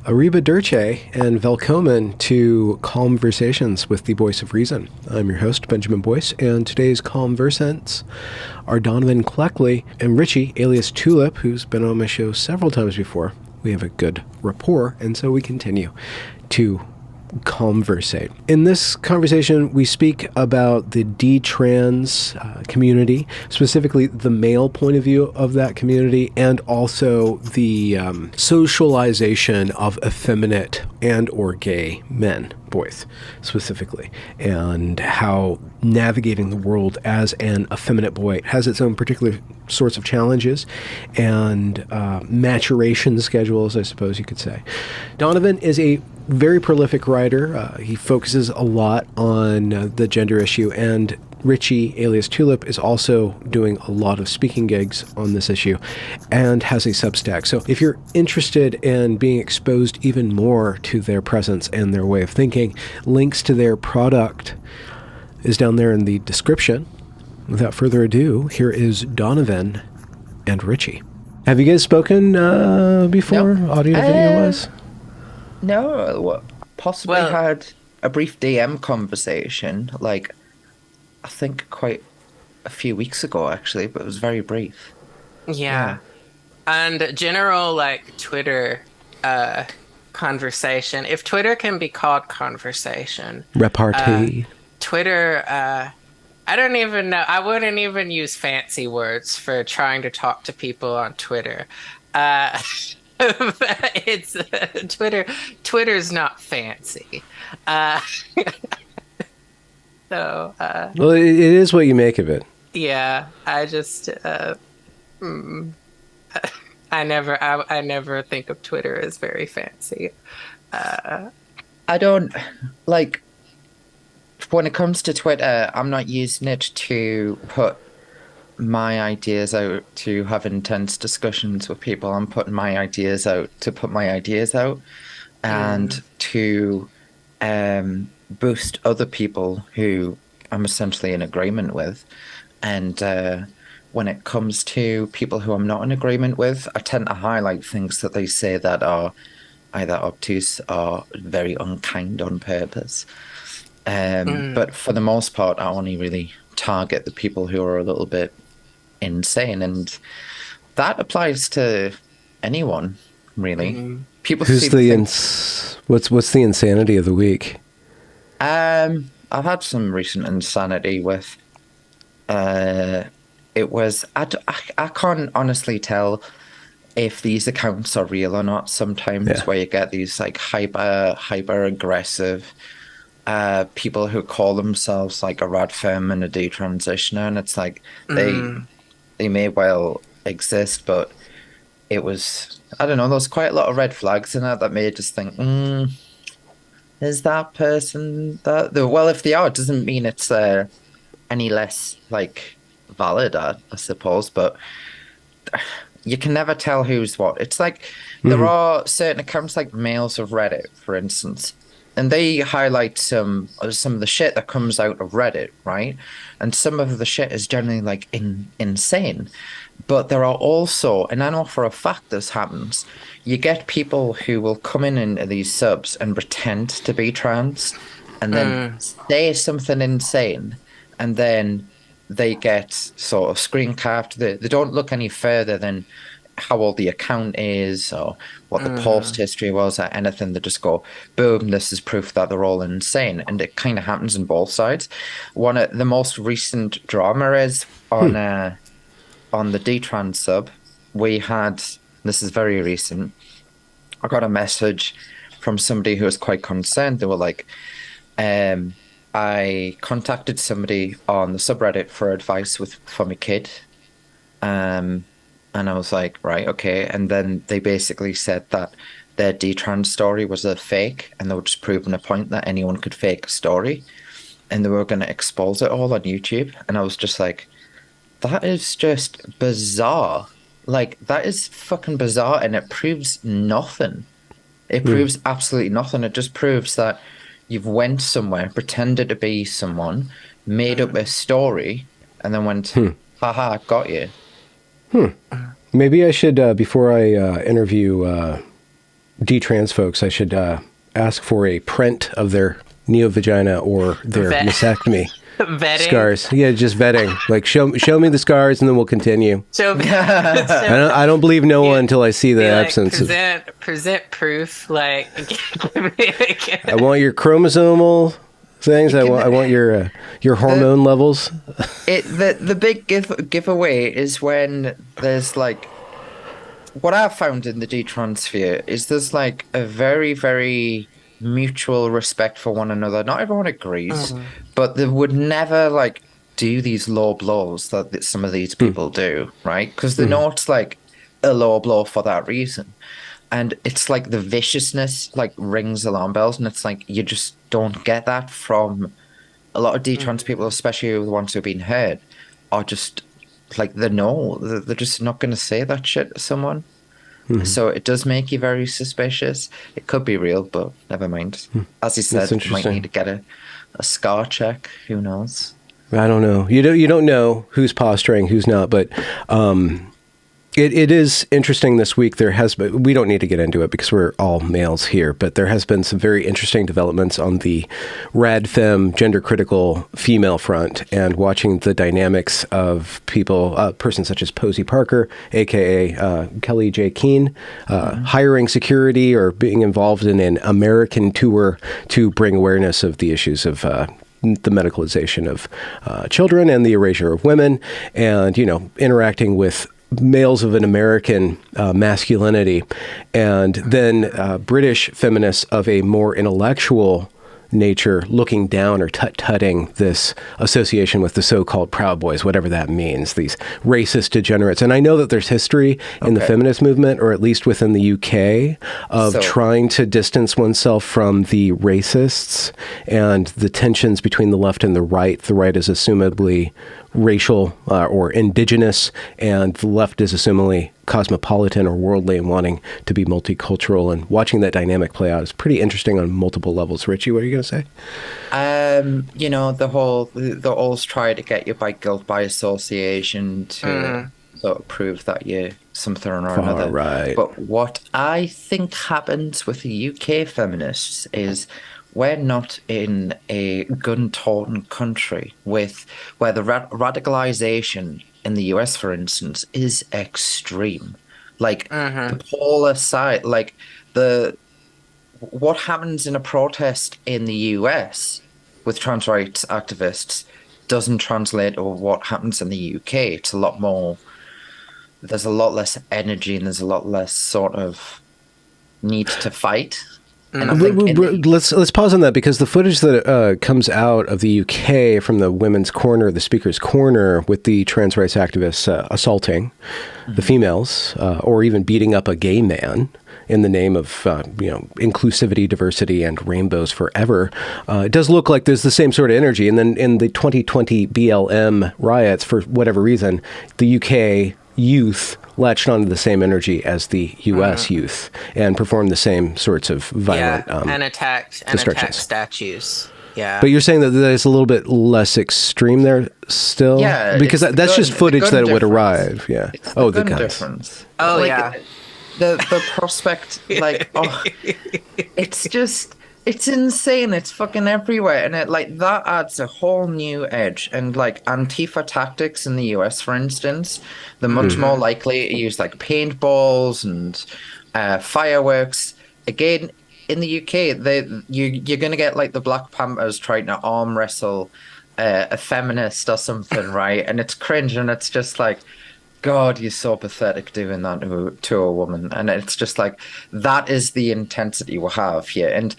Arrivederci and Velkommen to Conversations with the Voice of Reason. I'm your host, Benjamin Boyce, and today's conversants are Donovan Cleckley and Ritchie, alias Tulip, who's been on my show several times before. We have a good rapport, and so we continue to conversate. In this conversation, we speak about the detrans community, specifically the male point of view of that community, and also the socialization of effeminate and or gay men, both specifically, and how navigating the world as an effeminate boy has its own particular sorts of challenges and maturation schedules, I suppose you could say. Donovan is a very prolific writer. He focuses a lot on the gender issue, and Ritchie, alias Tulip, is also doing a lot of speaking gigs on this issue and has a Substack. So if you're interested in being exposed even more to their presence and their way of thinking, links to their product is down there in the description. Without further ado, here is Donovan and Ritchie. Have you guys spoken before, No. audio video-wise? No, possibly Well- had a brief DM conversation, like, I think quite a few weeks ago, actually, but it was very brief. Yeah. And general like Twitter conversation. If Twitter can be called conversation, Repartee. Twitter I don't even know. I wouldn't even use fancy words for trying to talk to people on Twitter. It's Twitter's not fancy. So Well, it is what you make of it. yeah, I just I never think of Twitter as very fancy. I don't, like, when it comes to Twitter, I'm not using it to put my ideas out to have intense discussions with people. I'm putting my ideas out to put my ideas out and to boost other people who I'm essentially in agreement with. And when it comes to people who I'm not in agreement with, I tend to highlight things that they say that are either obtuse or very unkind on purpose. But for the most part, I only really target the people who are a little bit insane, and that applies to anyone, really. People Who's see the things- what's the insanity of the week? I've had some recent insanity with. It was I can't honestly tell if these accounts are real or not. Sometimes where you get these like hyper aggressive people who call themselves like a rad femme and a detransitioner, and it's like they may well exist, but it was, I don't know, there's quite a lot of red flags in it that made us think, is that person that? Well, if they are, it doesn't mean it's any less like valid, I suppose, but you can never tell who's what. It's like there are certain accounts like Males of Reddit, for instance, and they highlight some of the shit that comes out of Reddit, right? And some of the shit is generally like insane. But there are also, and I know for a fact this happens, you get people who will come in into these subs and pretend to be trans and then say something insane, and then they get sort of screen capped. They don't look any further than how old the account is or what the post history was or anything. They just go, boom, this is proof that they're all insane. And it kind of happens on both sides. One of the most recent drama is on the detrans sub. We had, this is very recent, I got a message from somebody who was quite concerned. They were like, I contacted somebody on the subreddit for advice for my kid. And I was like, right, okay. And then they basically said that their detrans story was a fake, and they were just proving a point that anyone could fake a story, and they were going to expose it all on YouTube. And I was just like, that is just bizarre. Like, that is fucking bizarre, and it proves nothing. It proves absolutely nothing. It just proves that you've went somewhere, pretended to be someone, made up a story, and then went, haha, got you. Maybe I should, before I interview detrans folks, I should ask for a print of their neovagina or their mastectomy. Vetting. Scars. Yeah, just vetting. Like, show me the scars and then we'll continue. So I don't believe no one until I see the absence of... Present proof, like... I want your chromosomal things. I want your hormone levels. The big giveaway is when there's like... What I've found in the detrans sphere is there's like a very, very mutual respect for one another. Not everyone agrees, but they would never like do these low blows that some of these people do, right? Because they know it's like a low blow for that reason. And it's like the viciousness like rings alarm bells, and it's like you just don't get that from a lot of detrans people, especially the ones who've been hurt, are just like they're just not going to say that shit to someone. So it does make you very suspicious. It could be real, but never mind. As you said, you might need to get a scar check. Who knows? I don't know. You don't know who's posturing, who's not, but it is interesting this week. There has been, we don't need to get into it because we're all males here, but there has been some very interesting developments on the rad femme, gender critical female front, and watching the dynamics of people, persons such as Posey Parker, aka Kelly J. Keene, hiring security or being involved in an American tour to bring awareness of the issues of the medicalization of children and the erasure of women, and, interacting with males of an American masculinity, and then British feminists of a more intellectual nature looking down or tut-tutting this association with the so-called Proud Boys, whatever that means, these racist degenerates. And I know that there's history in the feminist movement, or at least within the UK, of trying to distance oneself from the racists and the tensions between the left and the right. The right is assumedly racial or indigenous, and the left is assumedly cosmopolitan or worldly and wanting to be multicultural. And watching that dynamic play out is pretty interesting on multiple levels. Ritchie, what are you going to say? They always try to get you by guilt by association to sort of prove that you're something or another. Right. But what I think happens with the UK feminists is we're not in a gun-torn country where the radicalization in the US, for instance, is extreme. Like the polar side, like what happens in a protest in the US with trans rights activists doesn't translate to what happens in the UK. It's a lot more. There's a lot less energy and there's a lot less sort of need to fight. Let's pause on that, because the footage that comes out of the UK from the women's corner, the speaker's corner, with the trans rights activists assaulting the females or even beating up a gay man in the name of inclusivity, diversity, and rainbows forever, it does look like there's the same sort of energy. And then in the 2020 BLM riots, for whatever reason, the UK youth latched onto the same energy as the U.S. youth and performed the same sorts of violent and attacked statues. Yeah, but you're saying that it's a little bit less extreme there still, because that's just footage that would arrive. Yeah. The gun difference. Oh, like, yeah. The prospect, like, it's insane. It's fucking everywhere, and that adds a whole new edge. And like Antifa tactics in the US, for instance, they're much more likely to use like paintballs and fireworks. Again, in the UK, you're gonna get like the Black Panthers trying to arm wrestle a feminist or something, right? And it's cringe, and it's just like, God, you're so pathetic doing that to a woman. And it's just like, that is the intensity we have here. And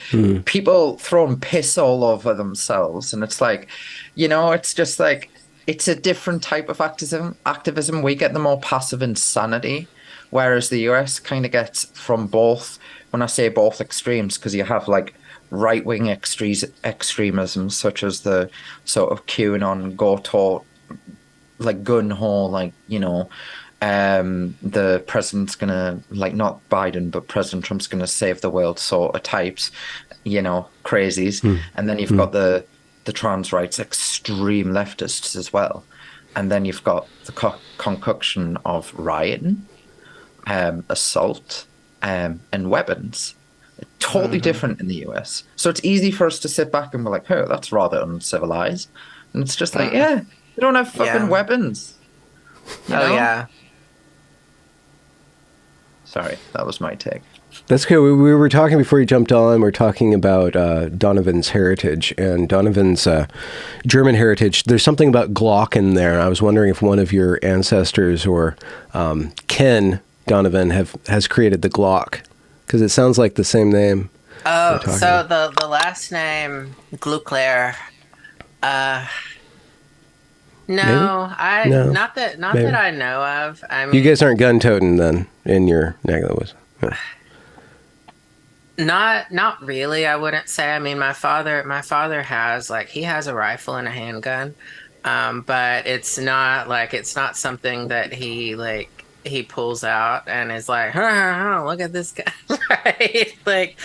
people throwing piss all over themselves. And it's like, it's just like, it's a different type of activism. We get the more passive insanity, whereas the US kind of gets from both, when I say both extremes, because you have like right-wing extremism, such as the sort of QAnon, go-to, like gun ho, like, the president's gonna, like, not Biden, but President Trump's gonna save the world sort of types, crazies. And then you've got the trans rights extreme leftists as well. And then you've got the concoction of rioting, assault, and weapons. Totally different in the US. So it's easy for us to sit back and be like, oh, that's rather uncivilized. And it's just like, yeah, they don't have fucking Yeah. weapons. You Oh know? yeah. Sorry, that was my take. That's good. We were talking before you jumped on. We're talking about Donovan's heritage and Donovan's German heritage. There's something about Glock in there. I was wondering if one of your ancestors or Ken Donovan has created the Glock, because it sounds like the same name. Oh, so the last name Gluckler. No, No, not that maybe. I know of. I mean, You guys aren't gun-toting then in your neck of the woods. Yeah. not really. I wouldn't say. I mean, my father has he has a rifle and a handgun, but it's not something that he pulls out and is like, look at this guy, right?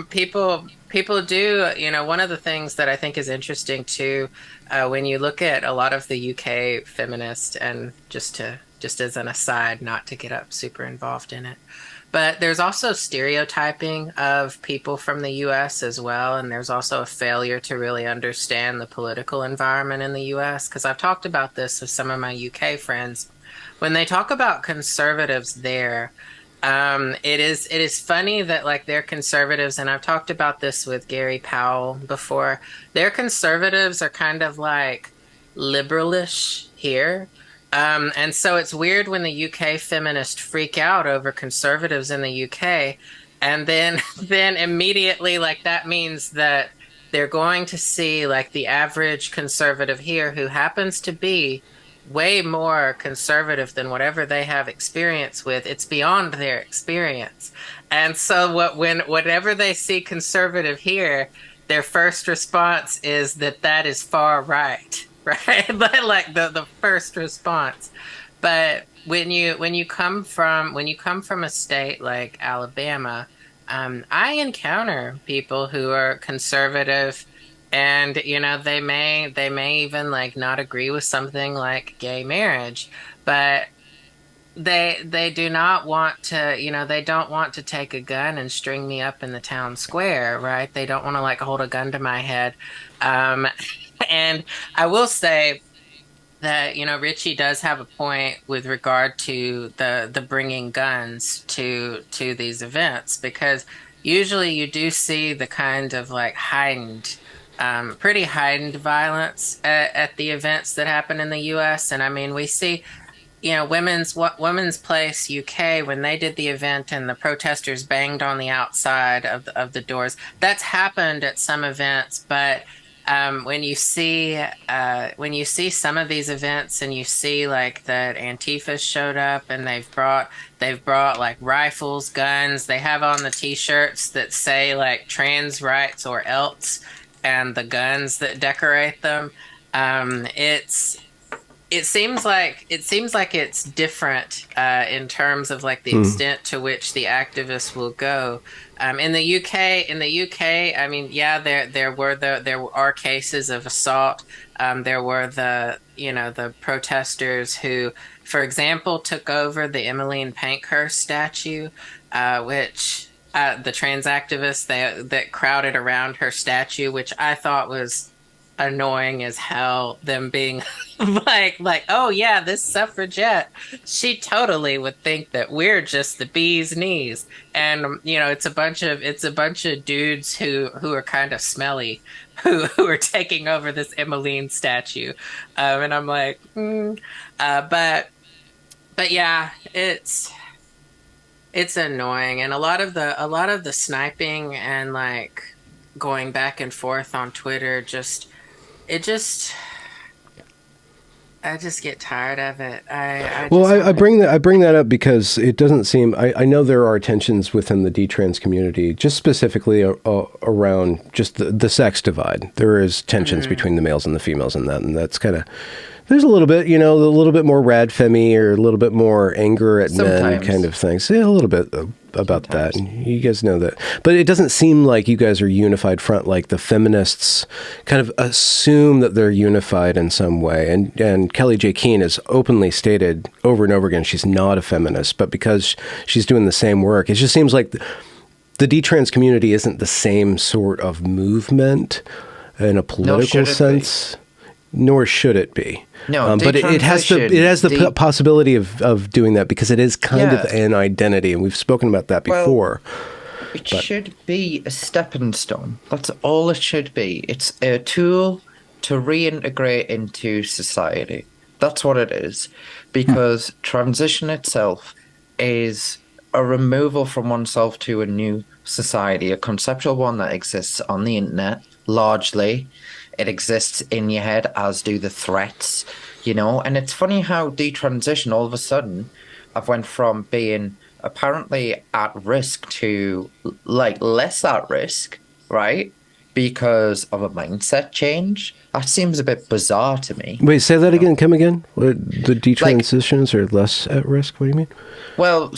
People do. One of the things that I think is interesting too, when you look at a lot of the UK feminists, and just as an aside, not to get up super involved in it. But there's also stereotyping of people from the US as well. And there's also a failure to really understand the political environment in the US. Because I've talked about this with some of my UK friends. When they talk about conservatives there, it is funny that they're conservatives. And I've talked about this with Gary Powell before. Their conservatives are kind of like liberalish here. And so it's weird when the UK feminists freak out over conservatives in the UK, and then immediately that means that they're going to see the average conservative here, who happens to be way more conservative than whatever they have experience with. It's beyond their experience. And so whenever they see conservative here, their first response is that is far right. Right, but the first response. But when you come from a state like Alabama, I encounter people who are conservative, and they may even not agree with something like gay marriage, but they do not want to, they don't want to take a gun and string me up in the town square, right? They don't want to hold a gun to my head. And I will say that, Ritchie does have a point with regard to the bringing guns to these events, because usually you do see the kind of pretty heightened violence at the events that happen in the US. And I mean, we see, Women's Place UK, when they did the event and the protesters banged on the outside of the doors. That's happened at some events, but when you see some of these events and you see that Antifa showed up and they've brought rifles, guns, they have on the t-shirts that say trans rights or else, and the guns that decorate them. It seems like it's different in terms of the extent to which the activists will go. In the UK, I mean, yeah, there are cases of assault. There were the protesters who, for example, took over the Emmeline Pankhurst statue, which the trans activists that crowded around her statue, which I thought was annoying as hell, them being oh yeah, this suffragette, she totally would think that we're just the bee's knees. And it's a bunch of dudes who are kind of smelly, who are taking over this Emmeline statue. And I'm like, but yeah, it's annoying. And a lot of the sniping and going back and forth on Twitter, I just get tired of it. I bring that up because it doesn't seem. I know there are tensions within the detrans community, just specifically around just the sex divide. There is tensions between the males and the females in that, and that's kind of There's a little bit, a little bit more rad femmy or a little bit more anger at men kind of things. Yeah, a little bit about that. And you guys know that. But it doesn't seem like you guys are unified front, like the feminists kind of assume that they're unified in some way. And Kelly J. Keane has openly stated over and over again she's not a feminist, but because she's doing the same work, it just seems like the detrans community isn't the same sort of movement in a political sense. Nor should it be. No, but it has the possibility of doing that because it is kind of an identity, and we've spoken about that before. It should be a stepping stone. That's all it should be. It's a tool to reintegrate into society. That's what it is. Because transition itself is a removal from oneself to a new society, a conceptual one that exists on the internet largely. It exists in your head, as do the threats, And it's funny how detransition, all of a sudden, I've went from being apparently at risk to, less at risk, right? Because of a mindset change. That seems a bit bizarre to me. Wait, say that again. Come again. The detransitions are less at risk? What do you mean? Well,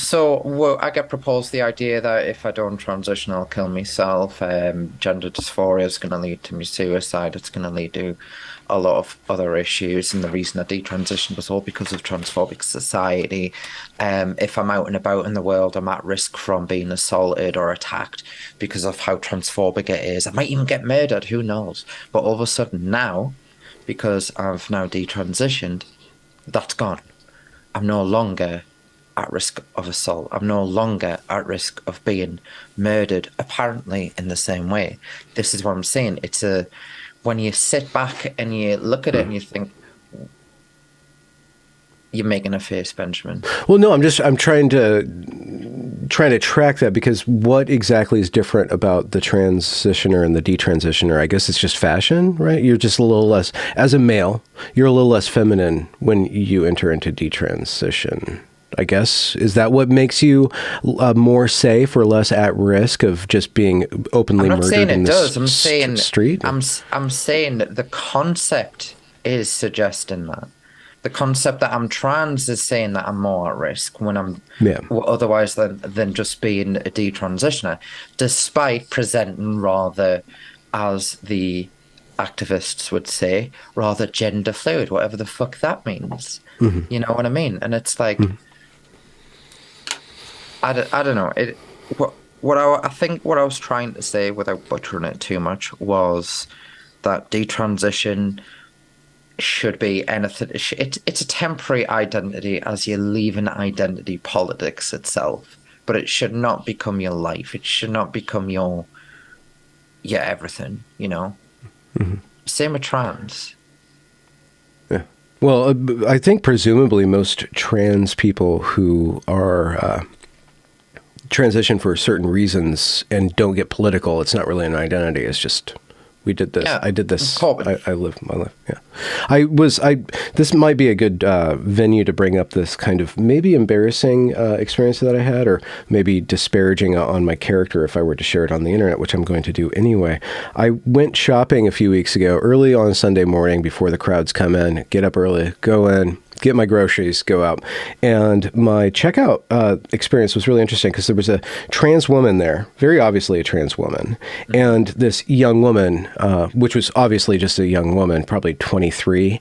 I get proposed the idea that if I don't transition, I'll kill myself. Gender dysphoria is going to lead to me suicide. It's going to lead to a lot of other issues. And the reason I detransitioned was all because of transphobic society. If I'm out and about in the world, I'm at risk from being assaulted or attacked because of how transphobic it is. I might even get murdered. Who knows? But all of a sudden now, because I've now detransitioned, that's gone. I'm no longer at risk of assault. I'm no longer at risk of being murdered, apparently in the same way. This is what I'm saying. When you sit back and you look at it and you think, you're making a face, Benjamin. Well, no, I'm trying to track that, because what exactly is different about the transitioner and the detransitioner? I guess it's just fashion, right? You're just a little less, as a male, you're a little less feminine when you enter into detransition. I guess, is that what makes you more safe or less at risk of just being openly murdered in the street? I'm saying that the concept is suggesting that. The concept that I'm trans is saying that I'm more at risk when I'm otherwise than just being a detransitioner, despite presenting rather, as the activists would say, rather gender fluid, whatever the fuck that means. Mm-hmm. You know what I mean? And it's like... Mm-hmm. I don't know. I think what I was trying to say, without butchering it too much, was that detransition should be anything. It's a temporary identity as you're leaving identity politics itself, but it should not become your life. It should not become your everything. Mm-hmm. Same with trans. Yeah. Well, I think presumably most trans people who are transition for certain reasons and don't get political, it's not really an identity. It's just, we did this. Yeah, I did this. I live my life. Yeah. This might be a good venue to bring up this kind of maybe embarrassing experience that I had, or maybe disparaging on my character if I were to share it on the internet, which I'm going to do anyway. I went shopping a few weeks ago, early on Sunday morning before the crowds come in, get up early, go in, get my groceries, go out. And my checkout experience was really interesting because there was a trans woman there, very obviously a trans woman, and this young woman, which was obviously just a young woman, probably 23.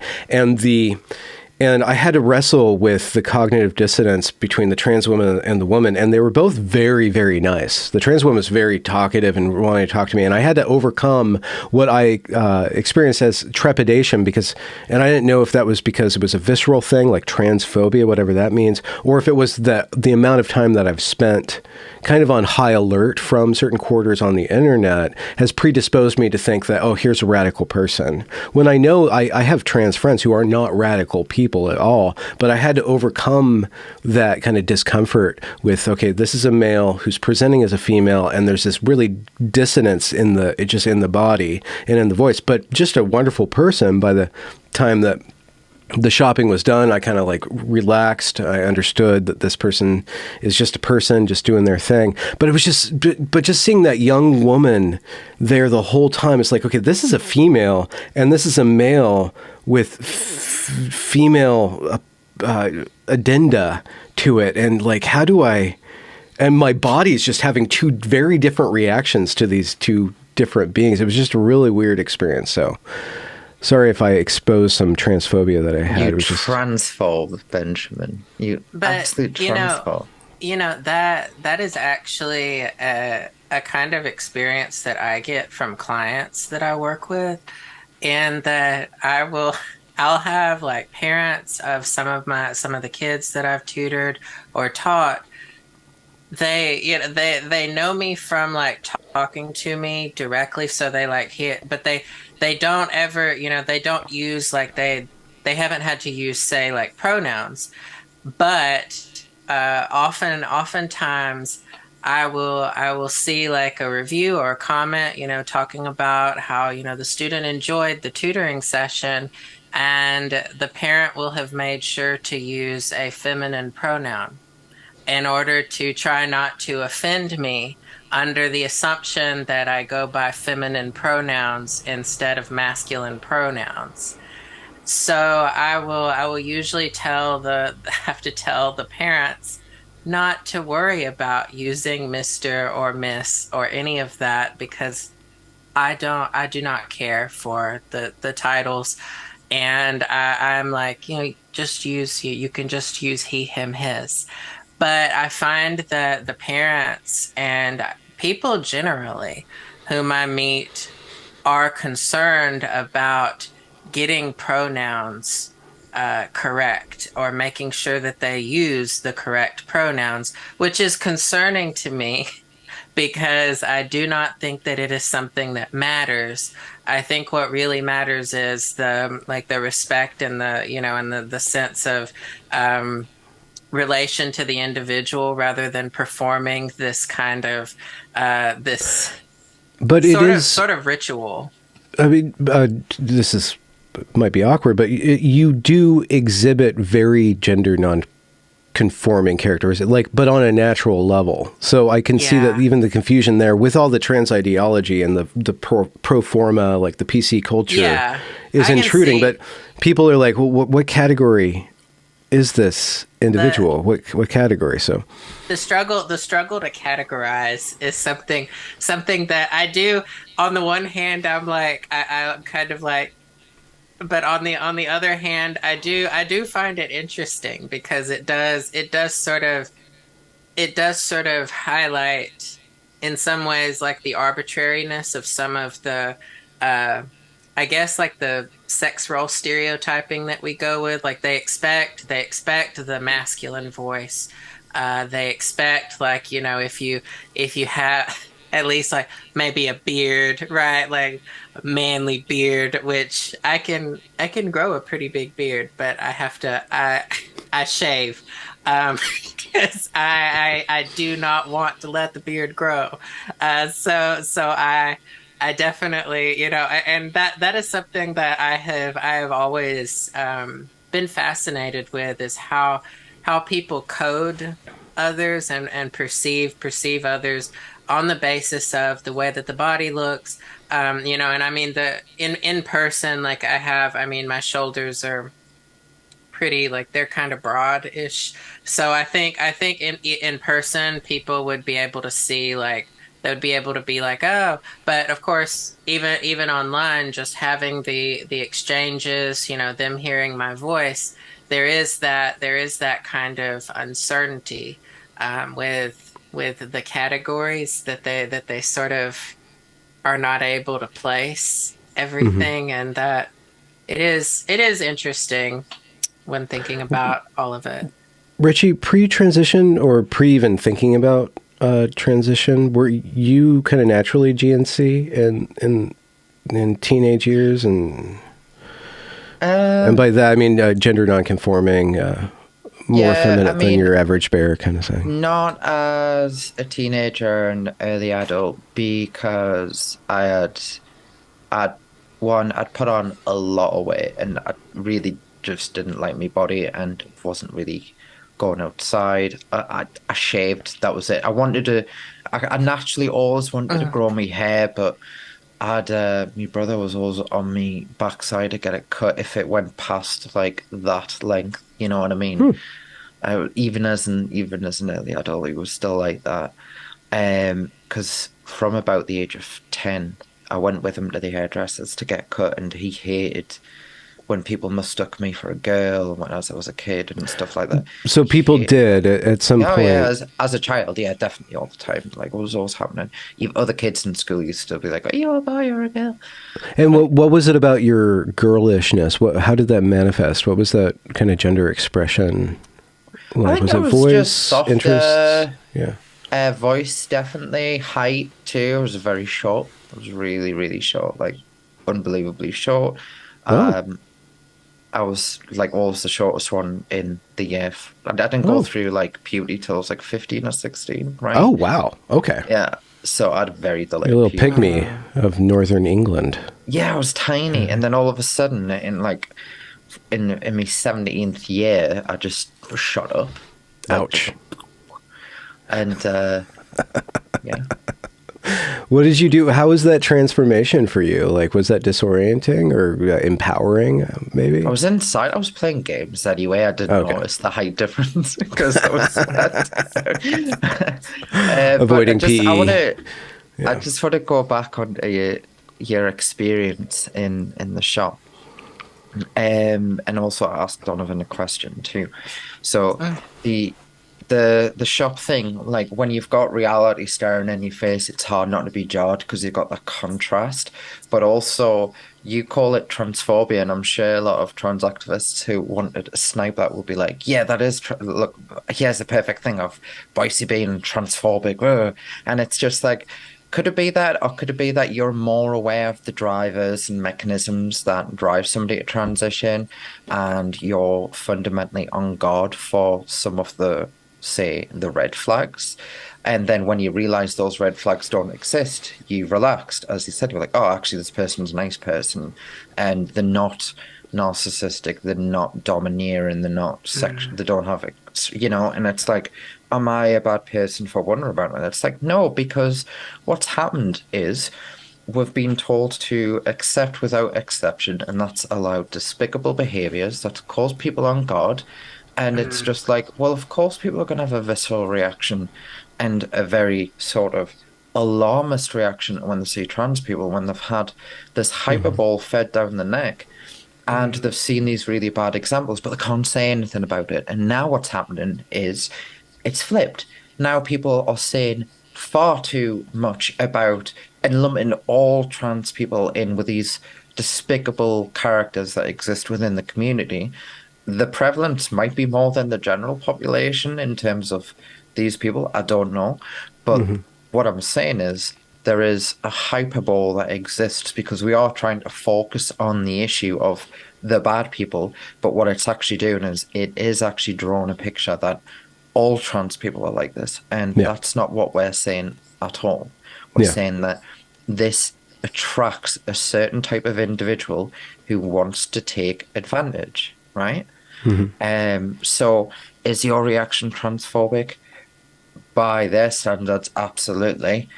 And I had to wrestle with the cognitive dissonance between the trans woman and the woman, and they were both very, very nice. The trans woman was very talkative and wanting to talk to me, and I had to overcome what I experienced as trepidation and I didn't know if that was because it was a visceral thing, like transphobia, whatever that means, or if it was the amount of time that I've spent kind of on high alert from certain quarters on the internet has predisposed me to think that, oh, here's a radical person. When I know I have trans friends who are not radical people at all, but I had to overcome that kind of discomfort with, okay, this is a male who's presenting as a female, and there's this really dissonance in the body and in the voice, but just a wonderful person. By the time that the shopping was done, I kind of relaxed. I understood that this person is just a person just doing their thing. But it was just seeing that young woman there the whole time. It's like, okay, this is a female and this is a male with female addenda to it, and like, how do I? And my body is just having two very different reactions to these two different beings. It was just a really weird experience. So sorry if I exposed some transphobia that I had. You transphobe, Benjamin. You absolute transphobe. That is actually a kind of experience that I get from clients that I work with, and that I'll have like parents of some of the kids that I've tutored or taught. They know me from like talking to me directly, so they like hear, but they don't ever, they don't use like they haven't had to use, say, like pronouns, but oftentimes I will see like a review or a comment, talking about how, the student enjoyed the tutoring session, and the parent will have made sure to use a feminine pronoun in order to try not to offend me, under the assumption that I go by feminine pronouns instead of masculine pronouns. So I will usually have to tell the parents not to worry about using Mr. or Miss or any of that, because I do not care for the titles. And I'm like, you can just use he, him, his. But I find that the parents and people generally whom I meet are concerned about getting pronouns correct, or making sure that they use the correct pronouns, which is concerning to me because I do not think that it is something that matters. I think what really matters is the respect and the sense of relation to the individual, rather than performing this kind of this but sort of ritual. I mean, this might be awkward, but you do exhibit very gender non-conforming characters, but on a natural level. So I can see that even the confusion there with all the trans ideology and the pro forma, like the PC culture, is intruding. But people are like, well, what category is this individual? What category? So the struggle to categorize is something that I do. On the one hand, I'm like, I'm kind of like, but on the other hand, I do find it interesting, because it does sort of highlight in some ways like the arbitrariness of some of the I guess like the sex role stereotyping that we go with. Like they expect the masculine voice. They expect, like, if you have at least like maybe a beard, right? Like a manly beard, which I can grow a pretty big beard, but I shave. Because I do not want to let the beard grow. So I definitely, and that is something that I have always been fascinated with, is how people code others and perceive others on the basis of the way that the body looks. And I mean, in person, like I mean, my shoulders are pretty, like they're kind of broad-ish. So I think in person people would be able to see, like they would be able to be like, oh, but of course even online, just having the exchanges, them hearing my voice, there is that kind of uncertainty with the categories that they sort of are not able to place everything. Mm-hmm. And that it is interesting when thinking about all of it. Ritchie, pre-transition or even thinking about transition, were you kind of naturally GNC in teenage years, and by that I mean gender non-conforming, more effeminate than your average bear kind of thing? Not as a teenager and early adult, because I'd put on a lot of weight, and I really just didn't like my body and wasn't really going outside. I shaved. That was it. I naturally always wanted to grow my hair, but my brother was always on me backside to get it cut if it went past like that length. You know what I mean? Even as an early adult, he was still like that. Because from about the age of 10, I went with him to the hairdressers to get cut, and he hated when people mistook me for a girl when I was a kid and stuff like that. So people did at some Oh point. yeah, as a child, yeah, definitely all the time. Like it was always happening. Even other kids in school used to be like, "Are you a boy or a girl?" And what was it about your girlishness? How did that manifest? What was that kind of gender expression? I think Was it it was voice, just softer. interests? Yeah. Voice definitely. Height too. I was very short. I was really, really short, like unbelievably short. Oh. I was like always the shortest one in the year. I didn't go through like puberty till I was like 15 or 16, right? Oh, wow. Okay. Yeah. So I had very delayed You're a little puberty. pygmy of northern England. Yeah, I was tiny, and then all of a sudden, in my 17th year, I just shot up. Ouch. And yeah. What did you do? How was that transformation for you? Like, was that disorienting or empowering, maybe? I was inside. I was playing games anyway. I didn't notice the height difference because I was avoiding PE. I just want to go back on your experience in the shop, and also ask Donovan a question too. So the shop thing, like when you've got reality staring in your face, it's hard not to be jarred because you've got that contrast. But also, you call it transphobia, and I'm sure a lot of trans activists who wanted to snipe that would be like, yeah, that is, look, here's the perfect thing of Boise being transphobic. And it's just like, could it be that, or could it be that you're more aware of the drivers and mechanisms that drive somebody to transition, and you're fundamentally on guard for some of the, say, the red flags, and then when you realize those red flags don't exist, you relaxed, as you said, you're like, oh, actually this person's a nice person, and they're not narcissistic, they're not domineering, they're not sexual, they don't have, and it's like, am I a bad person for wondering about it? It's like, no, because what's happened is we've been told to accept without exception, and that's allowed despicable behaviors that cause people on guard. And it's just like, well, of course, people are going to have a visceral reaction and a very sort of alarmist reaction when they see trans people, when they've had this hyperbole fed down the neck and they've seen these really bad examples, but they can't say anything about it. And now what's happening is it's flipped. Now people are saying far too much about and lumping all trans people in with these despicable characters that exist within the community. The prevalence might be more than the general population in terms of these people. I don't know. But what I'm saying is there is a hyperbole that exists because we are trying to focus on the issue of the bad people. But what it's actually doing is it is actually drawing a picture that all trans people are like this. And that's not what we're saying at all. We're saying that this attracts a certain type of individual who wants to take advantage, right? So is your reaction transphobic? By their standards, absolutely.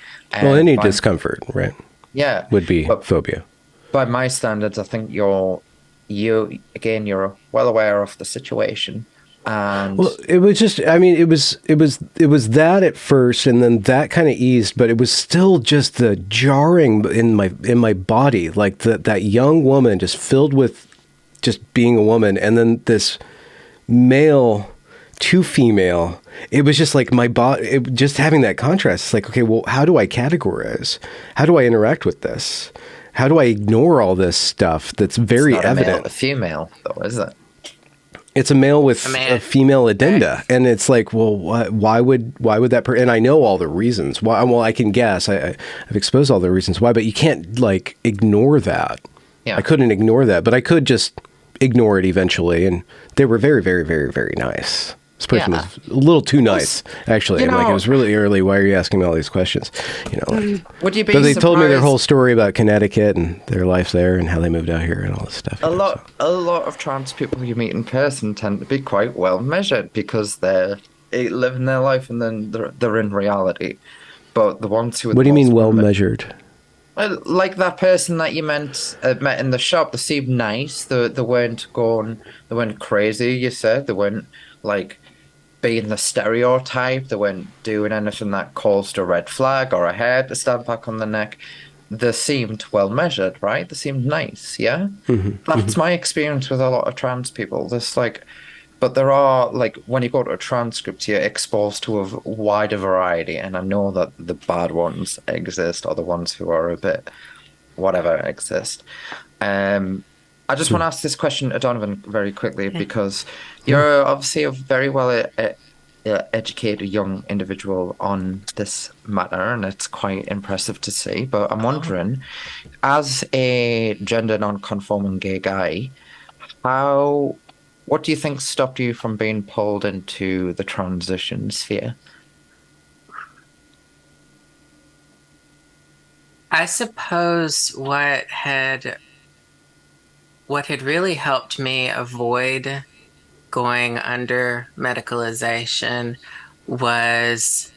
Well, any discomfort, right? Yeah. Would be phobia. By my standards, I think you're well aware of the situation. And well, it was just, I mean, it was that at first, and then that kind of eased, but it was still just the jarring in my body, like that young woman just filled with just being a woman, and then this male to female. It was just like my body, just having that contrast. It's like, okay, well, how do I categorize? How do I interact with this? How do I ignore all this stuff that's very it's not evident? A male, a female, though, is it? It's a male with a female addenda, right. And it's like, well, why would that? And I know all the reasons why. Well, I can guess. I've exposed all the reasons why, but you can't like ignore that. Yeah. I couldn't ignore that, but I could just ignore it eventually. And they were very, very, very, very nice. This person was a little too nice, actually. Like, it was really early. Why are you asking me all these questions? Would you be? But they told me their whole story about Connecticut and their life there and how they moved out here and all this stuff. A lot of trans people you meet in person tend to be quite well measured because they're living their life and then they're in reality. But the ones who what do you mean well measured? Like that person that you met in the shop, they seemed nice. They weren't going, they weren't crazy. You said they weren't like being the stereotype. They weren't doing anything that caused a red flag or a hair to stand back on the neck. They seemed well measured, right? They seemed nice, yeah? That's my experience with a lot of trans people. There's like, but there are like when you go to a transcript, you're exposed to a wider variety, and I know that the bad ones exist, or the ones who are a bit whatever exist. Um, I just want to ask this question to Donovan very quickly Yeah. because Yeah. you're obviously a very well educated young individual on this matter, and it's quite impressive to see. But I'm Oh. wondering, as a gender non-conforming gay guy, how, what do you think stopped you from being pulled into the transition sphere? I suppose what had really helped me avoid going under medicalization was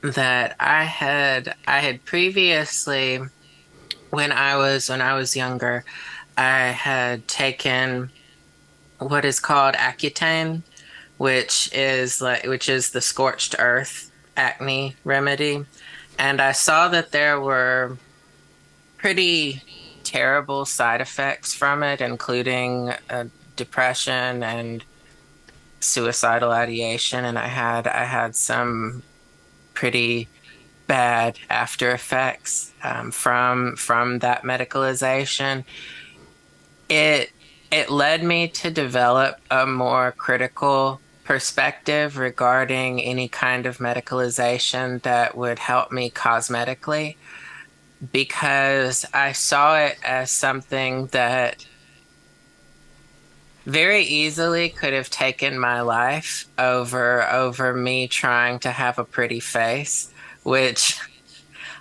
that I had previously when I was younger, I had taken what is called Accutane, which is the scorched earth acne remedy. And I saw that there were pretty terrible side effects from it, including depression and suicidal ideation. And I had some pretty bad after effects from that medicalization. It it led me to develop a more critical perspective regarding any kind of medicalization that would help me cosmetically because I saw it as something that very easily could have taken my life over me trying to have a pretty face, which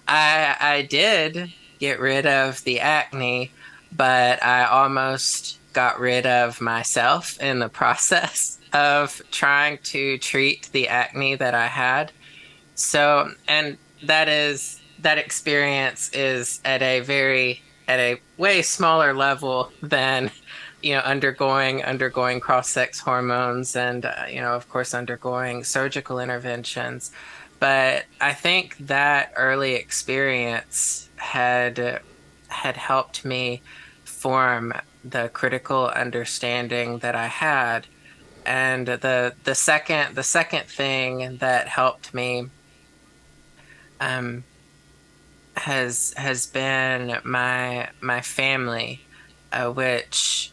I did get rid of the acne, but I almost got rid of myself in the process of trying to treat the acne that I had. So, and that experience is at a way smaller level than, undergoing cross-sex hormones and, of course, undergoing surgical interventions. But I think that early experience had helped me form the critical understanding that I had. And the second thing that helped me um, has been my family, which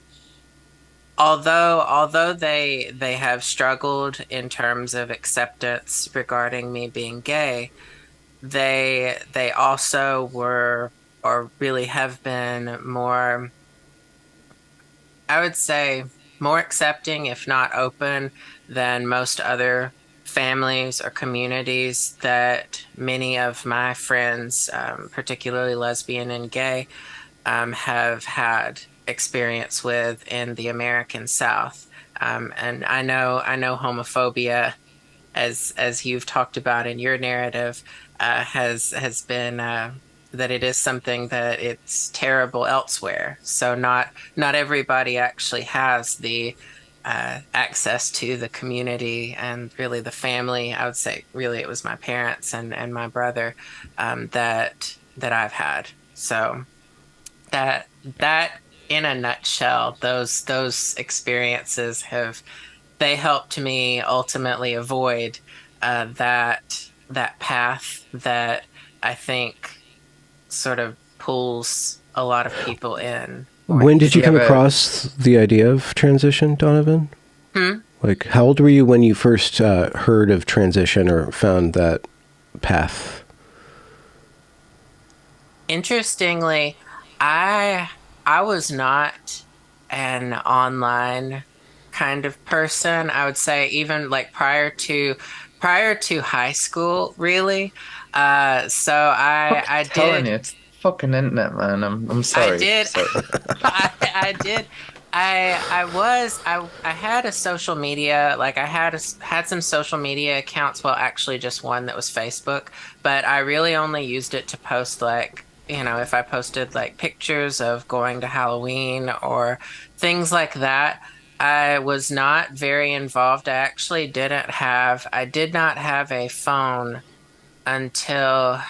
although they have struggled in terms of acceptance regarding me being gay, they also were or really have been more, I would say, more accepting, if not open, than most other families or communities that many of my friends, particularly lesbian and gay, have had experience with in the American South. And I know homophobia, as you've talked about in your narrative, has been that it is something that it's terrible elsewhere. So not everybody actually has the access to the community and really the family. I would say really it was my parents and my brother that I've had. So that in a nutshell, those experiences have they helped me ultimately avoid that path that I think sort of pulls a lot of people in more When did Did you you come easily. ever, across the idea of transition, Donovan? Hmm? Like, how old were you when you first heard of transition or found that path? Interestingly, I I was not an online kind of person. I would say even like prior to high school, really. So fuck, I telling did you, it's fucking internet, man. I'm I sorry. did Sorry. I did I had a social media like had some social media accounts, well actually just one that was Facebook, but I really only used it to post like if I posted like pictures of going to Halloween or things like that, I was not very involved. I did not have a phone until I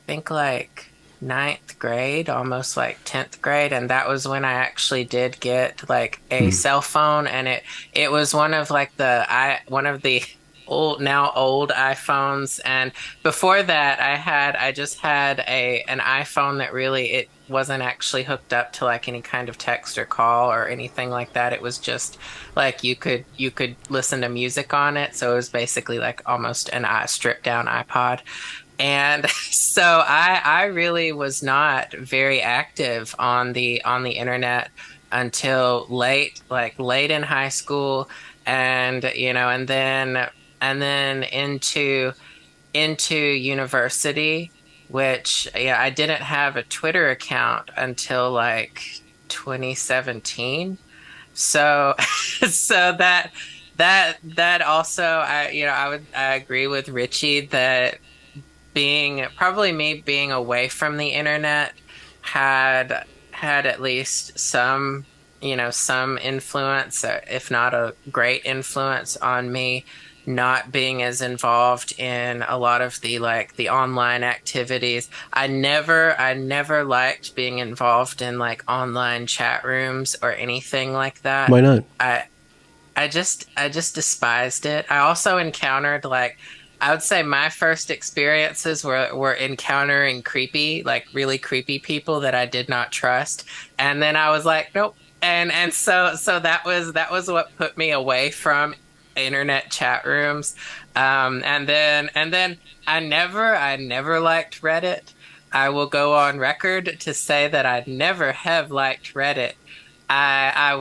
think like ninth grade, almost like 10th grade. And that was when I actually did get like a Hmm. cell phone. And it was one of like one of the old iPhones. And before that, I just had an iPhone that really, it wasn't actually hooked up to like any kind of text or call or anything like that. It was just like you could listen to music on it. So it was basically like almost an stripped down iPod. And so I really was not very active on the internet until late in high school, and and then into university, which, yeah, I didn't have a Twitter account until like 2017. So so that also, I agree with Ritchie that me being away from the internet had at least some influence, if not a great influence on me not being as involved in a lot of the online activities. I never liked being involved in like online chat rooms or anything like that. Why not? I I just despised it. I also encountered like I would say my first experiences were encountering really creepy people that I did not trust. And then I was like, nope. And so that was what put me away from internet chat rooms. And then I never liked Reddit. I will go on record to say that I never have liked Reddit. I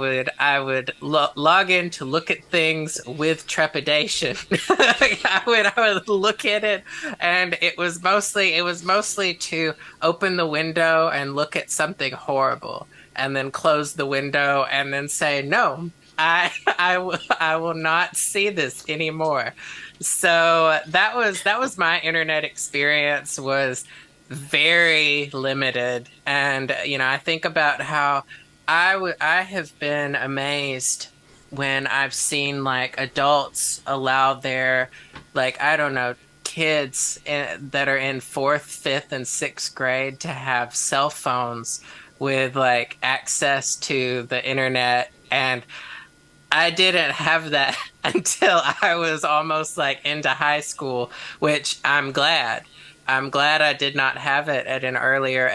would log in to look at things with trepidation. I would look at it, and it was mostly to open the window and look at something horrible, and then close the window and then say, no, I will not see this anymore. So that was my internet experience, was very limited. And I think about how I have been amazed when I've seen like adults allow their, like, I don't know, kids that are in fourth, fifth, and sixth grade to have cell phones with like access to the internet. And I didn't have that until I was almost like into high school, which I'm glad. I'm glad I did not have it at an earlier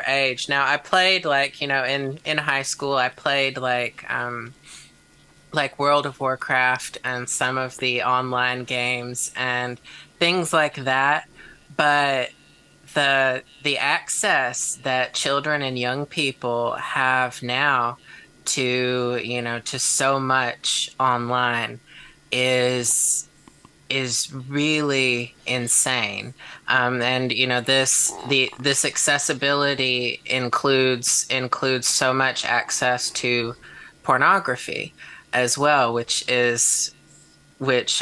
age. Now, I played like, in high school, I played like World of Warcraft and some of the online games and things like that. But the access that children and young people have now to so much online is really insane. And this accessibility includes so much access to pornography as well, which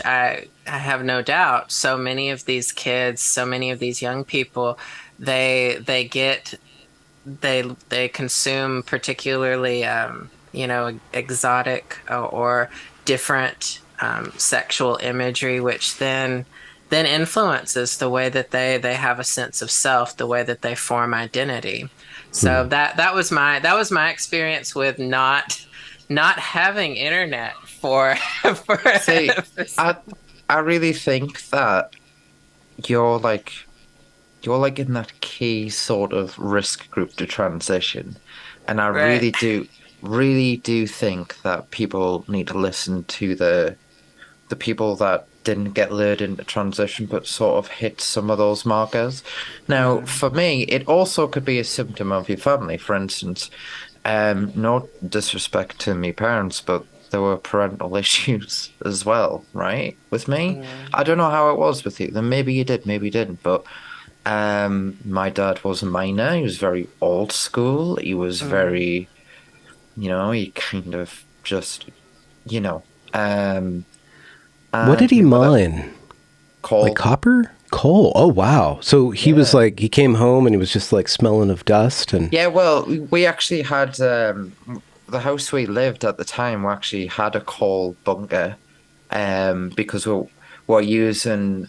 I have no doubt so many of these kids, so many of these young people, they get they consume particularly exotic or different sexual imagery, which then influences the way that they have a sense of self, the way that they form identity. Hmm. So that was my experience with not having internet for for See, I I really think that you're like you're like in that key sort of risk group to transition. And I right. really do think that people need to listen to the people that didn't get lured into transition but sort of hit some of those markers. Now, Mm, for me, it also could be a symptom of your family. For instance, no disrespect to my parents, but there were parental issues as well, right? With me. mm, I don't know how it was with you. Then maybe you did, maybe you didn't. But my dad was a miner. He was very old school. He was mm. very, he kind of just, you know, um, What did and he my mother mine? Like called copper? Cole. Oh, wow. So he was Yeah. like, he came home and he was just like smelling of dust and Yeah, well, we actually had the house we lived at the time. We actually had a coal bunker, because we're using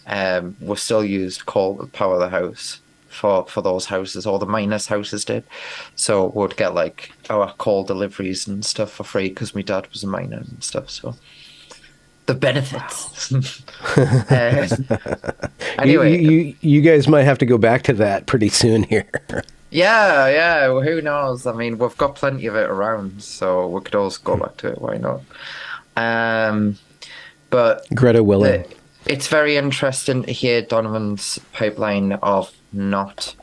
we still used coal to power the house for those houses. All the miners' houses did, so we'd get like our coal deliveries and stuff for free because my dad was a miner and stuff. So the wow. benefits. uh, You, you, anyway, you guys might have to go back to that pretty soon here. yeah, yeah. Well, who knows? I mean, we've got plenty of it around, so we could always go back to it. Why not? Um, but Greta willing. the it's very interesting to hear Donovan's pipeline of not.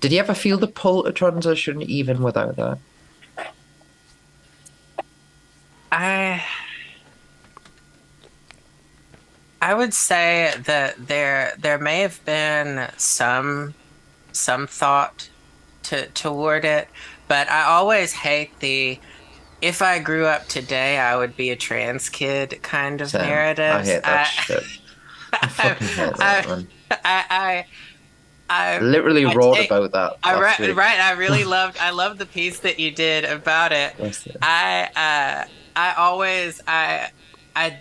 Did you ever feel the pull to transition even without that? I I would say that there may have been some thought toward it, but I always hate the if I grew up today, I would be a trans kid kind of Sam, I narratives. hate that shit. I I, fucking hate that, I, man. I, I, Literally I wrote take, about that I last right, week. right. I loved the piece that you did about it. That's it. I always, I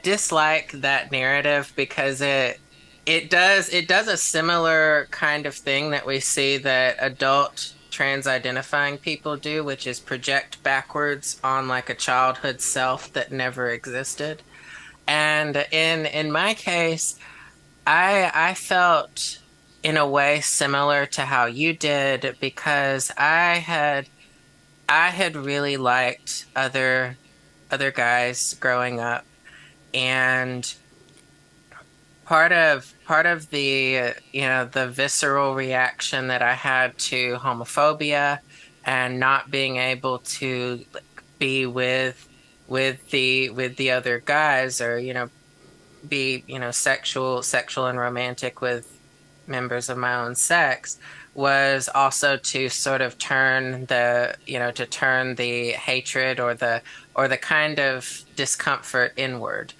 dislike that narrative because it does a similar kind of thing that we see that adult trans identifying people do, which is project backwards on like a childhood self that never existed. And in my case, I felt in a way similar to how you did because I had really liked other guys growing up, and part of the the visceral reaction that I had to homophobia and not being able to like, be with the other guys, or be sexual and romantic with members of my own sex, was also to sort of turn to turn the hatred or the kind of discomfort inward,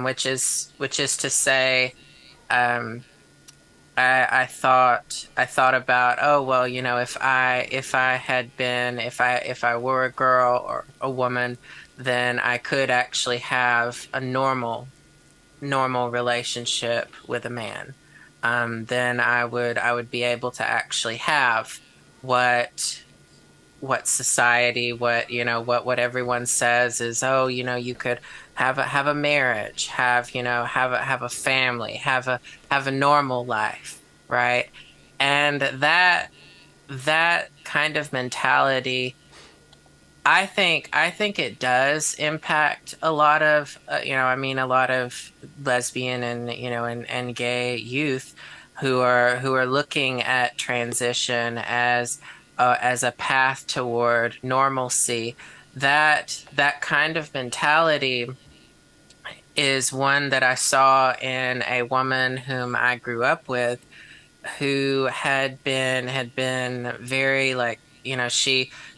which is to say, um, I thought about, oh well, if I had been if I were a girl or a woman, then I could actually have a normal relationship with a man. Then I would be able to actually have what society, what everyone says is, oh, you could have a marriage, have a family, have a normal life, right? And that kind of mentality, I think it does impact a lot of I mean a lot of lesbian and and gay youth who are looking at transition as a path toward normalcy. That kind of mentality is one that I saw in a woman whom I grew up with, who had been very like,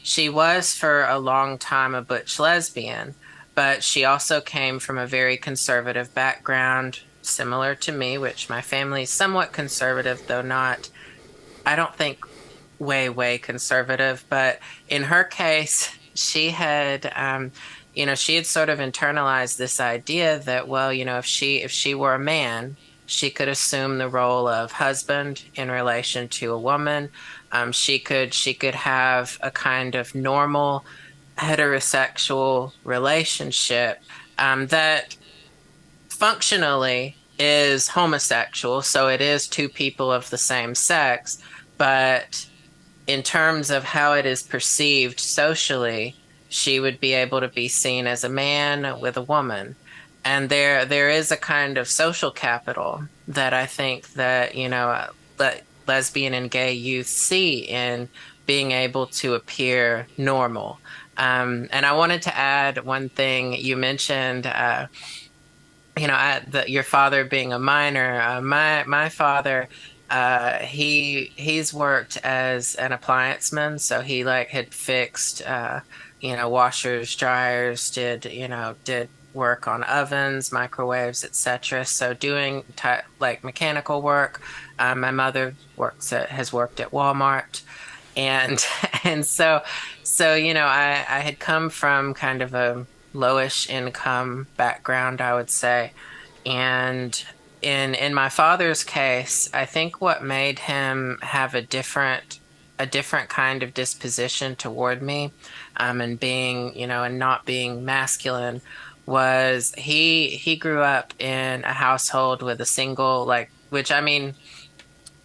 she was for a long time a butch lesbian, but she also came from a very conservative background, similar to me, which my family is somewhat conservative, though not, I don't think way conservative. But in her case, she had sort of internalized this idea that, well, if she were a man, she could assume the role of husband in relation to a woman. She could have a kind of normal heterosexual relationship that functionally is homosexual. So it is two people of the same sex, but in terms of how it is perceived socially, she would be able to be seen as a man with a woman. And there is a kind of social capital that I think that, lesbian and gay youth see in being able to appear normal. And I wanted to add one thing you mentioned, your father being a miner. My father, he's worked as an applianceman, so he like had fixed, washers, dryers, did work on ovens, microwaves, etc. So doing like mechanical work. My mother has worked at Walmart, and and so I had come from kind of a lowish income background, I would say. And in my father's case, I think what made him have a different kind of disposition toward me, and being, and not being masculine, was he grew up in a household with a single, like, which, I mean,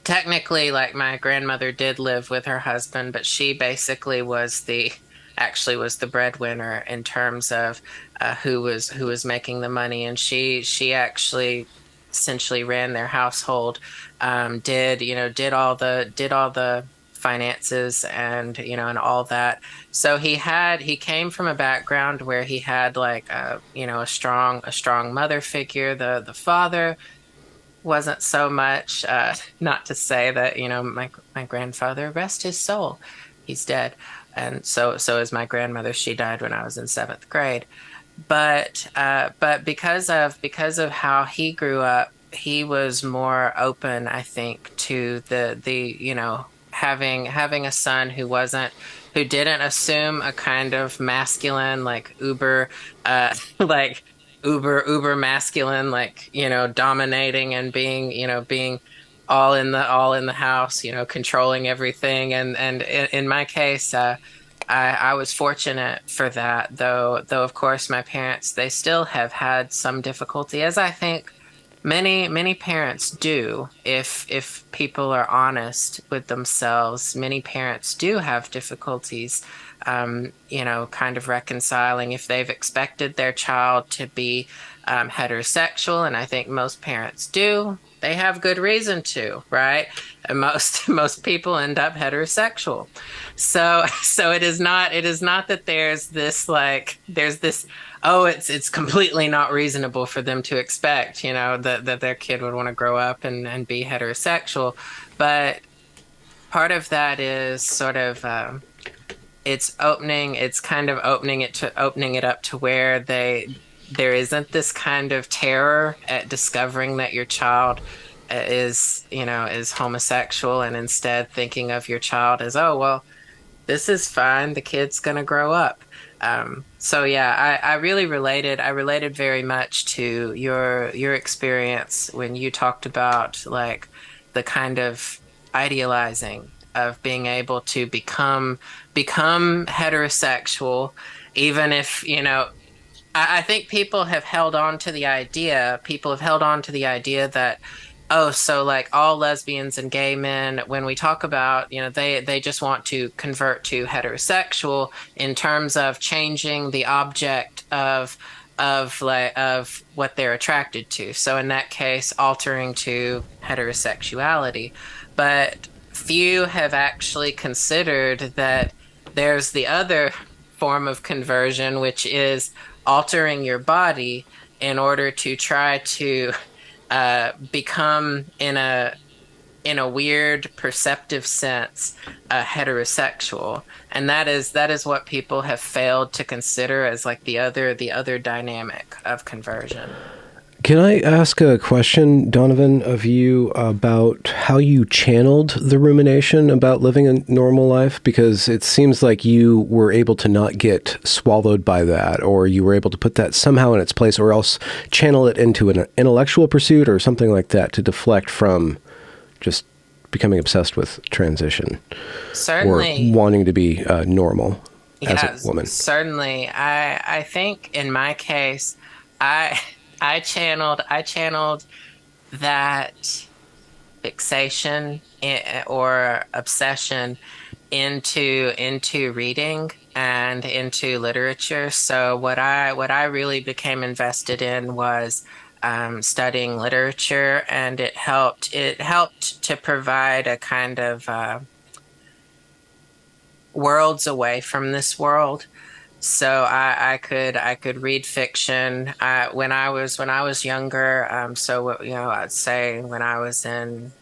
technically, like, my grandmother did live with her husband, but she basically was the breadwinner in terms of who was making the money, and she actually essentially ran their household, did all the finances, and and all that. So he came from a background where he had, like, a strong mother figure. The father wasn't so much. Not to say that, my grandfather, rest his soul, he's dead, and so is my grandmother. She died when I was in seventh grade. But because of how he grew up, he was more open, I think, to the having a son who didn't assume a kind of masculine, like uber, like uber masculine, like, dominating and being all in the house, controlling everything. And in my case, I was fortunate for that, though of course my parents, they still have had some difficulty, as I think many parents do. If people are honest with themselves, many parents do have difficulties, kind of reconciling if they've expected their child to be heterosexual, and I think most parents do. They have good reason to, right? And most people end up heterosexual. So it is not that there's this, oh, it's completely not reasonable for them to expect, that their kid would want to grow up and be heterosexual. But part of that is sort of, it's kind of opening it up to where there isn't this kind of terror at discovering that your child is homosexual, and instead thinking of your child as, oh, well, this is fine. The kid's gonna grow up. So yeah, I really related. I related very much to your experience when you talked about, like, the kind of idealizing of being able to become heterosexual, even if, I think people have held on to the idea that, oh, so, like, all lesbians and gay men, when we talk about, they just want to convert to heterosexual in terms of changing the object of what they're attracted to. So in that case, altering to heterosexuality. But few have actually considered that there's the other form of conversion, which is altering your body in order to try to become, in a weird perceptive sense, heterosexual. And that is what people have failed to consider as, like, the other dynamic of conversion. Can I ask a question, Donovan, of you about how you channeled the rumination about living a normal life? Because it seems like you were able to not get swallowed by that, or you were able to put that somehow in its place, or else channel it into an intellectual pursuit or something like that to deflect from just becoming obsessed with transition. Certainly. Or wanting to be normal as a woman. Certainly. I think in my case, I I channeled that fixation, or obsession, into reading and into literature. So what I really became invested in was, studying literature, and it helped to provide a kind of, worlds away from this world. So I could read fiction. When I was younger. So I'd say when I was in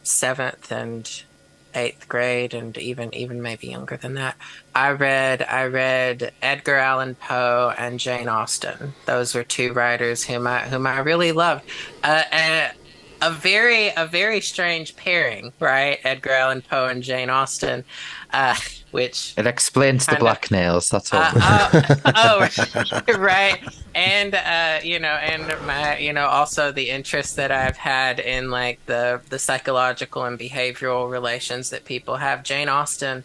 seventh and eighth grade, and even maybe younger than that. I read Edgar Allan Poe and Jane Austen. Those were two writers whom I really loved. And a very strange pairing, right? Edgar Allan Poe and Jane Austen, uh, which It explains the kind of black nails. That's all. uh, oh, right. And and my, also the interest that I've had in like the psychological and behavioral relations that people have. Jane Austen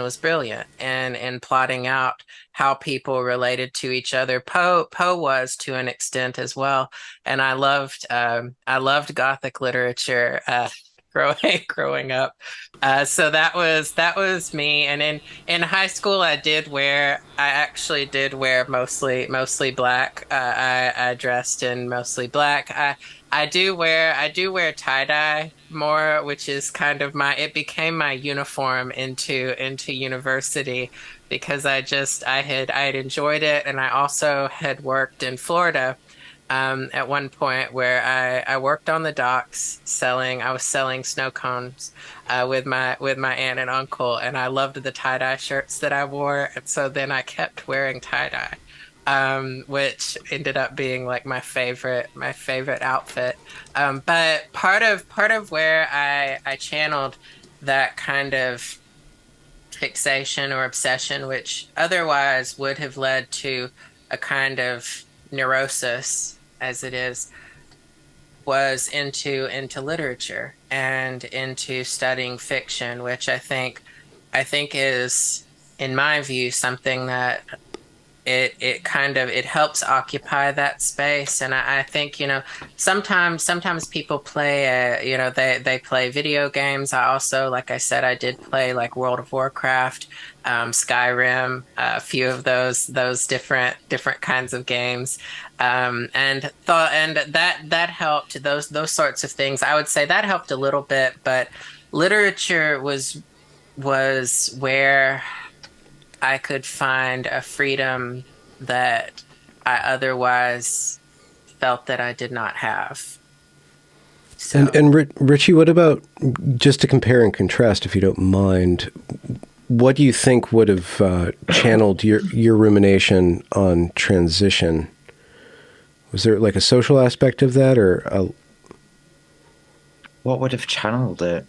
was brilliant in plotting out how people related to each other. Poe was to an extent as well. And I loved Gothic literature growing up. So that was me. And in high school, I actually did wear mostly black. I dressed in mostly black. I do wear tie-dye more, which is kind of it became my uniform into university, because I had enjoyed it, and I also had worked in Florida at one point where I worked on the docks I was selling snow cones with my aunt and uncle, and I loved the tie-dye shirts that I wore, and so then I kept wearing tie-dye, which ended up being like my favorite outfit. But part of where I channeled that kind of fixation or obsession, which otherwise would have led to a kind of neurosis, as it is, was into literature and into studying fiction, which I think is, in my view, something that it helps occupy that space. And I think, sometimes people play they play video games. I also, like I said, I did play like World of Warcraft, Skyrim, a few of those different kinds of games. And that helped. Those sorts of things, I would say, that helped a little bit. But literature was where I could find a freedom that I otherwise felt that I did not have. So, And Richie, what about, just to compare and contrast, if you don't mind, what do you think would have channeled your rumination on transition? Was there like a social aspect of that, or What would have channeled it?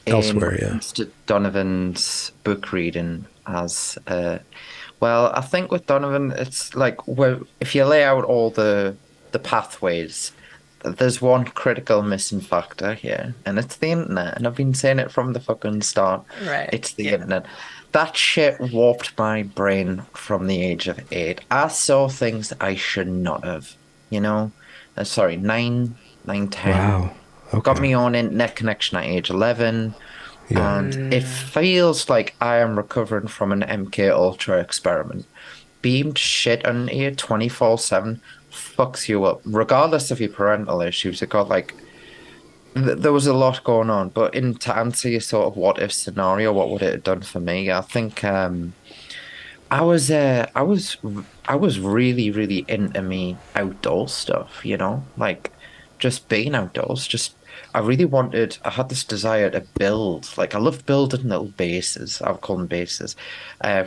elsewhere? In Yeah. Mr. Donovan's book reading, well, I think with Donovan, it's like, if you lay out all the pathways, there's one critical missing factor here, and it's the internet. And I've been saying it from the fucking start. right. It's the Yeah. internet. That shit warped my brain from the age of 8. I saw things I should not have, you know? Sorry, 9, 10. Wow. Got Okay. me on internet connection at age 11, Yeah. and it feels like I am recovering from an MK Ultra experiment. Beamed shit on you 24/7 fucks you up, regardless of your parental issues. It got like, there was a lot going on, but to answer your sort of what if scenario, what would it have done for me? I think I was I was really really into me outdoor stuff, like just being outdoors. Just I really wanted. I had this desire to build. Like I love building little bases. I would call them bases,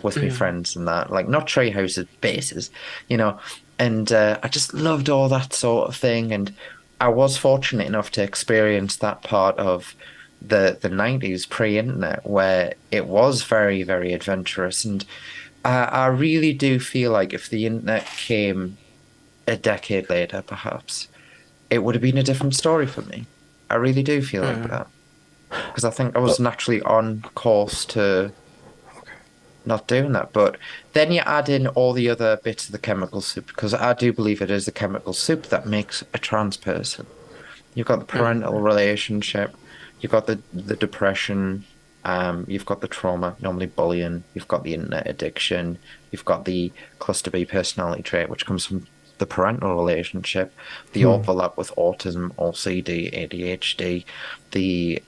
with my Mm. friends and that. Like not tree houses, bases, you know. And I just loved all that sort of thing. And I was fortunate enough to experience that part of the 90s pre-internet where it was very, very adventurous. And I really do feel like if the internet came a decade later, perhaps, it would have been a different story for me. I really do feel like Mm. that. Because I think I was naturally on course to not doing that. But then you add in all the other bits of the chemical soup, because I do believe it is the chemical soup that makes a trans person. You've got the parental Mm. relationship, you've got the depression, you've got the trauma, normally bullying, you've got the internet addiction, you've got the cluster B personality trait, which comes from the parental relationship, the overlap with autism, OCD, ADHD, the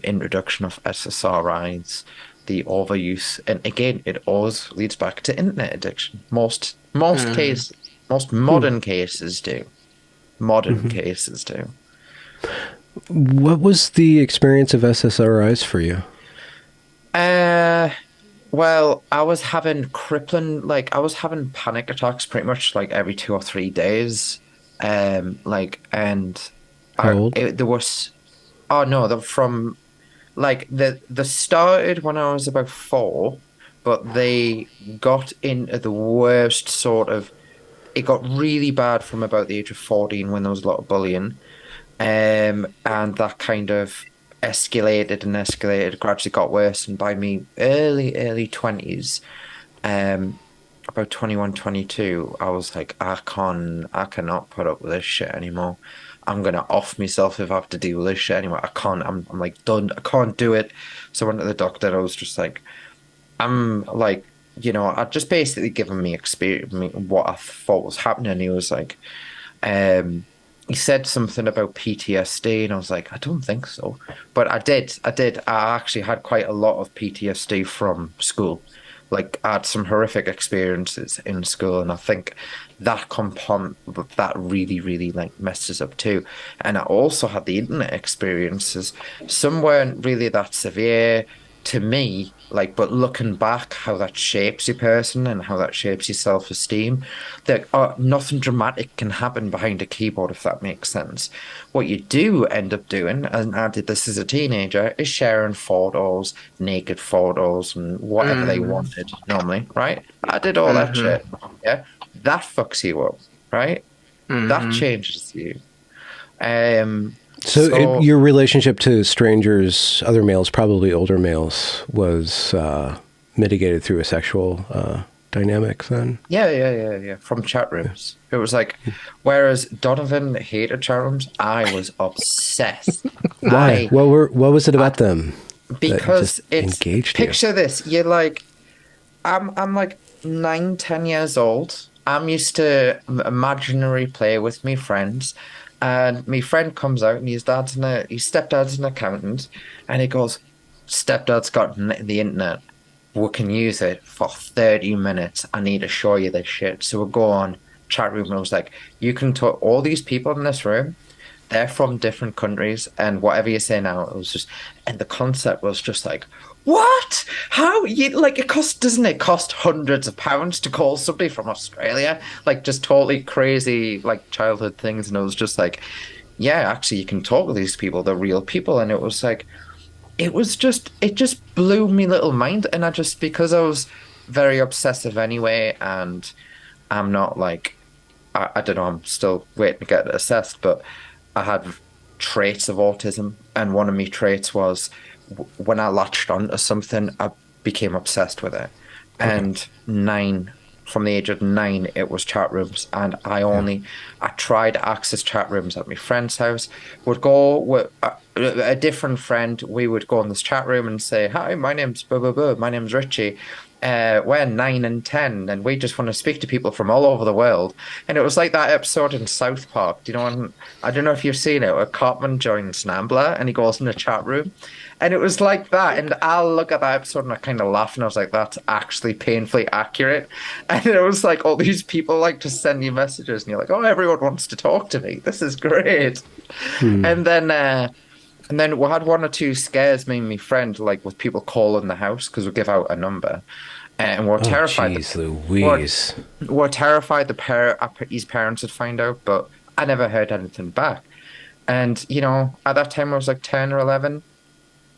introduction of SSRIs, the overuse, and again, it always leads back to internet addiction. Most Mm. cases, most modern cases do. Modern cases do. What was the experience of SSRIs for you? Uh, well, I was having I was having panic attacks pretty much like every 2 or 3 days. And How old? there was, oh no, from the started when I was about 4, but they got into the worst sort of. It got really bad from about the age of 14 when there was a lot of bullying. And that kind of escalated and escalated, gradually got worse. And by me early 20s, um, about 21, 22, I was like, I cannot put up with this shit anymore. I'm gonna off myself if I have to deal with this shit anymore. I can't. I'm like done. I can't do it. So I went to the doctor. I was just like, I'm like, I'd just basically given me experience, what I thought was happening. He was like, um, he said something about PTSD, and I was like, I don't think so. But I did. I did. I actually had quite a lot of PTSD from school. Like, I had some horrific experiences in school, and I think that compound that really, really like messes up too. And I also had the internet experiences. Some weren't really that severe to me, like, but looking back, how that shapes your person and how that shapes your self-esteem, that nothing dramatic can happen behind a keyboard, if that makes sense. What you do end up doing, and I did this as a teenager, is sharing photos, naked photos, and whatever they Mm, wanted normally, right? I did all that mm-hmm, shit. Yeah. That fucks you up, right? That mm-hmm. changes you. Um, So so your relationship to strangers, other males, probably older males, was mitigated through a sexual dynamic then? yeah. From chat rooms. It was like, whereas Donovan hated chat rooms, I was obsessed. Why? What was it I, about them that just because it's, engaged you? picture this, you're like, I'm like 9, 10 years old. I'm used to imaginary play with me friends. And my friend comes out and his stepdad's an accountant, and he goes, Stepdad's got the internet. We can use it for 30 minutes. I need to show you this shit. So we go on chat room, and I was like, you can talk all these people in this room, they're from different countries, and whatever you say now, it was just, and the concept was just like, what? How you like it cost, doesn't it cost hundreds of pounds to call somebody from Australia? Like just totally crazy like childhood things. And it was just like, yeah, actually you can talk to these people, they're real people. And it was like, it just blew me little mind. And I just, because I was very obsessive anyway, and I'm not like, I don't know, I'm still waiting to get assessed, but I had traits of autism. And one of my traits was when I latched onto something, I became obsessed with it. Okay. And from the age of 9, it was chat rooms. And Yeah. I tried to access chat rooms at my friend's house, would go with a different friend. We would go in this chat room and say, hi, my name's blah, blah, blah. My name's Ritchie. We're 9 and 10, and we just want to speak to people from all over the world. And it was like that episode in South Park. Do you know? I don't know if you've seen it, where Cartman joins Nambla and he goes in the chat room. And it was like that. And I'll look at that episode and I kind of laugh, and I was like, that's actually painfully accurate. And it was like all these people like to send you messages, and you're like, oh, everyone wants to talk to me. This is great. Hmm. And then and then we had one or two scares, me and my friend, like with people calling the house because we give out a number. And we're Oh, terrified jeez, we're, Louise. we're terrified his parents would find out, but I never heard anything back. And, at that time I was like 10 or 11.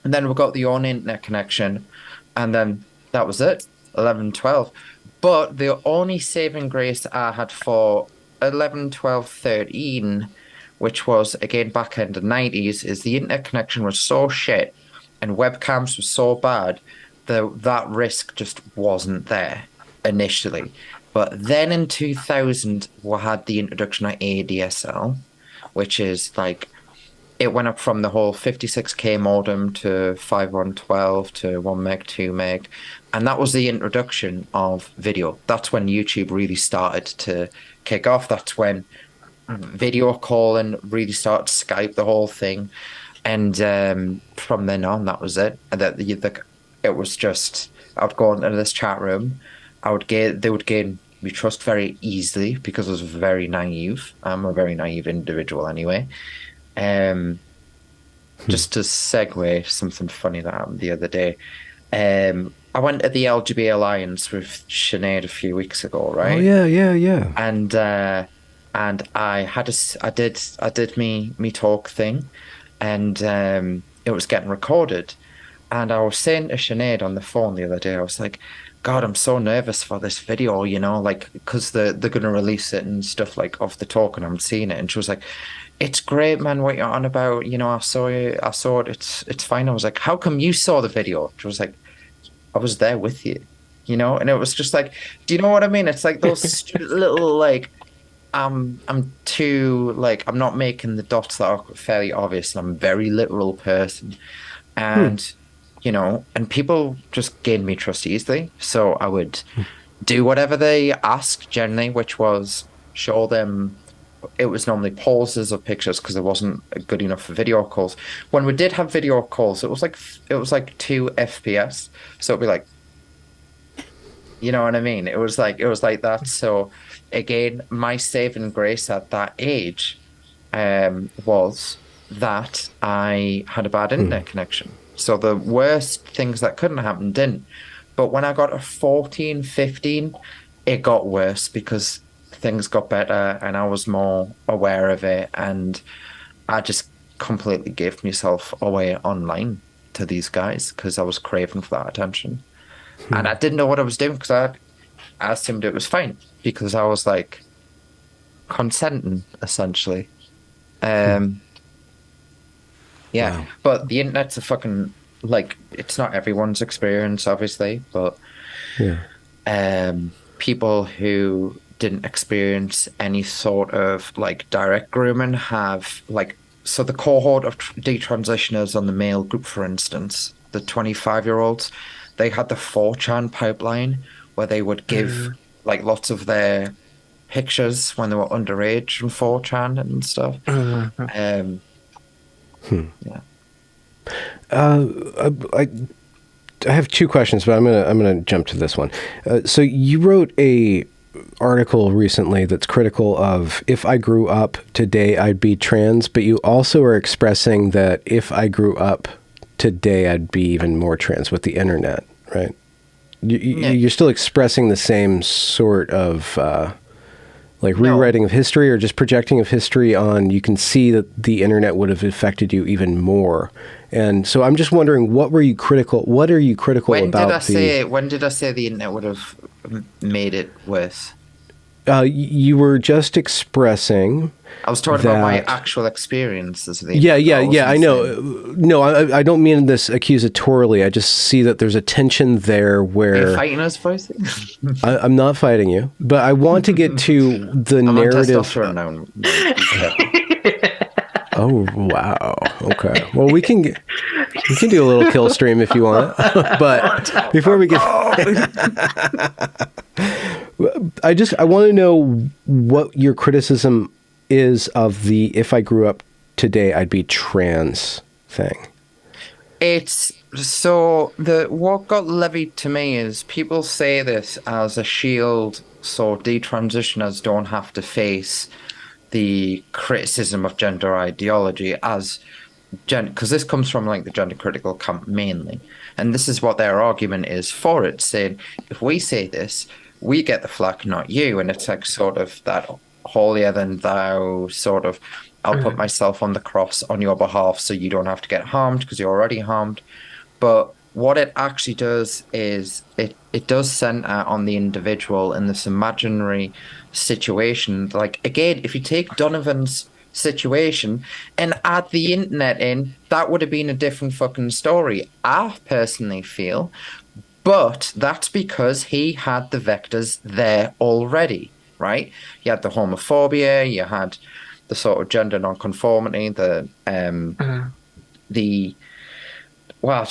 And then we got the own internet connection. And then that was it, 11, 12. But the only saving grace I had for 11, 12, 13, which was again back in the 90s, is the internet connection was so shit and webcams were so bad that risk just wasn't there initially. But then in 2000, we had the introduction of ADSL, which is like it went up from the whole 56K modem to 5112 to 1 meg, 2 meg. And that was the introduction of video. That's when YouTube really started to kick off. That's when video calling really started, Skype, the whole thing. And from then on, that was it. And it was just, I would go into this chat room. They would gain me trust very easily because I was very naive. I'm a very naive individual anyway. Um, just to segue something funny that happened the other day. I went to the LGBT Alliance with Sinead a few weeks ago, Oh right? yeah, yeah, yeah. And I did me talk thing, and it was getting recorded. And I was saying to Sinead on the phone the other day, I was like, God, I'm so nervous for this video, like because they're gonna release it and stuff like of the talk, and I'm seeing it. And she was like, "It's great, man. What you're on about? I saw it. I saw it. It's fine." I was like, "How come you saw the video?" She was like, "I was there with you." And it was just like, do you know what I mean? It's like those little like I'm too like I'm not making the dots that are fairly obvious, and I'm a very literal person. And and people just gained me trust easily. So I would do whatever they asked generally, which was show them. It was normally pauses of pictures because it wasn't good enough for video calls. When we did have video calls, it was like 2 FPS. So it'd be like, you know what I mean? It was like that. So again, my saving grace at that age was that I had a bad internet connection. So the worst things that couldn't happen didn't. But when I got to 14, 15, it got worse because things got better and I was more aware of it. And I just completely gave myself away online to these guys because I was craving for that attention. And I didn't know what I was doing because I assumed it was fine because I was like consenting essentially. Um, yeah, Wow. but the internet's a fucking like it's not everyone's experience, obviously, but Yeah. people who didn't experience any sort of like direct grooming have like so the cohort of detransitioners on the male group, for instance, the 25-year-olds, they had the 4chan pipeline where they would give like lots of their pictures when they were underage from 4chan and stuff. Um, yeah. I have two questions, but I'm gonna jump to this one. So you wrote a article recently that's critical of if I grew up today I'd be trans, but you also are expressing that if I grew up today I'd be even more trans with the internet, right? No, You're still expressing the same sort of like no. rewriting of history or just projecting of history on, you can see that the internet would have affected you even more. And so I'm just wondering, what are you critical about When did I say the internet would have made it worse? you were just expressing I was talking about my that. actual experiences of the Yeah, internet. yeah, I yeah. I wasn't know. saying, No, I don't mean this accusatorily. I just see that there's a tension there are you where fighting us, Voice? I'm not fighting you, but I want to get to the I'm on narrative. testosterone now. No, be careful. Oh wow. Okay. Well, we can do a little kill stream if you want, but before we get, I want to know what your criticism is of the "if I grew up today I'd be trans" thing. It's so the what got levied to me is people say this as a shield so detransitioners don't have to face the criticism of gender ideology as because this comes from like the gender critical camp mainly, and this is what their argument is for it, saying if we say this, we get the flack, not you, and it's like sort of that holier than thou sort of. I'll put myself on the cross on your behalf so you don't have to get harmed because you're already harmed. But what it actually does is it does center on the individual in this imaginary situation. Like again, if you take Donovan's situation and add the internet in, that would have been a different fucking story. I personally feel, but that's because he had the vectors there already, right? You had the homophobia, you had the sort of gender non-conformity, the well,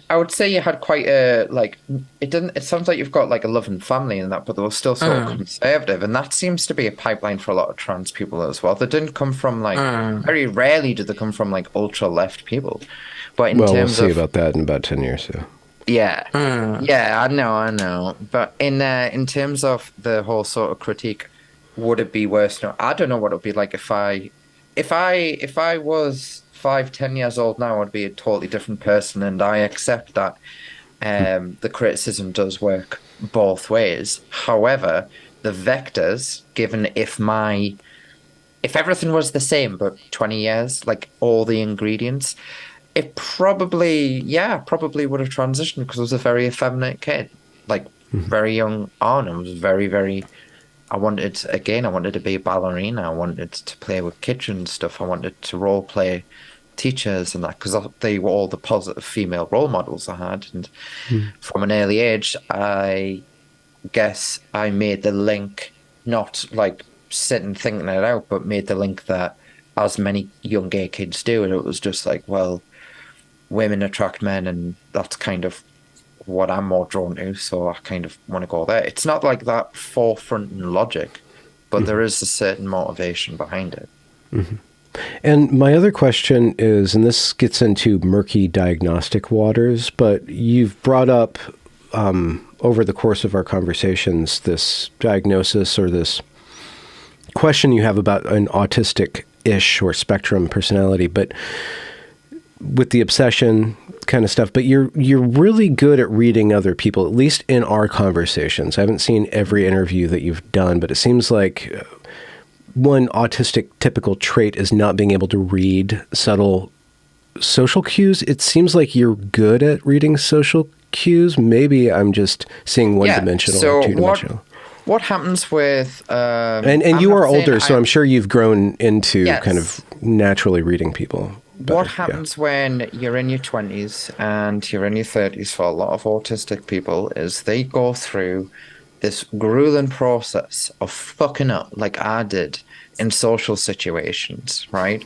I would say you had quite a like it didn't it sounds like you've got like a loving family in that, but they were still sort of conservative, and that seems to be a pipeline for a lot of trans people as well. They didn't come from like very rarely do they come from like ultra left people. But in Well, we'll terms see of about that in about 10 years. So. yeah. Yeah, I know. But in terms of the whole sort of critique, would it be worse? No, I don't know what it would be like if I was 5, 10 years old now, I'd be a totally different person, and I accept that the criticism does work both ways. However, the vectors, given if everything was the same but 20 years, like all the ingredients, it probably would have transitioned because I was a very effeminate kid, like very young on. I was very, very. I wanted to be a ballerina. I wanted to play with kitchen stuff. I wanted to role play teachers and that because they were all the positive female role models I had. And from an early age, I guess I made the link, not like sitting thinking it out, but made the link that as many young gay kids do. And it was just like, well, women attract men, and that's kind of what I'm more drawn to. So I kind of want to go there. It's not like that forefront in logic, but there is a certain motivation behind it. And my other question is, and this gets into murky diagnostic waters, but you've brought up over the course of our conversations this diagnosis or this question you have about an autistic-ish or spectrum personality, but with the obsession kind of stuff. But you're really good at reading other people, at least in our conversations. I haven't seen every interview that you've done, but it seems like one autistic typical trait is not being able to read subtle social cues. It seems like you're good at reading social cues. Maybe I'm just seeing one-dimensional or two-dimensional. What happens with... and you are older, so I'm sure you've grown into kind of naturally reading people better. What happens when you're in your 20s and you're in your 30s for a lot of autistic people is they go through this grueling process of fucking up like I did in social situations, right?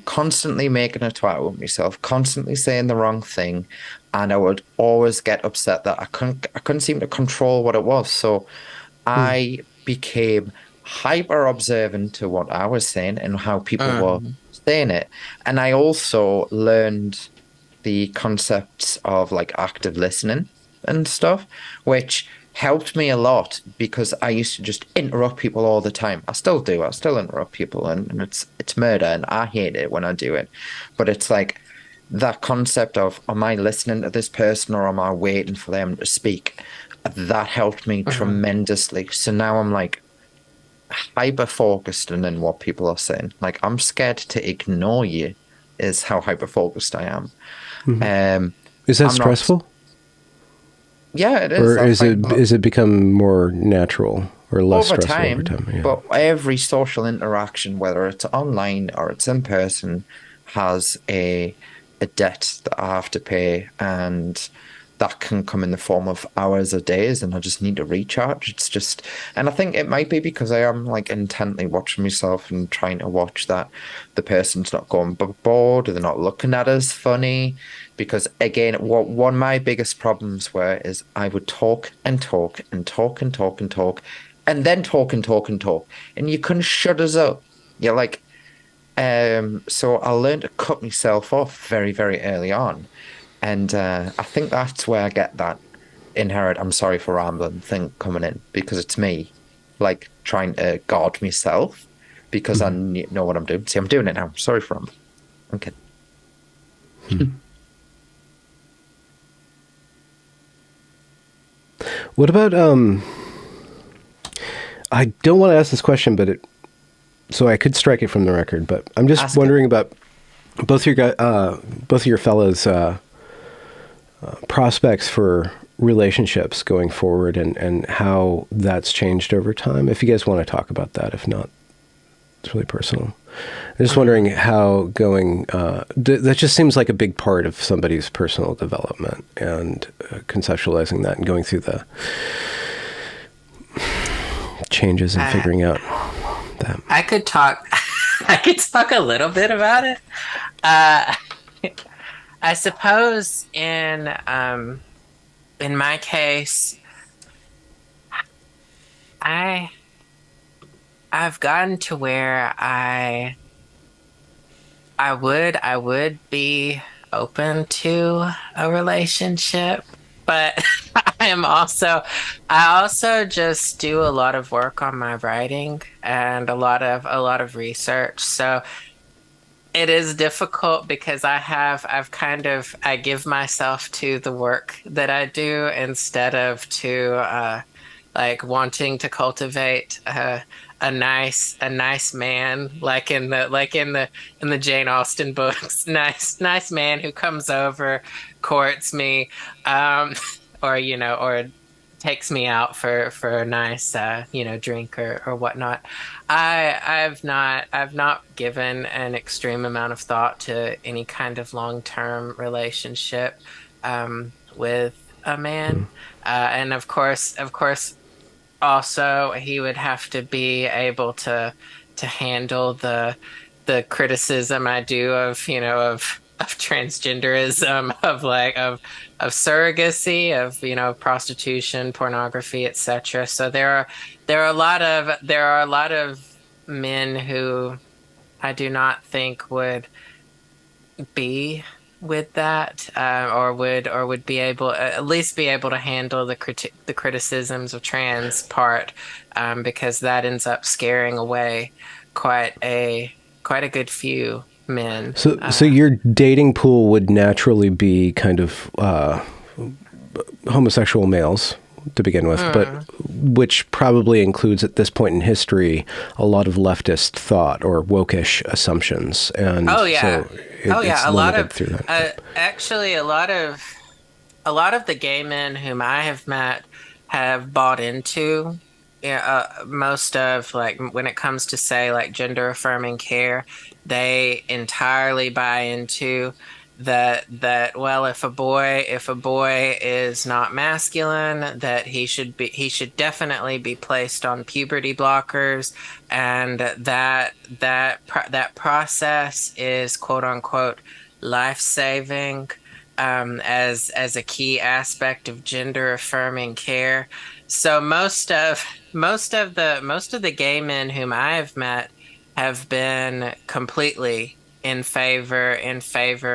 Constantly making a twat with myself, constantly saying the wrong thing, and I would always get upset that I couldn't seem to control what it was. So I became hyper observant to what I was saying and how people were saying it. And I also learned the concepts of like active listening and stuff, which helped me a lot because I used to just interrupt people all the time. I still do. I still interrupt people, and it's murder, and I hate it when I do it. But it's like that concept of, am I listening to this person or am I waiting for them to speak? That helped me tremendously. So now I'm like hyper focused in what people are saying. Like, I'm scared to ignore you is how hyper focused I am. Is that stressful? Yeah, it is. Or is it become more natural or less stressful over time? Yeah. But every social interaction, whether it's online or it's in person, has a debt that I have to pay, and that can come in the form of hours or days, and I just need to recharge. It's just, and I think it might be because I am like intently watching myself and trying to watch that the person's not going bored or they're not looking at us funny. Because again, one of my biggest problems is I would talk and talk and talk and talk and talk, and then talk and talk and talk, and you couldn't shut us up. You're like, so I learned to cut myself off very, very early on. And I think that's where I get that inherent "I'm sorry for rambling" thing coming in, because it's me, like, trying to guard myself because I know what I'm doing. See, I'm doing it now. Sorry for rambling. Okay. What about I don't want to ask this question, but so I could strike it from the record. But I'm just wondering about both of your fellows' prospects for relationships going forward, and how that's changed over time. If you guys want to talk about that, if not, it's really personal. I'm just wondering how going, that just seems like a big part of somebody's personal development, and conceptualizing that and going through the changes and figuring out that. I could talk a little bit about it. I suppose in my case, I've gotten to where I would be open to a relationship, but I also just do a lot of work on my writing and a lot of research. So it is difficult because I give myself to the work that I do instead of to like wanting to cultivate a nice man like in the Jane Austen books. Nice man who comes over, courts me, um or or takes me out for a nice drink or whatnot. I've not given an extreme amount of thought to any kind of long-term relationship with a man. And of course, also he would have to be able to handle the criticism I do of, of transgenderism, of surrogacy, of, prostitution, pornography, etc. So there are a lot of men who I do not think would be with that, or would be able at least be able to handle the criticisms of trans part, because that ends up scaring away quite a quite a good few men. So your dating pool would naturally be kind of homosexual males to begin with, but which probably includes at this point in history a lot of leftist thought or wokish assumptions, and Oh yeah. so Oh it's yeah, a lot limited of through that. actually a lot of the gay men whom I have met have bought into, yeah, most of, like, when it comes to, say, like gender affirming care, they entirely buy into that well, if a boy is not masculine, that he should definitely be placed on puberty blockers, and that process is quote unquote life saving, as a key aspect of gender affirming care. So most of the gay men whom I have met have been completely in favor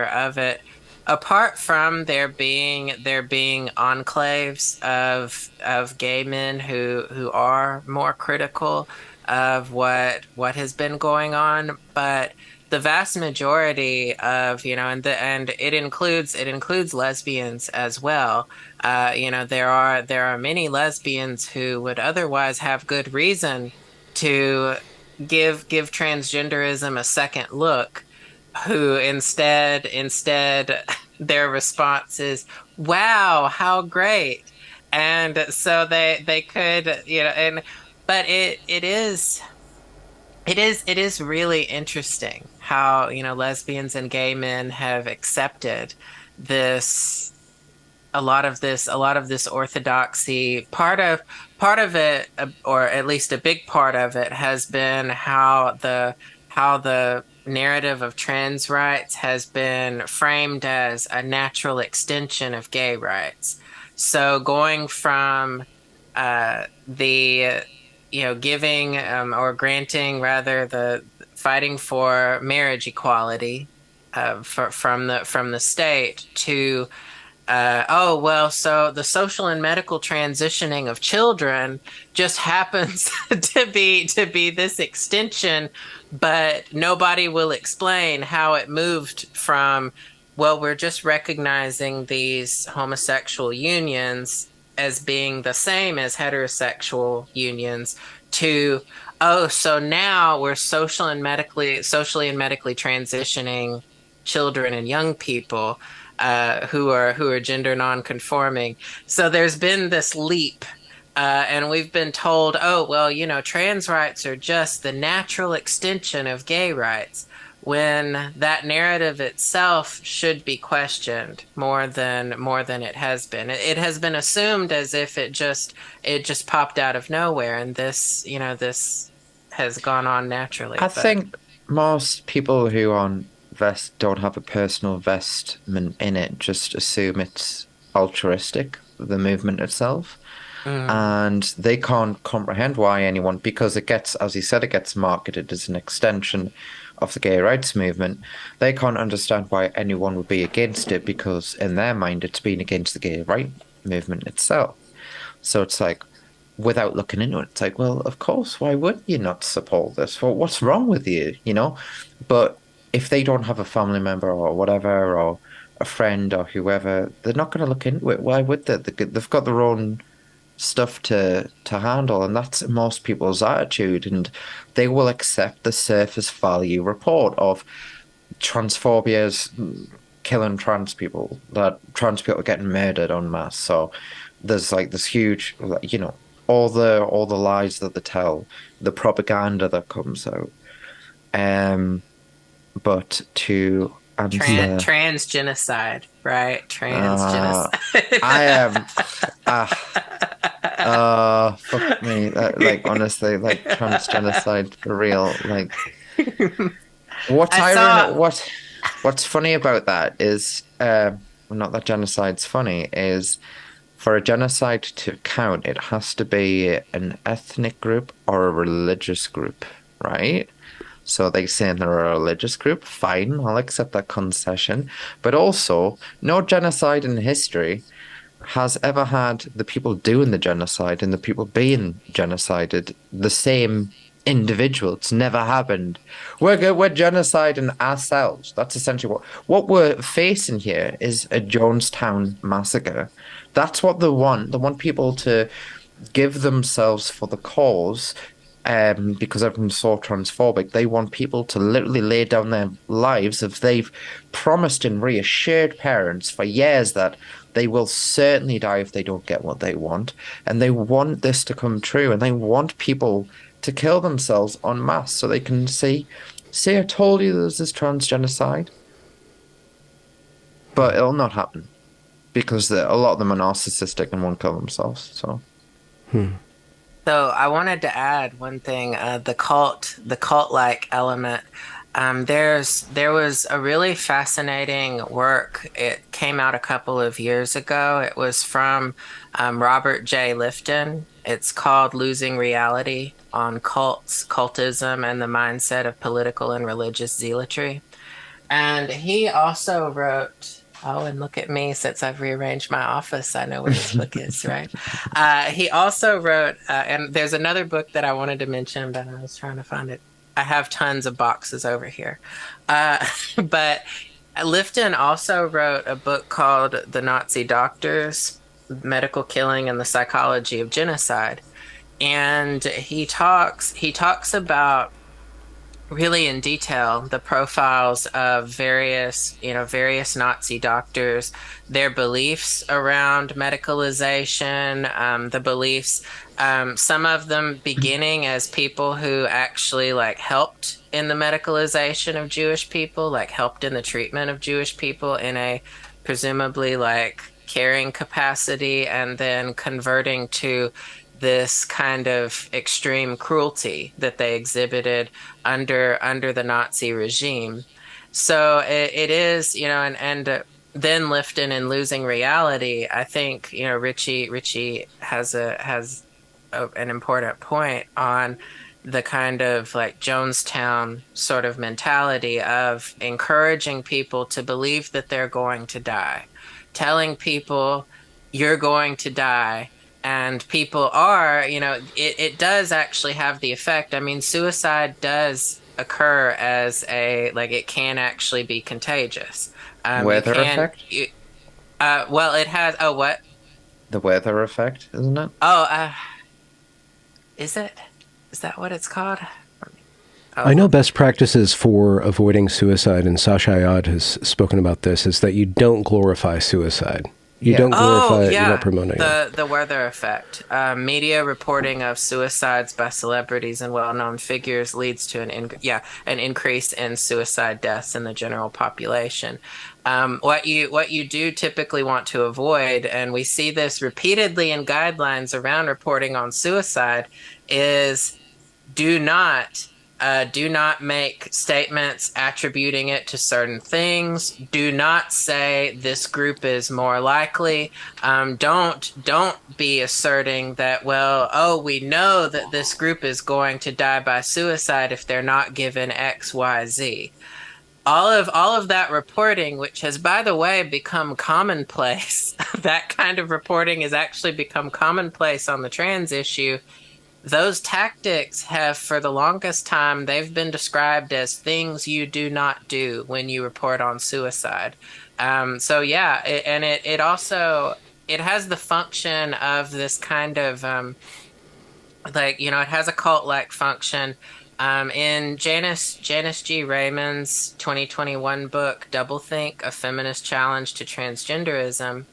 of it. Apart from there being enclaves of gay men who are more critical of what has been going on, but the vast majority of, and it includes lesbians as well. There are many lesbians who would otherwise have good reason to give transgenderism a second look, who instead their response is, "Wow, how great!" And so they could, and but it is really interesting how, lesbians and gay men have accepted this a lot of this orthodoxy. Part of it, or at least a big part of it, has been how the narrative of trans rights has been framed as a natural extension of gay rights. So going from the giving, or granting rather, the fighting for marriage equality, from the state, to oh, well, so the social and medical transitioning of children just happens to be this extension, but nobody will explain how it moved from, well, we're just recognizing these homosexual unions as being the same as heterosexual unions, to, oh, so now we're socially and medically transitioning children and young people, who are gender non-conforming. So there's been this leap, and we've been told, oh, well, trans rights are just the natural extension of gay rights, when that narrative itself should be questioned more than it has been. It has been assumed as if it just popped out of nowhere, and this has gone on naturally. I But think most people who aren't vest don't have a personal investment in it, just assume it's altruistic, the movement itself. mm, And they can't comprehend why anyone, because it gets, as you said, it gets marketed as an extension of the gay rights movement. They can't understand why anyone would be against it, because in their mind it's been against the gay right movement itself. So it's like, without looking into it, it's like, well, of course, why would you not support this? Well, what's wrong with you? But if they don't have a family member or whatever, or a friend or whoever, they're not going to look into it. Why would they? They've got their own stuff to handle, and that's most people's attitude, and they will accept the surface value report of transphobia killing trans people, that trans people are getting murdered en masse. So there's like this huge, all the lies that they tell, the propaganda that comes out. Um, but to answer, Trans genocide, right? Trans uh, genocide. I am, fuck me, like honestly, like trans genocide for real, like. What's I saw. ironic, what's funny about that is, well, not that genocide's funny, is for a genocide to count, it has to be an ethnic group or a religious group, right? So they say they're a religious group, fine, I'll accept that concession. But also, no genocide in history has ever had the people doing the genocide and the people being genocided the same individual. It's never happened. We're genociding ourselves. That's essentially what we're facing here is a Jonestown massacre. That's what they want. They want people to give themselves for the cause. Because everyone's so transphobic, they want people to literally lay down their lives if they've promised and reassured parents for years that they will certainly die if they don't get what they want. And they want this to come true. And they want people to kill themselves en masse so they can see, I told you there's this trans genocide. But it'll not happen because a lot of them are narcissistic and won't kill themselves. So. So I wanted to add one thing, the cult-like element. There was a really fascinating work. It came out a couple of years ago. It was from Robert J. Lifton. It's called Losing Reality on Cults, Cultism, and the Mindset of Political and Religious Zealotry. And he also wrote, oh, and look at me, since I've rearranged my office, I know where this book is, right? He also wrote, and there's another book that I wanted to mention, but I was trying to find it. I have tons of boxes over here. But Lifton also wrote a book called The Nazi Doctors, Medical Killing and the Psychology of Genocide. And he talks about really in detail the profiles of various Nazi doctors, their beliefs around medicalization, the beliefs, some of them beginning as people who actually like helped in the medicalization of Jewish people, like helped in the treatment of Jewish people in a presumably like caring capacity, and then converting to this kind of extreme cruelty that they exhibited under the Nazi regime. So it is, and then Lifton and Losing Reality. I think Ritchie has an important point on the kind of like Jonestown sort of mentality of encouraging people to believe that they're going to die, telling people you're going to die. And people are, it does actually have the effect. I mean, suicide does occur as it can actually be contagious. You Weather can, effect? well, it has, oh, what? The weather effect, isn't it? Oh, is it? Is that what it's called? I Oh, know best practices for avoiding suicide, and Sasha Ayad has spoken about this, is that you don't glorify suicide. You Yeah. don't oh, glorify it, you're yeah. not promoting it. The weather effect. Media reporting of suicides by celebrities and well-known figures leads to an increase in suicide deaths in the general population. What you do typically want to avoid, and we see this repeatedly in guidelines around reporting on suicide, is do not do not make statements attributing it to certain things. Do not say this group is more likely. Don't be asserting that, well, oh, we know that this group is going to die by suicide if they're not given X, Y, Z. All of that reporting, which has, by the way, become commonplace, that kind of reporting has actually become commonplace on the trans issue, those tactics have, for the longest time, they've been described as things you do not do when you report on suicide. So yeah, it also it has the function of this kind of like, it has a cult-like function. In Janice G. Raymond's 2021 book, Doublethink: A Feminist Challenge to Transgenderism,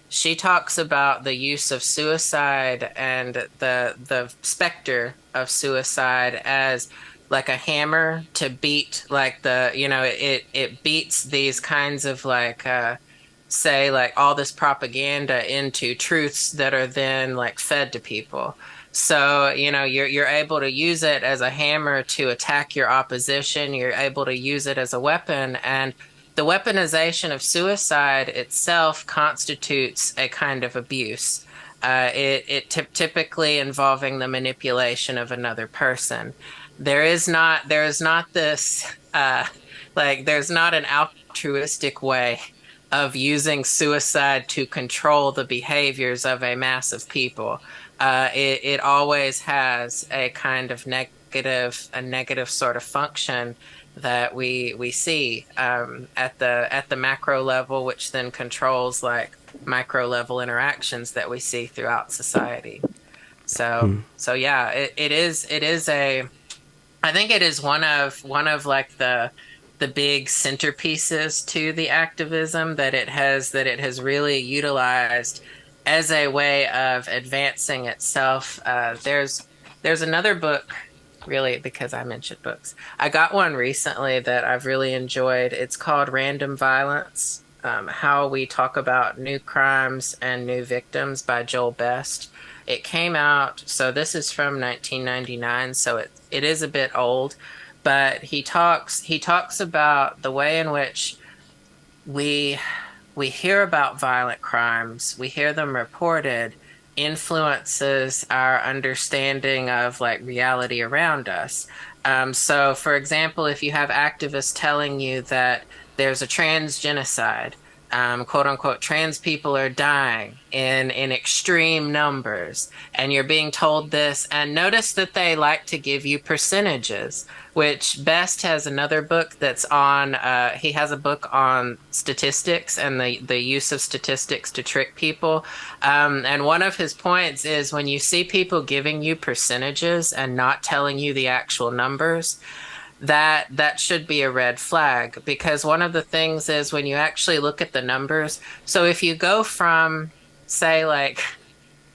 she talks about the use of suicide and the specter of suicide as like a hammer to beat like it beats these kinds of like say like all this propaganda into truths that are then like fed to people. So, you're able to use it as a hammer to attack your opposition. You're able to use it as a weapon. And the weaponization of suicide itself constitutes a kind of abuse. Typically involving the manipulation of another person. There is not this, there's not an altruistic way of using suicide to control the behaviors of a mass of people. It always has a kind of a negative sort of function that we see at the macro level, which then controls like micro level interactions that we see throughout society. So yeah, it is a I think it is one of like the big centerpieces to the activism that it has really utilized as a way of advancing itself. There's another book, really, because I mentioned books. I got one recently that I've really enjoyed. It's called Random Violence: How We Talk About New Crimes and New Victims by Joel Best. It came out, so this is from 1999, so it is a bit old, but he talks about the way in which we we hear about violent crimes, we hear them reported, influences our understanding of like reality around us. So, for example, if you have activists telling you that there's a trans genocide, quote unquote, trans people are dying in extreme numbers, and you're being told this, and notice that they like to give you percentages, which Best has another book that's on, he has a book on statistics and the use of statistics to trick people. And one of his points is when you see people giving you percentages and not telling you the actual numbers, that should be a red flag, because one of the things is when you actually look at the numbers. So if you go from, say, like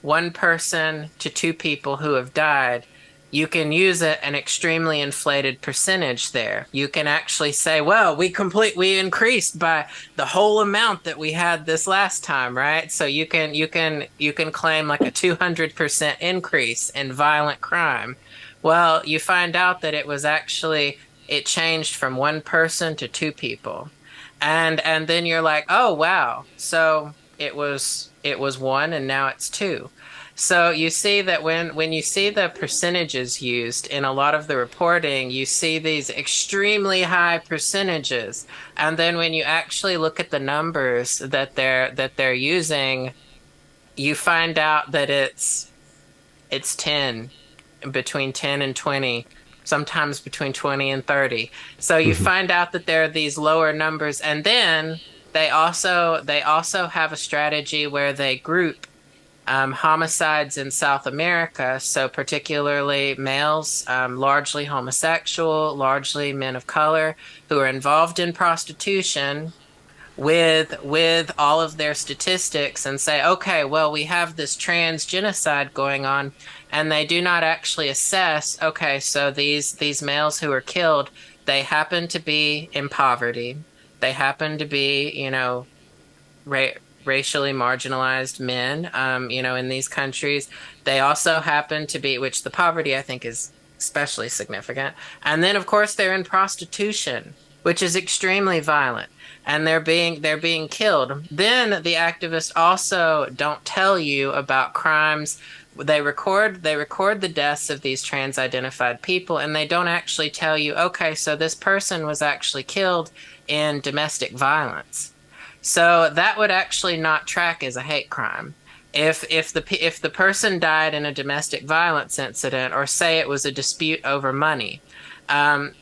one person to two people who have died, you can use an extremely inflated percentage there. You can actually say, well, we increased by the whole amount that we had this last time, right? So you can claim like a 200% increase in violent crime. Well, you find out that it changed from one person to two people. And then you're like, "Oh, wow. So it was one and now it's two." So you see that when you see the percentages used in a lot of the reporting, you see these extremely high percentages. And then when you actually look at the numbers that they're using, you find out that it's 10, between 10 and 20, sometimes between 20 and 30. So you find out that there are these lower numbers, and then they also have a strategy where they group homicides in South America, so particularly males, largely homosexual, largely men of color, who are involved in prostitution, with all of their statistics, and say, okay, well, we have this trans genocide going on, and they do not actually assess, okay, so these males who are killed, they happen to be in poverty, they happen to be, ra- racially marginalized men, in these countries. They also happen to be, which the poverty I think is especially significant. And then, of course, they're in prostitution, which is extremely violent, and they're being killed. Then the activists also don't tell you about crimes. They record the deaths of these trans identified people, and they don't actually tell you, okay, so this person was actually killed in domestic violence. So that would actually not track as a hate crime. if the person died in a domestic violence incident, or say it was a dispute over money, um,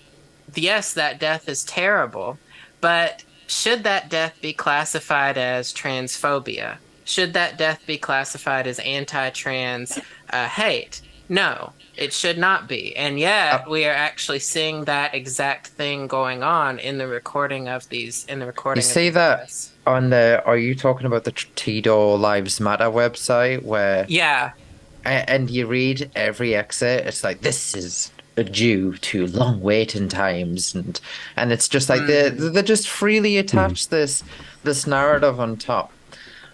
yes, that death is terrible, but should that death be classified as transphobia? Should that death be classified as anti-trans hate? No, it should not be. And Uh, yet we are actually seeing that exact thing going on in the recording of you see that deaths. on the? Are you talking about the Tito Lives Matter website where? Yeah. And you read every exit, it's like this is due to long waiting times, and it's just like Hmm. they just freely Hmm. attach this narrative on top.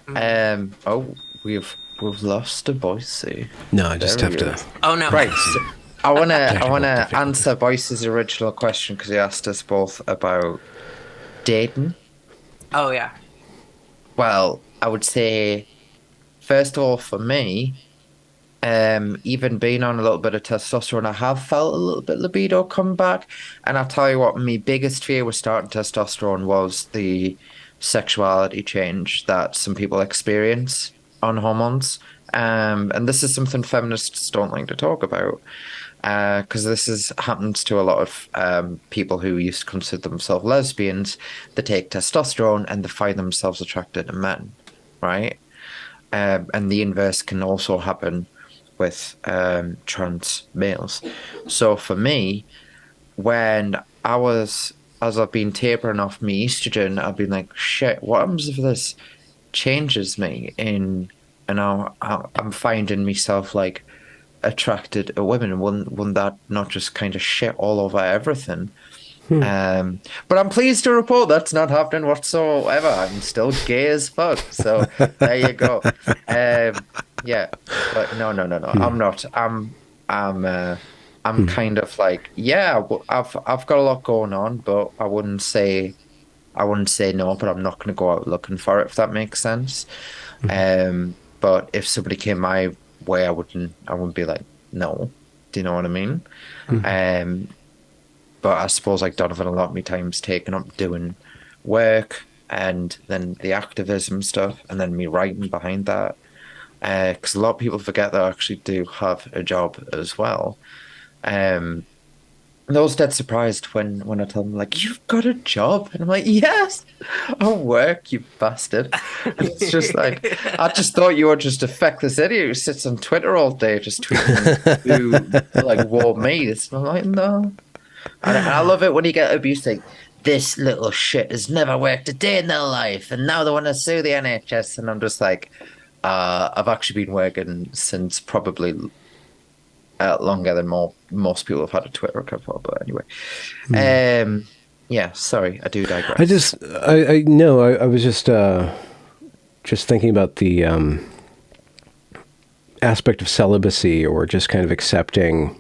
Hmm. Oh, we've lost a Boise. No, I just There he have to is. Oh no. Right. So I technical wanna difficulties. answer Boyce's original question because he asked us both about dating. Oh yeah. Well, I would say first of all, for me. Even being on a little bit of testosterone, I have felt a little bit libido come back. And I'll tell you what, my biggest fear with starting testosterone was the sexuality change that some people experience on hormones. And this is something feminists don't like to talk about. Because this happens to a lot of people who used to consider themselves lesbians. They take testosterone and they find themselves attracted to men, right? And the inverse can also happen with trans males. So for me, when as I've been tapering off my estrogen, I've been like, shit, what happens if this changes me and I'm finding myself like attracted to women? Wouldn't that not just kind of shit all over everything? But I'm pleased to report that's not happening whatsoever. I'm still gay as fuck. So there you go. Um, yeah, but no. I'm not. I'm kind of like, yeah. I've got a lot going on, but I wouldn't say no. But I'm not going to go out looking for it, if that makes sense. But if somebody came my way, I wouldn't be like no. Do you know what I mean? Um, but I suppose like Donovan, a lot of my time's taken up doing work and then the activism stuff and then me writing behind that. Because a lot of people forget that I actually do have a job as well. Um, and I was dead surprised when I told them like, "You've got a job," and I'm like, "Yes, I work, you bastard." And it's just like I just thought you were just a feckless idiot who sits on Twitter all day just tweeting who like wore me. And I'm like, no. And I love it when you get abused like this little shit has never worked a day in their life, and now they want to sue the NHS. And I'm just like, I've actually been working since probably longer than most people have had a Twitter account for. But anyway, yeah. Sorry, I do digress. I no, I was just thinking about the aspect of celibacy, or just kind of accepting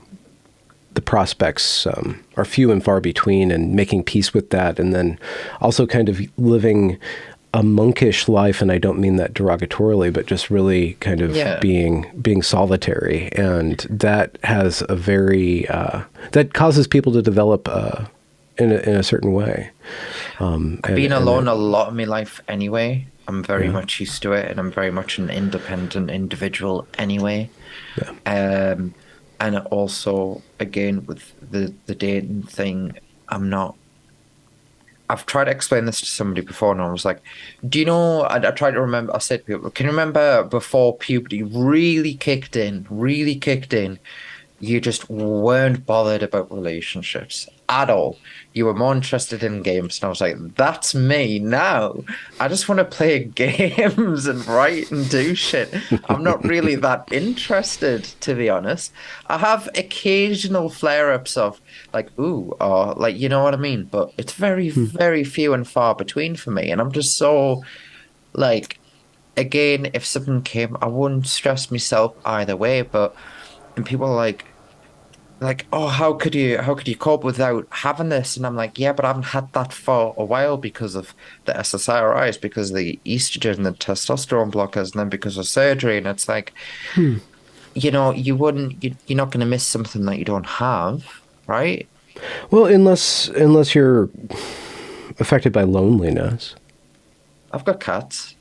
the prospects are few and far between, and making peace with that, and then also kind of living a monkish life. And I don't mean that derogatorily, but just really kind of Yeah. being solitary, and that has a very that causes people to develop in a certain way. I've been alone a lot of my life anyway. I'm very much used to it, and I'm very much an independent individual anyway. And also, again, with the dating thing, I'm not. I've tried to explain this to somebody before, and I was like, "Do you know?" I tried to remember. I said to people, "Can you remember before puberty really kicked in? Really kicked in? You just weren't bothered about relationships at all. You were more interested in games." And I was like, that's me now. I just want to play games and write and do shit. I'm not really that interested, to be honest. I have occasional flare-ups of like, ooh, or like, you know what I mean? But it's very, very few and far between for me. And I'm just so like, again, if something came, I wouldn't stress myself either way. But and people are like, oh, how could you cope without having this? And I'm like, yeah, but I haven't had that for a while because of the SSRIs, because of the estrogen, the testosterone blockers, and then because of surgery. And it's like, you're not going to miss something that you don't have, right? Well, unless you're affected by loneliness. I've got cats.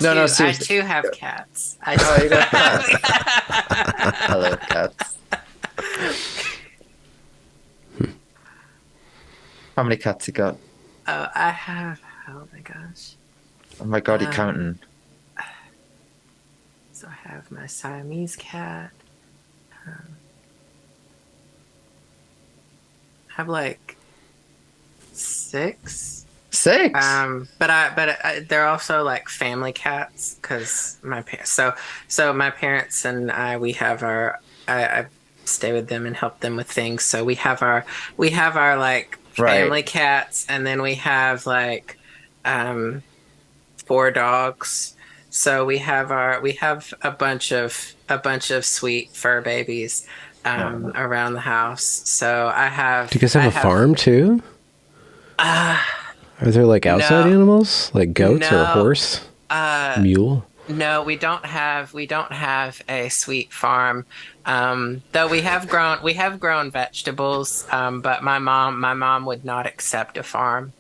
No, no, I seriously. too have cats. I Oh, you got cats. I too. love cats. How many cats you got? Oh, I have. Oh my gosh. Oh my God, you Um, counting? so I have my Siamese cat. Um, I have like six. Six? They're also like family cats because my parents. So my parents and we have I stay with them and help them with things. So we have our like Right. family cats, and then we have like um four dogs. So we have a bunch of sweet fur babies Oh. around the house. So Do you guys have I a have farm too? uh Are there like outside no animals, like goats or a no horse, uh mule? no, we don't have a sweet farm. Though we have grown vegetables, but my mom would not accept a farm.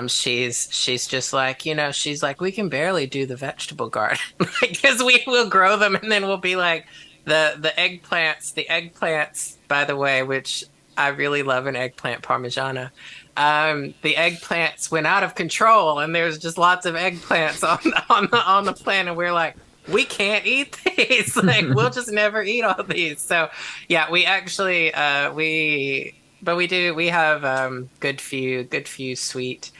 She's just like, she's like, we can barely do the vegetable garden because we will grow them and then we'll be like the eggplants, by the way, which I really love an eggplant parmigiana. The eggplants went out of control and there's just lots of eggplants on the plant, and we're like, we can't eat these. Like, we'll just never eat all these. So yeah, we actually we have good few sweet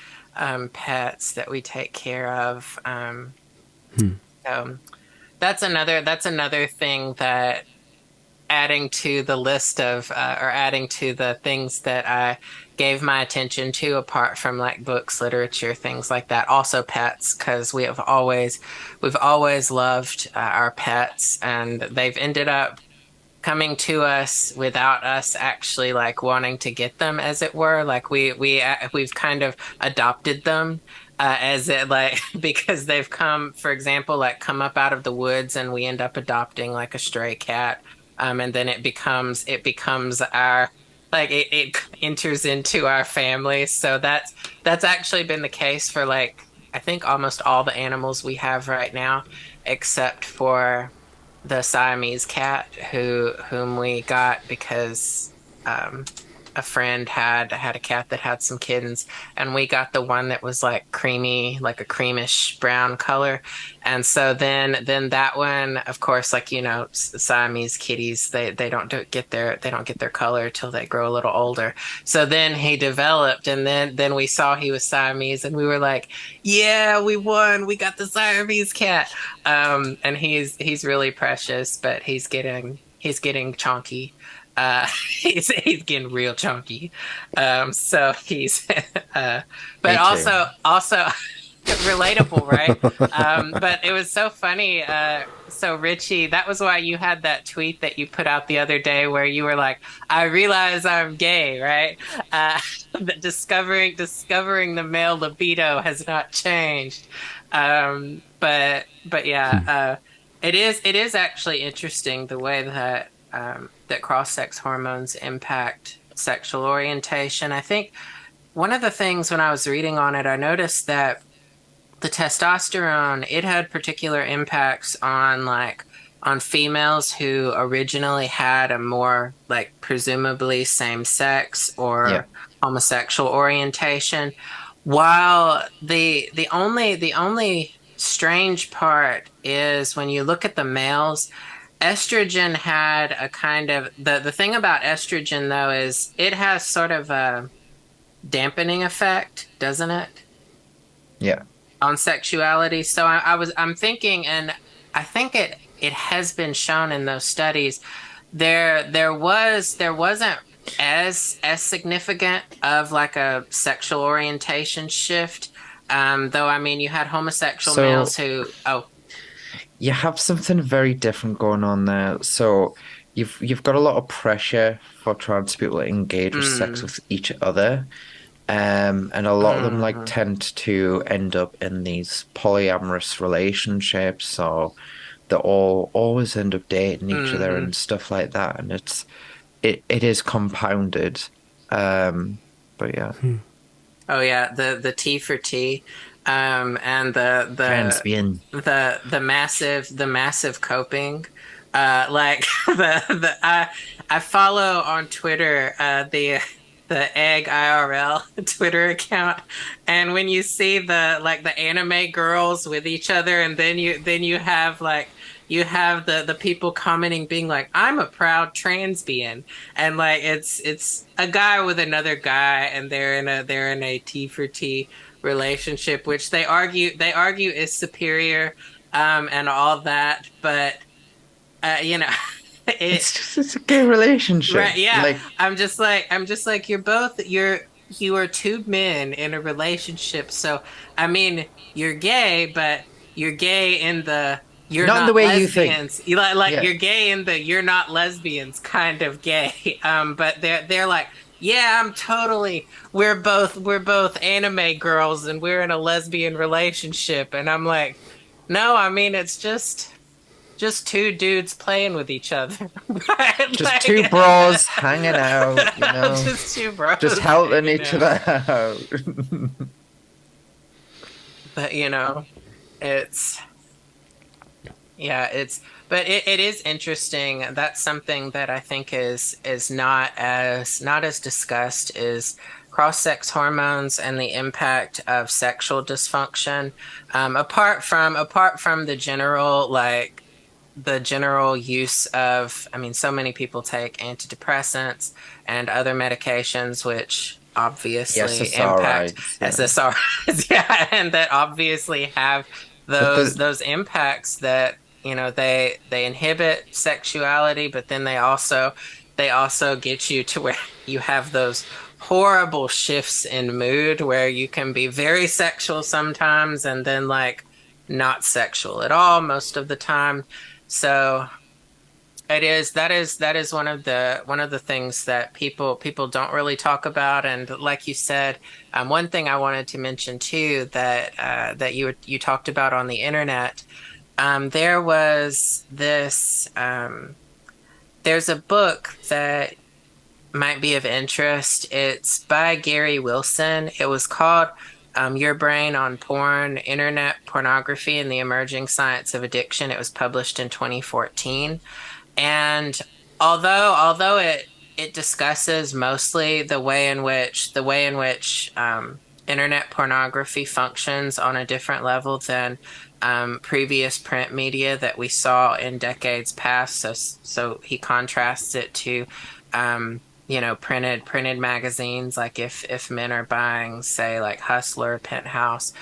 pets that we take care of. Hmm. So that's another thing that adding to the list of or adding to the things that I gave my attention to apart from like books, literature, things like that. Also pets, because we've always loved our pets, and they've ended up coming to us without us actually like wanting to get them, as it were. Like we've kind of adopted them as it like because they've come, for example, like come up out of the woods, and we end up adopting like a stray cat, and then it becomes our like it enters into our family. So that's actually been the case for like I think almost all the animals we have right now, except for the Siamese cat whom we got because um, a friend had a cat that had some kittens, and we got the one that was like creamy, like a creamish brown color. And so then that one, of course, like Siamese kitties, they don't get their color till they grow a little older. So then he developed, and then we saw he was Siamese, and we were like, yeah, we won, we got the Siamese cat. And he's really precious, but he's getting chonky. He's getting real chunky. So he's, uh, but Me too. also relatable, right? But it was so funny. So Ritchie, that was why you had that tweet that you put out the other day where you were like, "I realize I'm gay," right? That discovering the male libido has not changed. But yeah, it is actually interesting the way that that cross-sex hormones impact sexual orientation. I think one of the things when I was reading on it, I noticed that the testosterone, it had particular impacts on on females who originally had a more like presumably same sex Yeah. or homosexual orientation, while the only strange part is when you look at the males, estrogen had a kind of the thing about estrogen though is it has sort of a dampening effect, doesn't it, Yeah. on sexuality? So I'm thinking, and I think it has been shown in those studies. There wasn't as significant of like a sexual orientation shift. Though I mean, you had homosexual So males who you have something very different going on there. So you've got a lot of pressure for trans people to engage with sex mm, with each other. And a lot of them like mm, tend to end up in these polyamorous relationships, so they all always end up dating each other mm. and stuff like that. And it is compounded. But yeah. Hmm. Oh yeah, the T for T. And Transbian. the massive coping. Like I follow on Twitter the Egg IRL Twitter account, and when you see the anime girls with each other, and then you have you have the people commenting being like, I'm a proud transbian, and like it's a guy with another guy, and they're in a T for T relationship, which they argue is superior, and all that, but you know, it It's a gay relationship. right, yeah. Like, I'm just like you are two men in a relationship. So I mean, you're gay, but you're gay in the you're not in the not way you think. lesbians. You like Yeah. you're gay in the you're not lesbians kind of gay. But they're like, yeah, we're both anime girls and we're in a lesbian relationship. And I'm like, no, I mean it's just two dudes playing with each other. But, Just two bros hanging out, just two bros just helping hanging each out. other out. But it's yeah, but it is interesting. That's something that I think is not as discussed is cross-sex hormones and the impact of sexual dysfunction. Apart from the general use of, I mean, so many people take antidepressants and other medications, which Yes, obviously it's all impact right. Yeah. SSRIs, yeah, and that obviously have But those impacts that, they inhibit sexuality, but then they also get you to where you have those horrible shifts in mood where you can be very sexual sometimes and then like not sexual at all most of the time. So that is one of the things that people don't really talk about. And like you said, one thing I wanted to mention too that you talked about on the internet, there was this there's a book that might be of interest. It's by Gary Wilson. It was called Your Brain on Porn, Internet Pornography and the Emerging Science of Addiction. It was published in 2014. And although it discusses mostly the way in which internet pornography functions on a different level than previous print media that we saw in decades past. So he contrasts it to printed magazines, like if men are buying, say, like Hustler, Penthouse,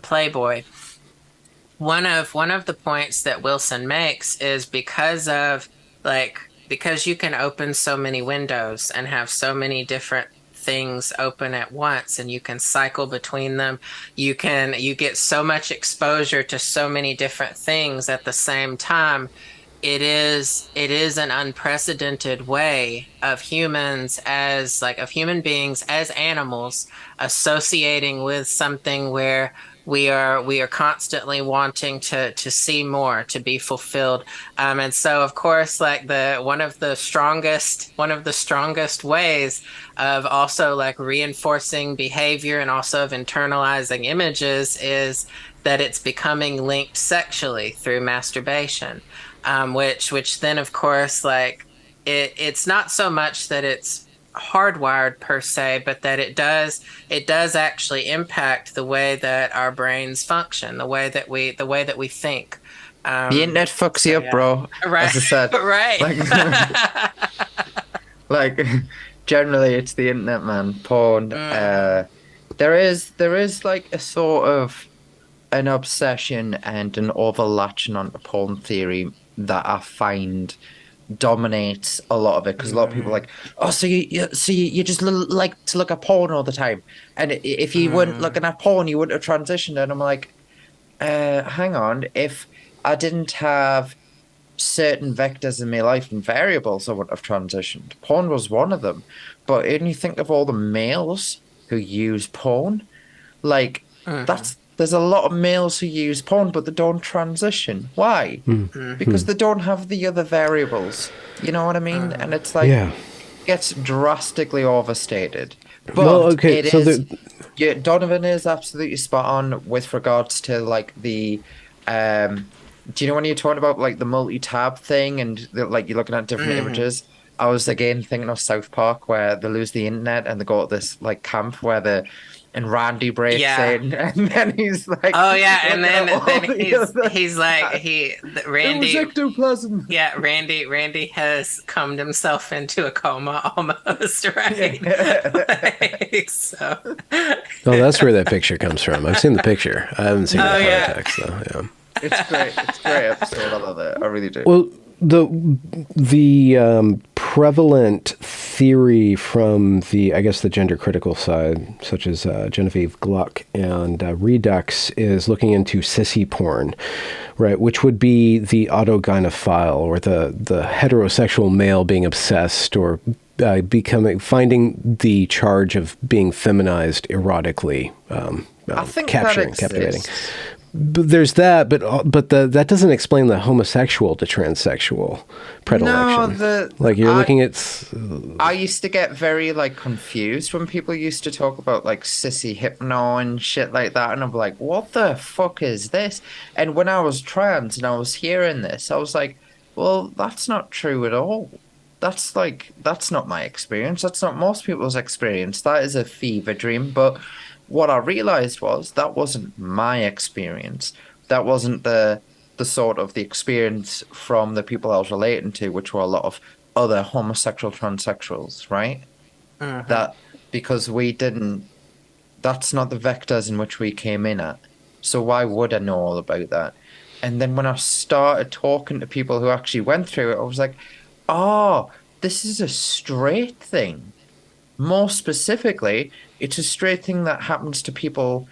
Playboy. One of the points that Wilson makes is because you can open so many windows and have so many different things open at once, and you can cycle between them, you get so much exposure to so many different things at the same time. It is an unprecedented way of human beings as animals associating with something where we are constantly wanting to see more, to be fulfilled. And so of course, like the one of the strongest ways of also like reinforcing behavior and also of internalizing images is that it's becoming linked sexually through masturbation. Which then of course, like it's not so much that it's hardwired per se, but that it does actually impact the way that our brains function, the way that we think. the internet fucks So you up, yeah, bro. right, As I said, right. like, like generally, it's the internet, man. Porn. Mm, There is like a sort of an obsession and an overlatching onto porn theory that I find dominates a lot of it, because a lot of people are mm, like, oh, so you just like to look at porn all the time, and if you weren't mm, looking at porn, you wouldn't have transitioned. And I'm like, hang on, if I didn't have certain vectors in my life and variables, I wouldn't have transitioned. Porn was one of them. But when you think of all the males who use porn, like, mhm, there's a lot of males who use porn, but they don't transition. Why? Hmm. Because mhm, they don't have the other variables. You know what I mean? And mhm. it's like, Yeah. gets drastically overstated. Well, But okay, it so is, yeah, Donovan is absolutely spot on with regards to like do you know when you're talking about like the multi-tab thing and like you're looking at different Hmm. images? I was again thinking of South Park where they lose the internet and they go to this like camp where and Randy breaks Yeah. in and then he's like Oh yeah, and looking at then all the other he's like tabs. It was Randy. ectoplasm. Yeah, Randy has cummed himself into a coma almost, right? Yeah. Like, so. oh, that's where that picture comes from. I've seen the picture. I haven't seen the Oh yeah. context though. Yeah. It's great. It's a great episode. I love it. I really do. Well, the prevalent theory from I guess the gender critical side, such as Genevieve Gluck and Redux, is looking into sissy porn, right? Which would be the autogynephile, or the heterosexual male being obsessed or finding the charge of being feminized erotically, I think capturing, that captivating. exists. But there's that, but that doesn't explain the homosexual to transsexual predilection. No, like you're looking at. I used to get very like confused when people used to talk about like sissy hypno and shit like that, and I'm like, what the fuck is this? And when I was trans and I was hearing this, I was like, well, that's not true at all. That's not my experience. That's not most people's experience. That is a fever dream. But what I realized was that wasn't my experience. That wasn't the sort of the experience from the people I was relating to, which were a lot of other homosexual transsexuals, right? Mhm. That because we didn't, that's not the vectors in which we came in at. So why would I know all about that? And then when I started talking to people who actually went through it, I was like, oh, this is a straight thing. More specifically, it's a straight thing that happens to people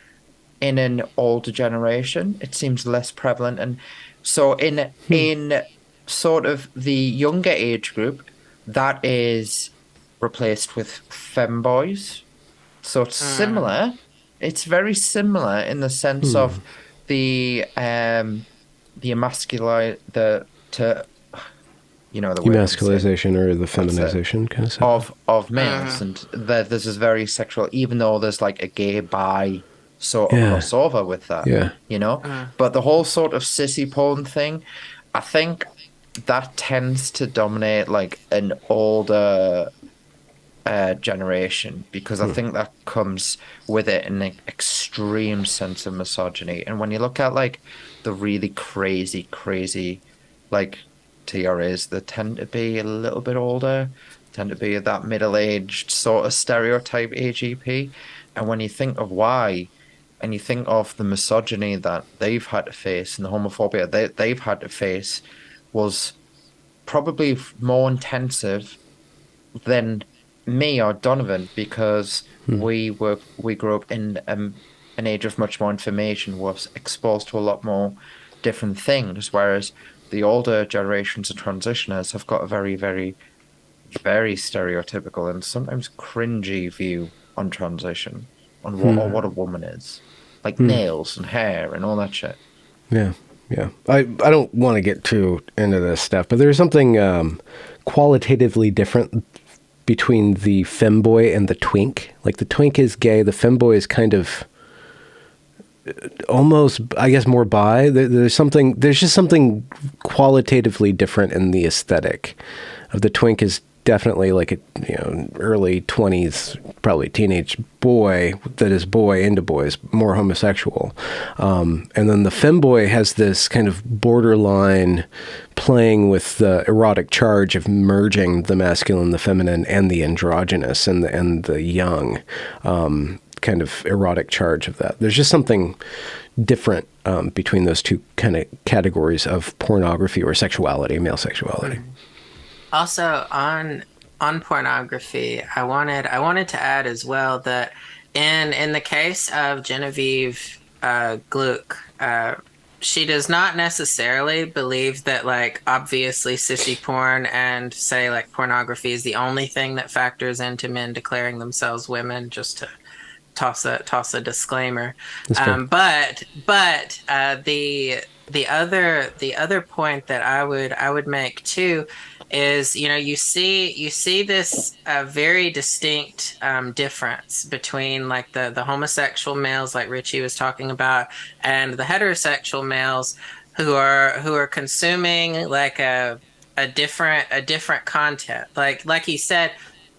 in an older generation. It seems less prevalent. And so in sort of the younger age group, that is replaced with femboys. So it's Mhm. similar. It's very similar in the sense of the emasculate the to the word I'm saying. Emasculization or the That's it. feminization kind of stuff. Of males, Mhm. and there's this very sexual, even though there's like a gay bi sort of Yeah, crossover with that, yeah. you know. Mhm. But the whole sort of sissy porn thing, I think that tends to dominate like an older generation because I think that comes with it an extreme sense of misogyny. And when you look at like the really crazy like TRAs, they tend to be a little bit older, tend to be that middle-aged sort of stereotype AGP. And when you think of why, and you think of the misogyny that they've had to face and the homophobia they've had to face was probably more intensive than me or Donovan because we grew up in an age of much more information, was exposed to a lot more different things, whereas the older generations of transitioners have got a very stereotypical and sometimes cringy view on transition, on what a woman is, like nails and hair and all that shit. Yeah, yeah. I don't want to get too into this stuff, but there's something qualitatively different between the femboy and the twink. Like the twink is gay, the femboy is kind of almost, I guess, more bi. There's just something qualitatively different in the aesthetic of the twink. Is definitely like a early 20s, probably teenage boy that is boy into boys, more homosexual. And then the femboy has this kind of borderline playing with the erotic charge of merging the masculine, the feminine, and the androgynous and the young. Kind of erotic charge of that. There's just something different between those two kind of categories of pornography or sexuality, male sexuality. Also on pornography, I wanted to add as well that in the case of Genevieve Gluck, she does not necessarily believe that like obviously sissy porn and say like pornography is the only thing that factors into men declaring themselves women. Just to toss a disclaimer. That's fair. But the other point that I would make too is, you see this very distinct difference between like the homosexual males, like Ritchie was talking about, and the heterosexual males who are consuming like a different content. Like he said,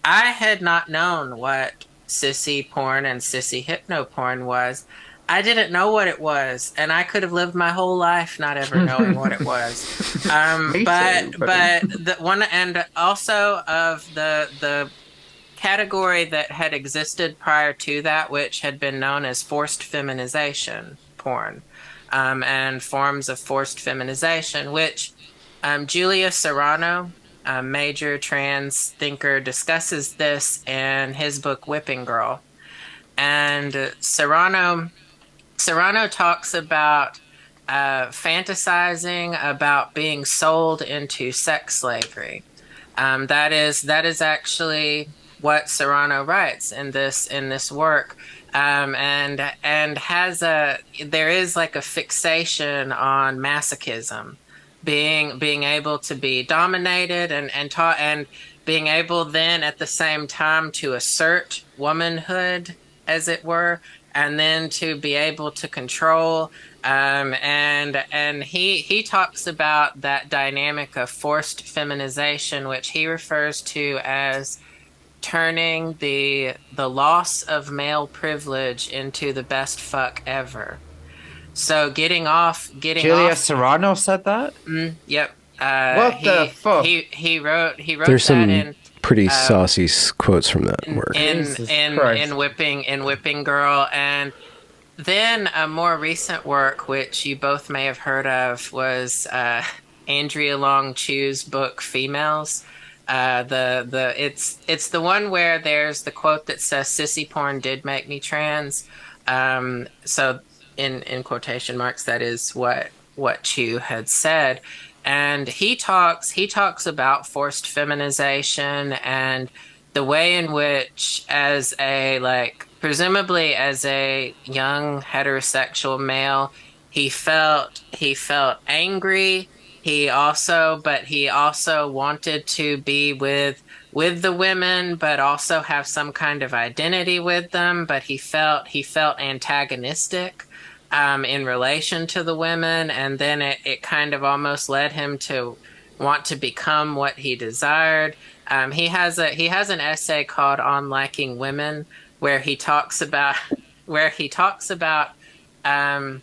I had not known what sissy porn and sissy hypno porn was. I didn't know what it was, and I could have lived my whole life not ever knowing what it was. Me But too, buddy. the one, and also of the category that had existed prior to that, which had been known as forced feminization porn, and forms of forced feminization, which Julia Serrano, a major trans thinker, discusses this in his book Whipping Girl. And Serrano talks about fantasizing about being sold into sex slavery. That is actually what Serrano writes in this work, and has a there is like a fixation on masochism, being able to be dominated and taught, and being able then at the same time to assert womanhood, as it were, and then to be able to control. And he talks about that dynamic of forced feminization, which he refers to as turning the loss of male privilege into the best fuck ever. So getting Julia off. Serrano said that? Yep. What the fuck? He wrote There's that some pretty saucy quotes from that work. Jesus Christ. in Whipping Girl. And then a more recent work, which you both may have heard of, was Andrea Long Chu's book Females. It's the one where there's the quote that says "Sissy porn did make me trans." So in quotation marks, that is what Chu had said. And he talks about forced feminization and the way in which, as a like presumably as a young heterosexual male, he felt angry. He also wanted to be with the women, but also have some kind of identity with them. But he felt antagonistic in relation to the women, and then it kind of almost led him to want to become what he desired. He has an essay called "On Liking Women," where he talks about where he talks about um,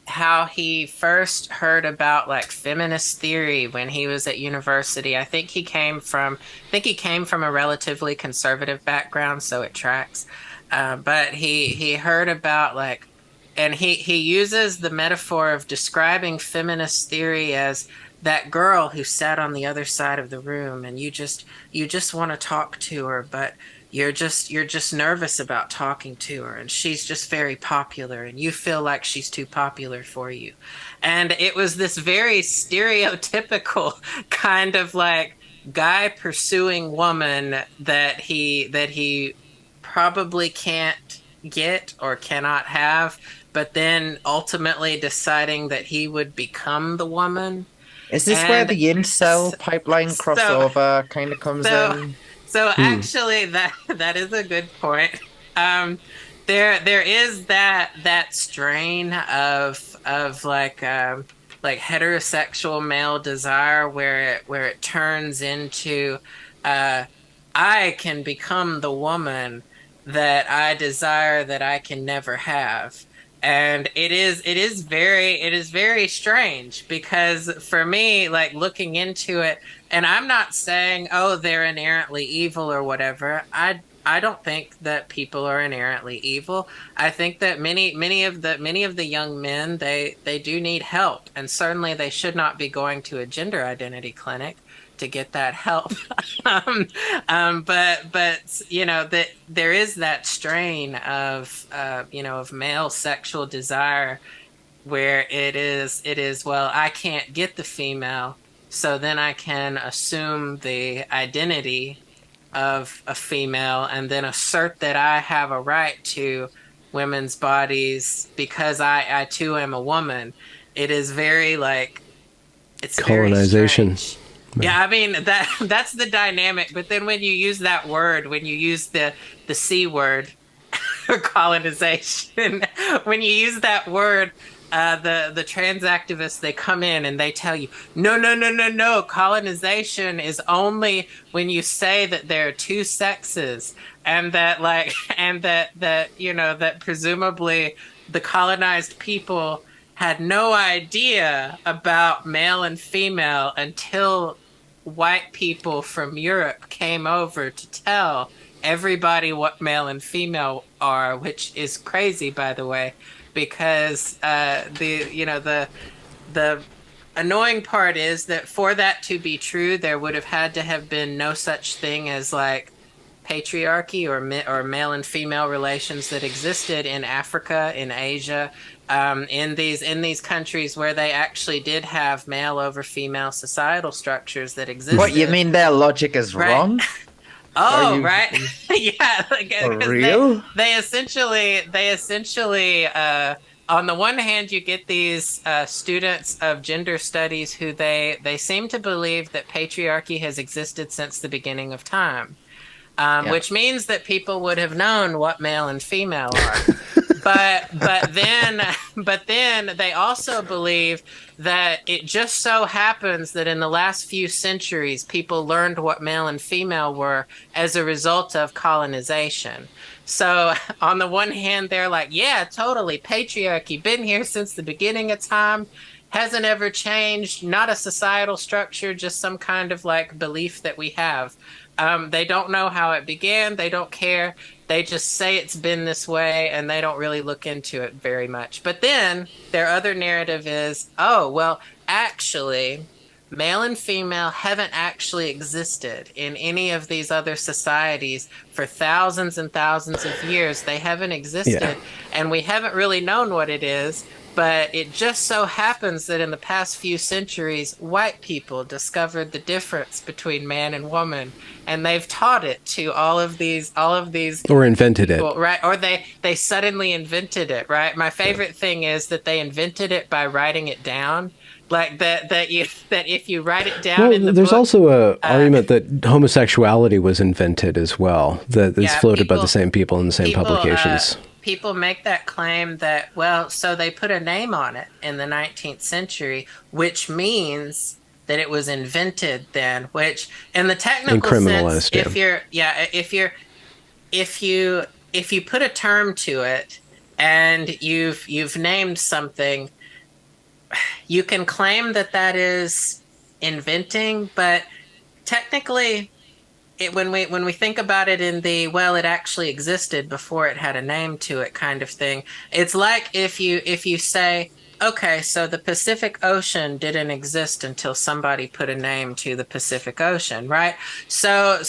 how he first heard about like feminist theory when he was at university. I think he came from a relatively conservative background, so it tracks. But he heard about like, and he uses the metaphor of describing feminist theory as that girl who sat on the other side of the room, and you just want to talk to her, but you're just nervous about talking to her, and she's just very popular, and you feel like she's too popular for you. And it was this very stereotypical kind of like guy pursuing woman that he probably can't get or cannot have, but then ultimately deciding that he would become the woman. Is this where And the incel pipeline so crossover kind of comes so in? so actually that is a good point. Um, there is that strain of like heterosexual male desire where it turns into uh, I can become the woman that I desire that I can never have. And it is very strange, because for me, like looking into it, and I'm not saying, oh, they're inherently evil or whatever. I don't think that people are inherently evil. I think that many of the young men, they do need help, and certainly they should not be going to a gender identity clinic to get that help. um, but that there is that strain of of male sexual desire where it is, well, I can't get the female, so then I can assume the identity of a female and then assert that I have a right to women's bodies because I too am a woman. It is very like it's very Colonization. strange. Yeah, I mean that's the dynamic. But then when you use that word, when you use the C word, colonization, when you use that word, the trans activists, they come in and they tell you, no, no, no, no, no. Colonization is only when you say that there are two sexes, and that and that that presumably the colonized people had no idea about male and female until white people from Europe came over to tell everybody what male and female are, which is crazy, by the way, because the annoying part is that for that to be true, there would have had to have been no such thing as like patriarchy or male and female relations that existed in Africa, in Asia, in these countries where they actually did have male over female societal structures that existed. What, you mean their logic is wrong? Oh, right. Yeah. For real? They essentially, on the one hand, you get these students of gender studies who they seem to believe that patriarchy has existed since the beginning of time, which means that people would have known what male and female are. But then they also believe that it just so happens that in the last few centuries, people learned what male and female were as a result of colonization. So on the one hand, they're like, yeah, totally, patriarchy, been here since the beginning of time, hasn't ever changed, not a societal structure, just some kind of like belief that we have. They don't know how it began. They don't care. They just say it's been this way, and they don't really look into it very much. But then their other narrative is, oh, well, actually, male and female haven't actually existed in any of these other societies for thousands and thousands of years. They haven't existed, and we haven't really known what it is. But it just so happens that in the past few centuries, white people discovered the difference between man and woman, and they've taught it to all of these or invented people, it, right? Or they suddenly invented it, right? My favorite thing is that they invented it by writing it down. Like that if you write it down in the there's book, also a argument that homosexuality was invented as well, that is floated by the same people in the same publications. People make that claim that, well, so they put a name on it in the 19th century, which means that it was invented then, which in the technical sense, if you put a term to it and you've named something, you can claim that is inventing, but technically when we think about it in the, well, it actually existed before it had a name to it kind of thing, it's like if you say, okay, so the Pacific Ocean didn't exist until somebody put a name to the Pacific Ocean, right? So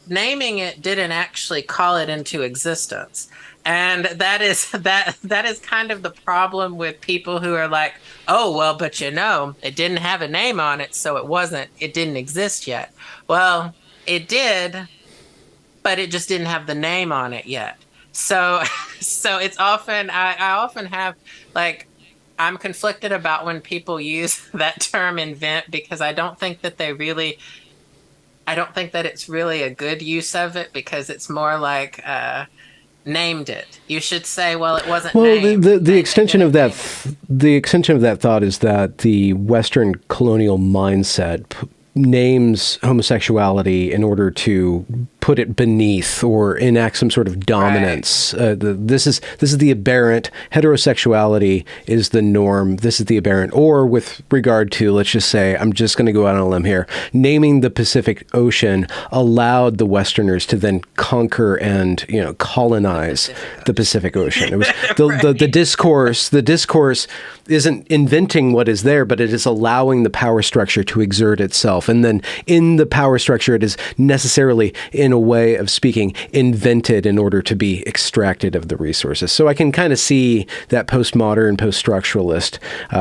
naming it didn't actually call it into existence. And that is kind of the problem with people who are like, oh, well, but it didn't have a name on it, so it didn't exist yet. Well, it did, but it just didn't have the name on it yet. So it's often, I often have, like, I'm conflicted about when people use that term invent, because I don't think that it's really a good use of it, because it's more like named it. You should say, well, it wasn't named. Well, the extension of that thought is that the Western colonial mindset names homosexuality in order to put it beneath or enact some sort of dominance. Right. This is the aberrant. Heterosexuality is the norm. This is the aberrant. Or with regard to, let's just say, I'm just going to go out on a limb here, naming the Pacific Ocean allowed the Westerners to then conquer and colonize the Pacific Ocean. It was the discourse. The discourse isn't inventing what is there, but it is allowing the power structure to exert itself. And then in the power structure, it is necessarily, in a way of speaking, invented in order to be extracted of the resources. So I can kind of see that postmodern, post-structuralist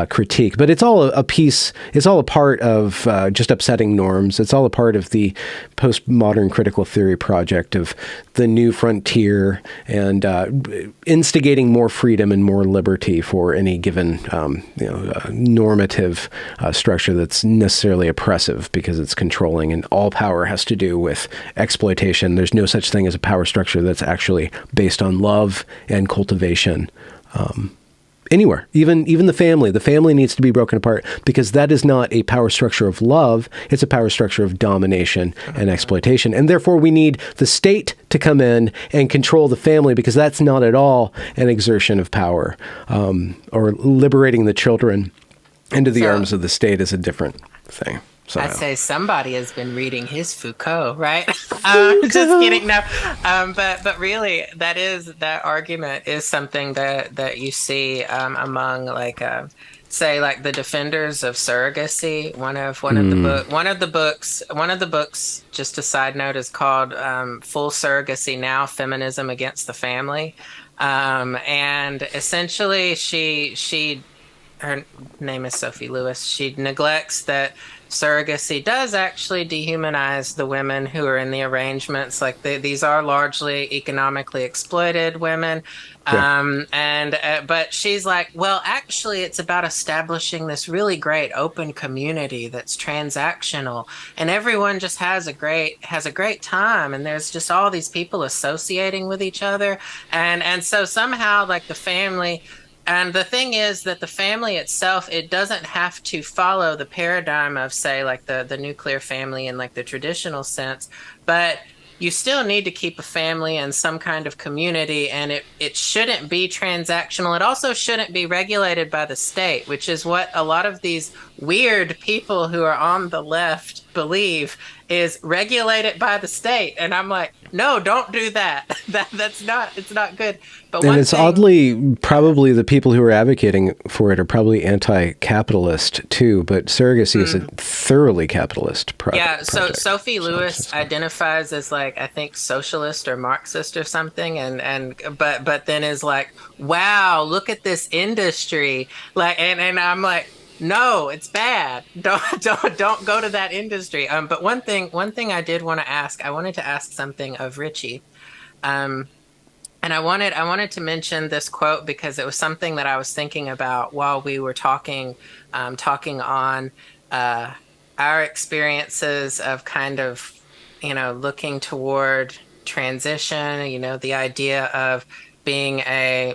critique, but it's all a piece, it's all a part of just upsetting norms. It's all a part of the postmodern critical theory project of the new frontier and instigating more freedom and more liberty for any given normative structure that's necessarily oppressive. abusive because it's controlling, and all power has to do with exploitation. There's no such thing as a power structure that's actually based on love and cultivation. Anywhere, even the family. The family needs to be broken apart because that is not a power structure of love. It's a power structure of domination and exploitation. And therefore, we need the state to come in and control the family because that's not at all an exertion of power. Or liberating the children into the arms of the state is a different thing. So, I'd say somebody has been reading his Foucault, right? Just kidding. No, but really, that argument is something that you see among say like the defenders of surrogacy. One of the books. Just a side note, is called "Full Surrogacy Now: Feminism Against the Family," and essentially her name is Sophie Lewis. She neglects that surrogacy does actually dehumanize the women who are in the arrangements. Like these are largely economically exploited women. yeah. But she's like, well, actually it's about establishing this really great open community that's transactional, and everyone just has a great time, and there's just all these people associating with each other. And so somehow like the family. And the thing is that the family itself, it doesn't have to follow the paradigm of, say, like the nuclear family in like the traditional sense, but you still need to keep a family and some kind of community, and it shouldn't be transactional. It also shouldn't be regulated by the state, which is what a lot of these weird people who are on the left believe, is regulated by the state. And I'm like, no, don't do that. It's not good. But and it's oddly, probably the people who are advocating for it are probably anti-capitalist too, but surrogacy is a thoroughly capitalist project. So Sophie Lewis identifies as like, I think, socialist or Marxist or something, but then is like, wow, look at this industry. Like, and I'm like, no, it's bad. Don't go to that industry. But one thing I did want to ask, I wanted to ask something of Ritchie. And I wanted to mention this quote because it was something that I was thinking about while we were talking on our experiences of kind of, looking toward transition, the idea of being a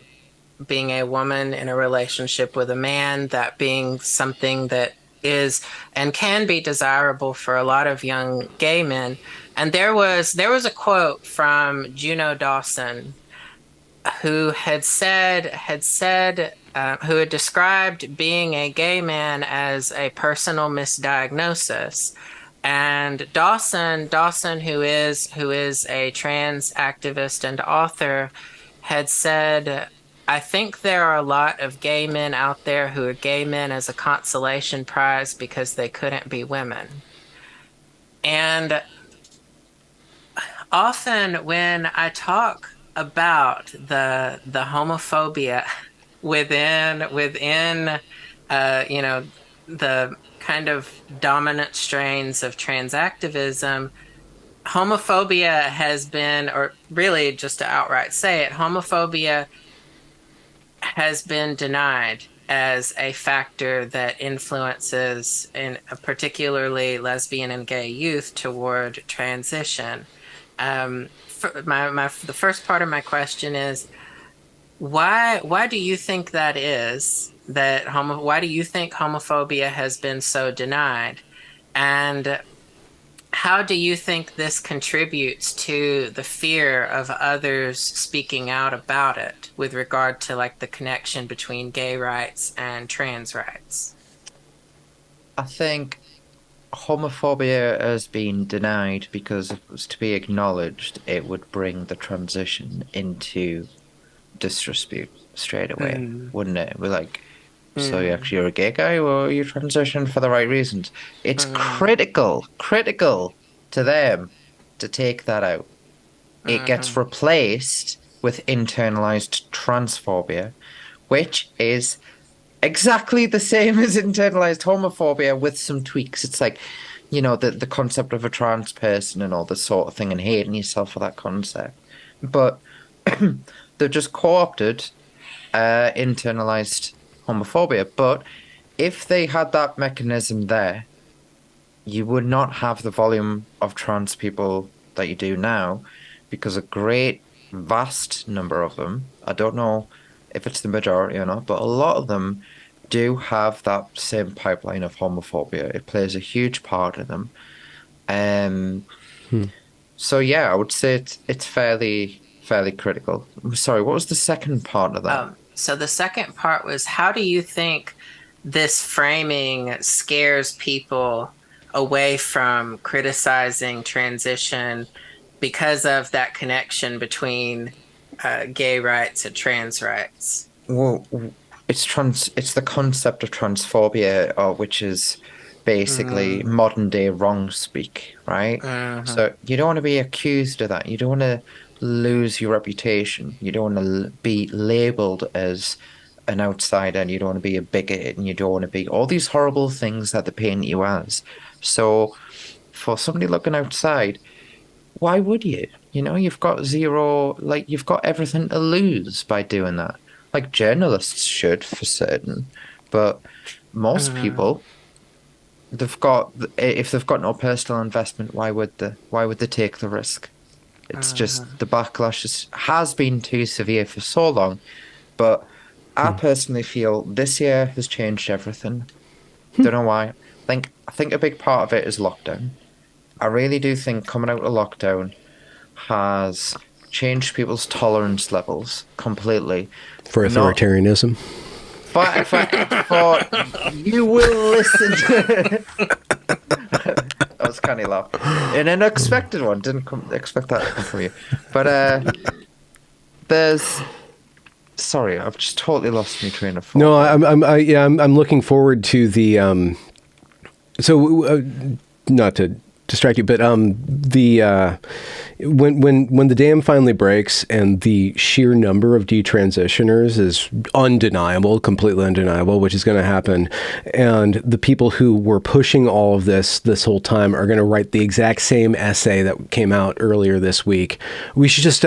woman in a relationship with a man, that being something that is and can be desirable for a lot of young gay men. And there was a quote from Juno Dawson, who had described being a gay man as a personal misdiagnosis. And Dawson, who is a trans activist and author, had said, I think there are a lot of gay men out there who are gay men as a consolation prize because they couldn't be women. And often when I talk about the homophobia within the kind of dominant strains of trans activism, homophobia has been, or really just to outright say it, homophobia has been denied as a factor that influences, in particularly lesbian and gay youth, toward transition. The first part of my question is, why do you think that is? Why do you think homophobia has been so denied? And how do you think this contributes to the fear of others speaking out about it with regard to like the connection between gay rights and trans rights? I think homophobia has been denied because if it was to be acknowledged, it would bring the transition into disrepute straight away, wouldn't it? We're like, so you're a gay guy, or you transitioned for the right reasons. It's critical to them to take that out. It gets replaced with internalized transphobia, which is exactly the same as internalized homophobia with some tweaks. It's like, the concept of a trans person and all this sort of thing, and hating yourself for that concept. But they've just co-opted internalized homophobia. But if they had that mechanism there, you would not have the volume of trans people that you do now because a great vast number of them, I don't know if it's the majority or not, but a lot of them do have that same pipeline of homophobia. It plays a huge part in them. Um, so yeah, I would say it's fairly critical. Sorry, what was the second part of that? So the second part was, how do you think this framing scares people away from criticizing transition because of that connection between gay rights and trans rights? Well, it's the concept of transphobia, or which is basically Mm, modern day wrong speak, right? mhm, So you don't want to be accused of that. You don't want to lose your reputation. You don't want to be labeled as an outsider, and you don't want to be a bigot, and you don't want to be all these horrible things that they paint you as. So for somebody looking outside, why would you? You know, you've got zero, like, you've got everything to lose by doing that. Like, journalists should, for certain, but most mhm, people, if they've got no personal investment, why would they take the risk? It's just mhm. the backlash has been too severe for so long. But I personally feel this year has changed everything. Don't know why. I think a big part of it is lockdown. I really do think coming out of lockdown has changed people's tolerance levels completely. For Not authoritarianism. for you will listen to that was kind of laugh. An unexpected one. Didn't expect that to come from you. But there's sorry, I've just totally lost my train of No, thought there. I'm looking forward to the not to distract you, but when the dam finally breaks and the sheer number of detransitioners is undeniable, completely undeniable, which is going to happen, and the people who were pushing all of this whole time are going to write the exact same essay that came out earlier this week. We should just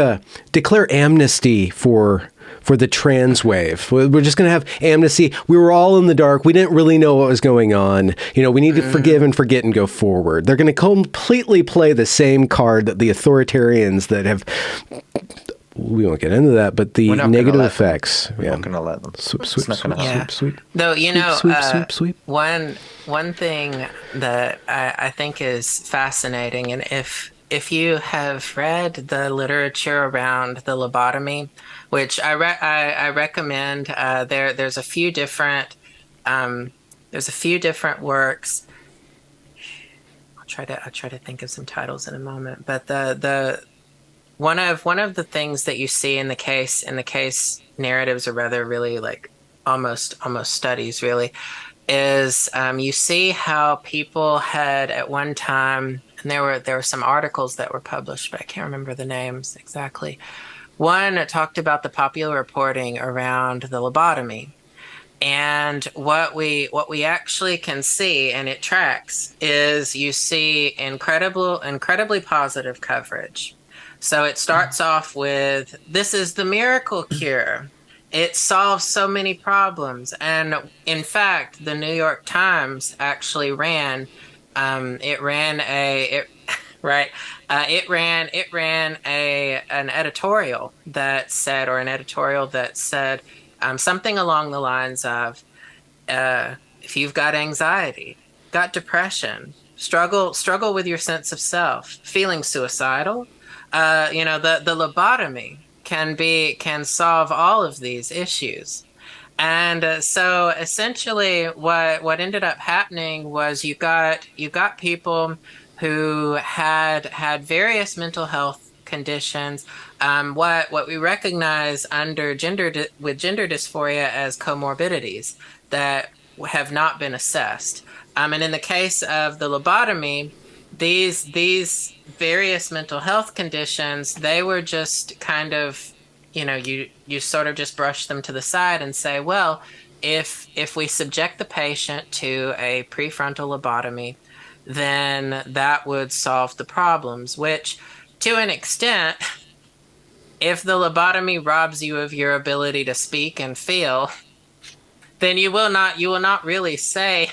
declare amnesty for the trans wave. We're just going to have amnesty. We were all in the dark. We didn't really know what was going on. You know, we need to forgive and forget and go forward. They're going to completely play the same card that the authoritarians that have, we won't get into that, but the We're not gonna negative let them. effects. We're Yeah. not gonna let them. Sweep, It's sweep, not gonna sweep, happen. Yeah. sweep, sweep. Though, Sweep, sweep, sweep, sweep. one thing that I think is fascinating, and if you have read the literature around the lobotomy, which I recommend, there's a few different um, there's a few different works. I'll try to think of some titles in a moment, but the one of the things that you see in the case narratives, or rather really like almost studies really, is you see how people had at one time, and there were some articles that were published, but I can't remember the names exactly. One talked about the popular reporting around the lobotomy. And what we actually can see, and it tracks, is you see incredibly positive coverage. So it starts off with, this is the miracle cure. It solves so many problems. And in fact, the New York Times actually ran it ran a it right it ran a an editorial that said, or an editorial that said something along the lines of, if you've got anxiety, got depression, struggle with your sense of self, feeling suicidal, the lobotomy can solve all of these issues. And so essentially what ended up happening was you got people who had various mental health conditions, what we recognize under with gender dysphoria as comorbidities that have not been assessed. And in the case of the lobotomy, these various mental health conditions, they were just kind of, you sort of just brush them to the side and say, well, if we subject the patient to a prefrontal lobotomy, then that would solve the problems, which to an extent, if the lobotomy robs you of your ability to speak and feel, then you will not really say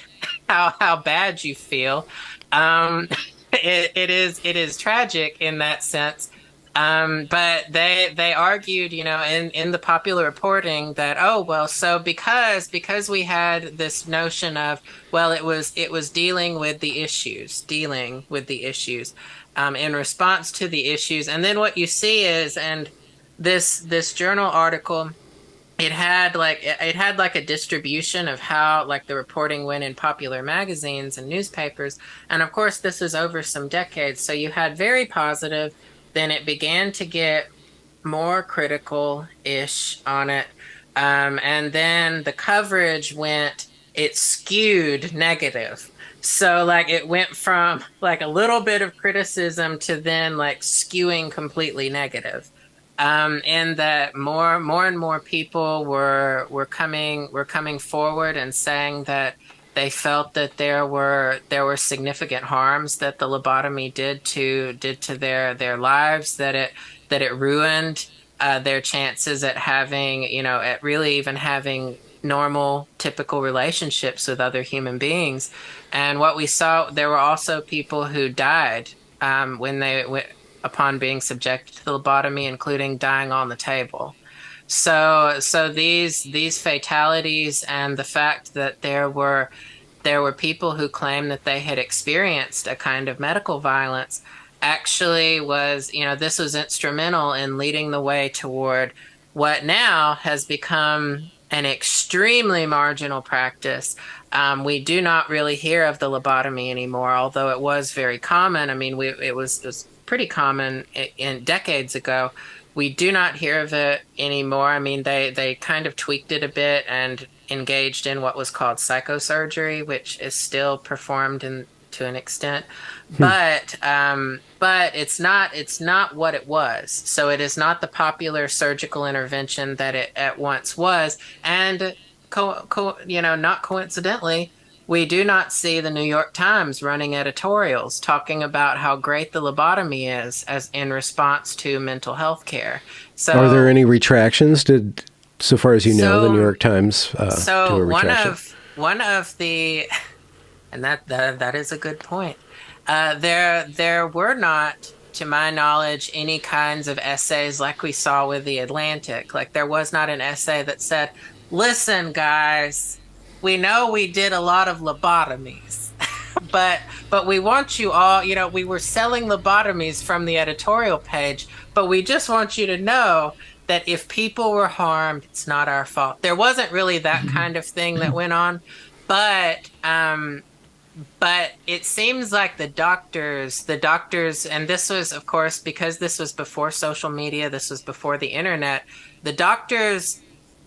how bad you feel. Um, it is tragic in that sense. But they argued, in the popular reporting that, oh well, so because we had this notion of, well, it was dealing with the issues, in response to the issues, and then what you see is, and this journal article, it had like a distribution of how like the reporting went in popular magazines and newspapers. And of course this is over some decades, so you had very positive, then it began to get more critical ish on it, and then the coverage it skewed negative. So like it went from like a little bit of criticism to then like skewing completely negative, and that more and more people were coming forward and saying that they felt that there were significant harms that the lobotomy did to their lives, that it ruined their chances at having, at really even having normal, typical relationships with other human beings. And what we saw, there were also people who died, when they went upon being subjected to the lobotomy, including dying on the table. So these fatalities, and the fact that there were people who claimed that they had experienced a kind of medical violence, actually was, this was instrumental in leading the way toward what now has become an extremely marginal practice. We do not really hear of the lobotomy anymore, although it was very common. I mean, it was pretty common in decades ago. We do not hear of it anymore. I mean, they kind of tweaked it a bit and engaged in what was called psychosurgery, which is still performed to an extent, but it's not what it was. So it is not the popular surgical intervention that it at once was. And not coincidentally, we do not see the New York Times running editorials talking about how great the lobotomy is as in response to mental health care. Are there So any retractions? So far as you know, the New so York Times do so a retraction? one of the and that is a good point. There were not, to my knowledge, any kinds of essays like we saw with the Atlantic. Like there was not an essay that said, "Listen, guys, we know we did a lot of lobotomies, but we want you all, we were selling lobotomies from the editorial page, but we just want you to know that if people were harmed, it's not our fault." There wasn't really that kind of thing that went on, but it seems like the doctors, and this was, of course, because this was before social media, this was before the internet, the doctors,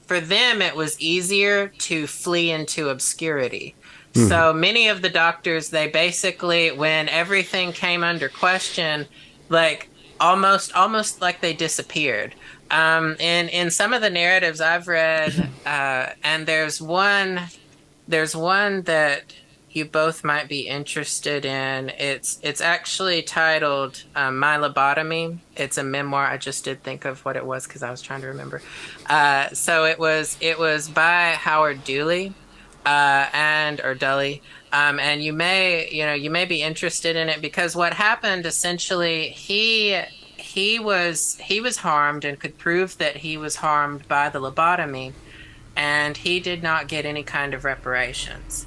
for them, it was easier to flee into obscurity. So many of the doctors, they basically, when everything came under question, like almost like they disappeared. In some of the narratives I've read, and there's one that you both might be interested in. It's actually titled, "My Lobotomy." It's a memoir. I just did think of what it was because I was trying to remember. So it was by Howard Dooley, and or Dully. And you may be interested in it because what happened essentially, he was harmed and could prove that he was harmed by the lobotomy, and he did not get any kind of reparations.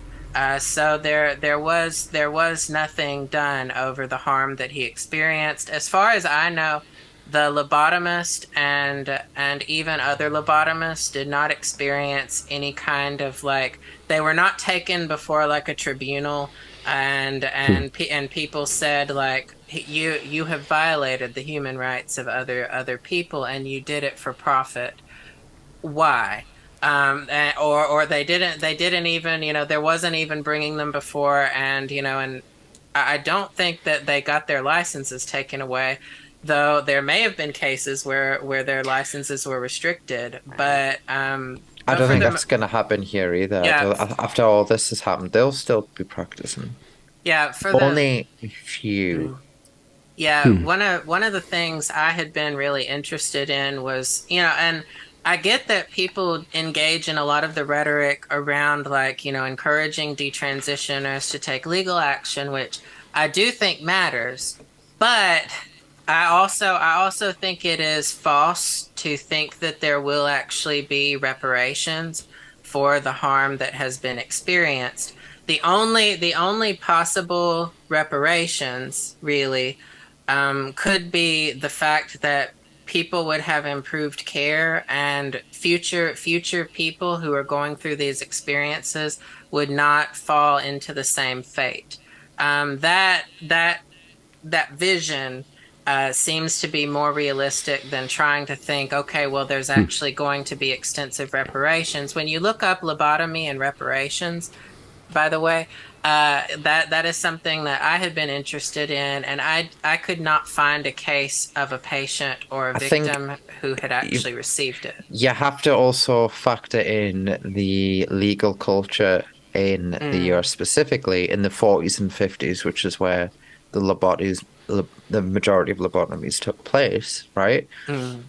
So there was nothing done over the harm that he experienced. As far as I know, the lobotomist and even other lobotomists did not experience any kind of, like, they were not taken before like a tribunal, and people said, like, you have violated the human rights of other people and you did it for profit. Why? Or they didn't even, there wasn't even bringing them before, and I don't think that they got their licenses taken away, though there may have been cases where their licenses were restricted, I but don't for think the that's going to happen here either. yeah, After all this has happened, they'll still be practicing. yeah, for the Only a few. yeah, one of the things I had been really interested in was, and I get that people engage in a lot of the rhetoric around, like, encouraging detransitioners to take legal action, which I do think matters, but I also think it is false to think that there will actually be reparations for the harm that has been experienced. The only possible reparations really could be the fact that people would have improved care and future people who are going through these experiences would not fall into the same fate. That vision seems to be more realistic than trying to think, okay, well, there's actually going to be extensive reparations. When you look up lobotomy and reparations, by the way, that is something that I had been interested in, and I could not find a case of a patient or a I think victim who had actually received it. you have to also factor in the legal culture in the US, specifically in the 40s and 50s, which is where the the majority of lobotomies took place, right?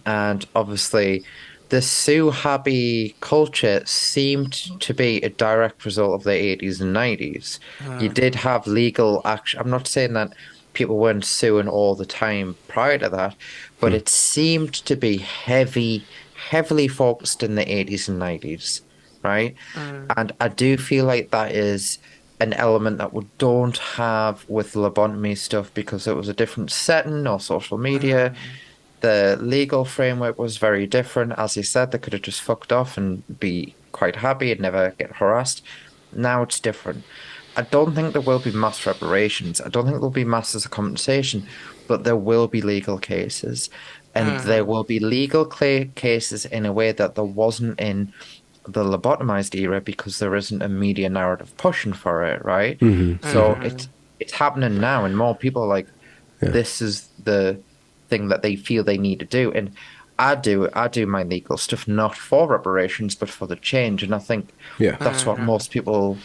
And obviously, the Sue Happy culture seemed to be a direct result of the 80s and 90s. You did have legal action. I'm not saying that people weren't suing all the time prior to that, but it seemed to be heavily focused in the 80s and 90s, right? And I do feel like that is an element that we don't have with lobotomy stuff because it was a different setting or social media. The legal framework was very different. As you said, they could have just fucked off and be quite happy and never get harassed. Now it's different. I don't think there will be mass reparations. I don't think there'll be masses of compensation, but there will be legal cases. And there will be legal cases in a way that there wasn't in the lobotomized era because there isn't a media narrative pushing for it, right? So it's happening now, and more people are like, this is the thing that they feel they need to do. And I do my legal stuff not for reparations, but for the change. And I think that's what most people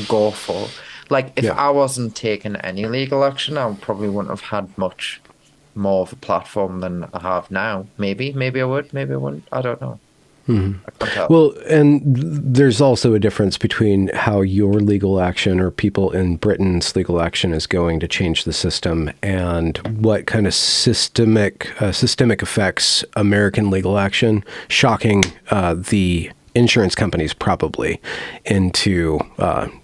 go for. Like, if I wasn't taking any legal action, I probably wouldn't have had much more of a platform than I have now. Maybe I would, maybe I wouldn't. I don't know. I can't tell. Well, and there's also a difference between how your legal action or people in Britain's legal action is going to change the system and what kind of systemic effects American legal action, shocking the insurance companies probably into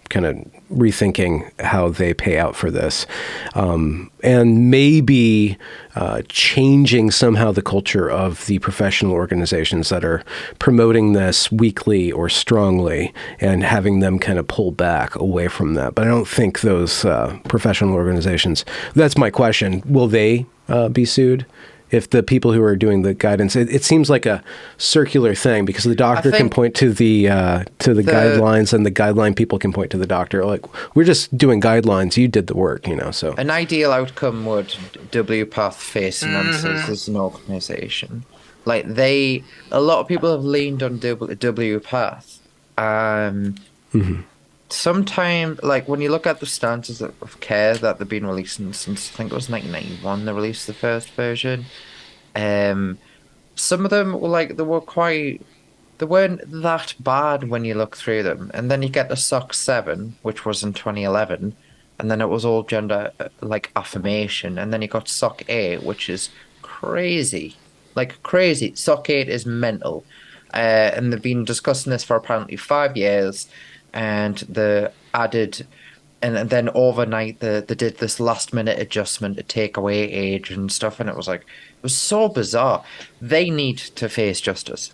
kind of rethinking how they pay out for this, and maybe changing somehow the culture of the professional organizations that are promoting this weakly or strongly and having them kind of pull back away from that. But I don't think those professional organizations, that's my question, will they be sued? If the people who are doing the guidance, it seems like a circular thing because the doctor can point to the guidelines, and the guideline people can point to the doctor. Like, we're just doing guidelines. You did the work, So an ideal outcome would WPATH facing themselves as an organization. Like, a lot of people have leaned on WPATH. Sometimes, like, when you look at the standards of care that they've been releasing since, I think it was 1991, they released the first version. Some of them were like, they weren't that bad when you look through them. And then you get the SOC 7, which was in 2011, and then it was all gender, like, affirmation. And then you got SOC 8, which is crazy. Like, crazy. SOC 8 is mental. And they've been discussing this for apparently 5 years. And they added, and then overnight they did this last minute adjustment to take away age and stuff, and it was so bizarre. They need to face justice.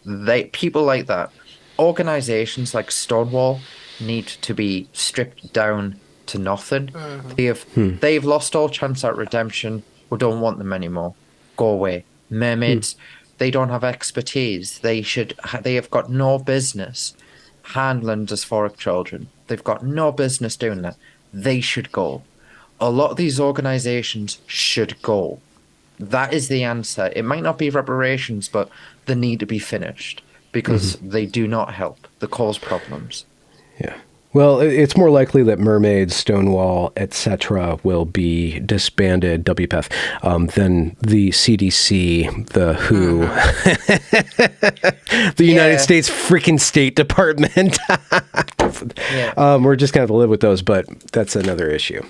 People like that, organizations like Stonewall, need to be stripped down to nothing. They've lost all chance at redemption. We don't want them anymore. Go away. Mermaids, they don't have expertise. They have got no business handling dysphoric children. They've got no business doing that. They should go. A lot of these organizations should go. That is the answer. It might not be reparations, but they need to be finished because they do not help. They cause problems. Yeah. Well, it's more likely that Mermaids, Stonewall, etc. will be disbanded, WPATH, than the CDC, the WHO, the United States freaking State Department. We're just going to have to live with those, but that's another issue.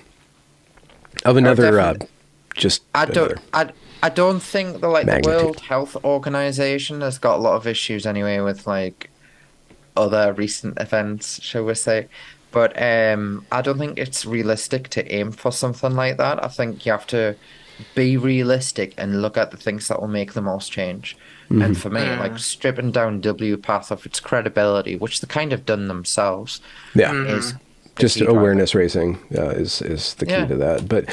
of another, definitely. just I another don't. I don't think the magnitude. World Health Organization has got a lot of issues anyway with other recent events, shall we say. But I don't think it's realistic to aim for something like that. I think you have to be realistic and look at the things that will make the most change. And for me, like Mm, stripping down WPATH of its credibility, which they kind of done themselves, Yeah. is mm-hmm. the Just key driver. awareness raising is the key Yeah. to that. But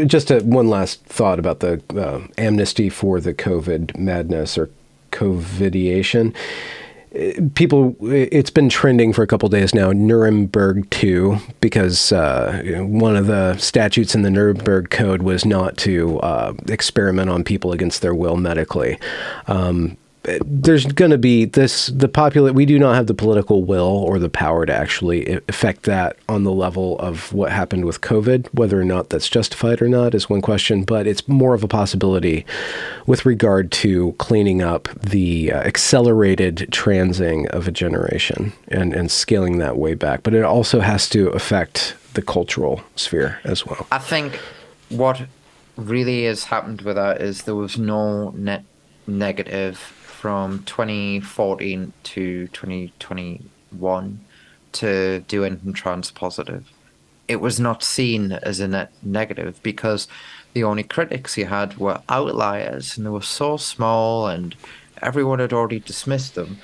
just one last thought about the amnesty for the COVID madness or COVIDiation. People, it's been trending for a couple days now, Nuremberg 2, because one of the statutes in the Nuremberg Code was not to experiment on people against their will medically. There's going to be we do not have the political will or the power to actually affect that on the level of what happened with COVID. Whether or not that's justified or not is one question, but it's more of a possibility with regard to cleaning up the accelerated transing of a generation and scaling that way back. But it also has to affect the cultural sphere as well. I think what really has happened with that is there was no net negative from 2014 to 2021 to do anything trans positive. It was not seen as a net negative because the only critics you had were outliers and they were so small and everyone had already dismissed them.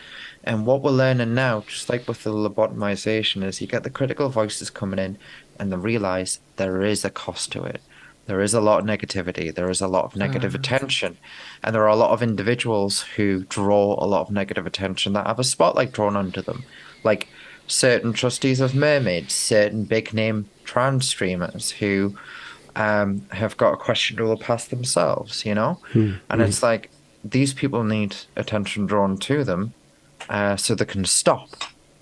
And what we're learning now, just like with the lobotomization, is you get the critical voices coming in and they realize there is a cost to it. There is a lot of negativity. There is a lot of negative Mm. attention. And there are a lot of individuals who draw a lot of negative attention that have a spotlight drawn onto them. Like certain trustees of mermaids, certain big name trans streamers who have got a questionable past themselves, you know? And Mm-hmm. it's like these people need attention drawn to them so they can stop.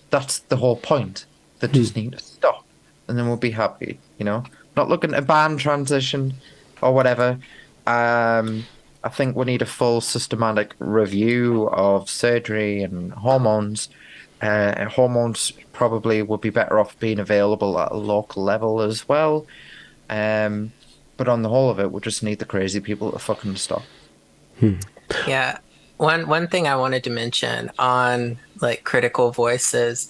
That's the whole point. They just need to stop, and then we'll be happy, you know? Not looking to ban transition or whatever. I think we need a full systematic review of surgery and hormones. And hormones probably would be better off being available at a local level as well. Um, but on the whole of it, we just need the crazy people to fucking stop. Yeah. One thing I wanted to mention on like critical voices,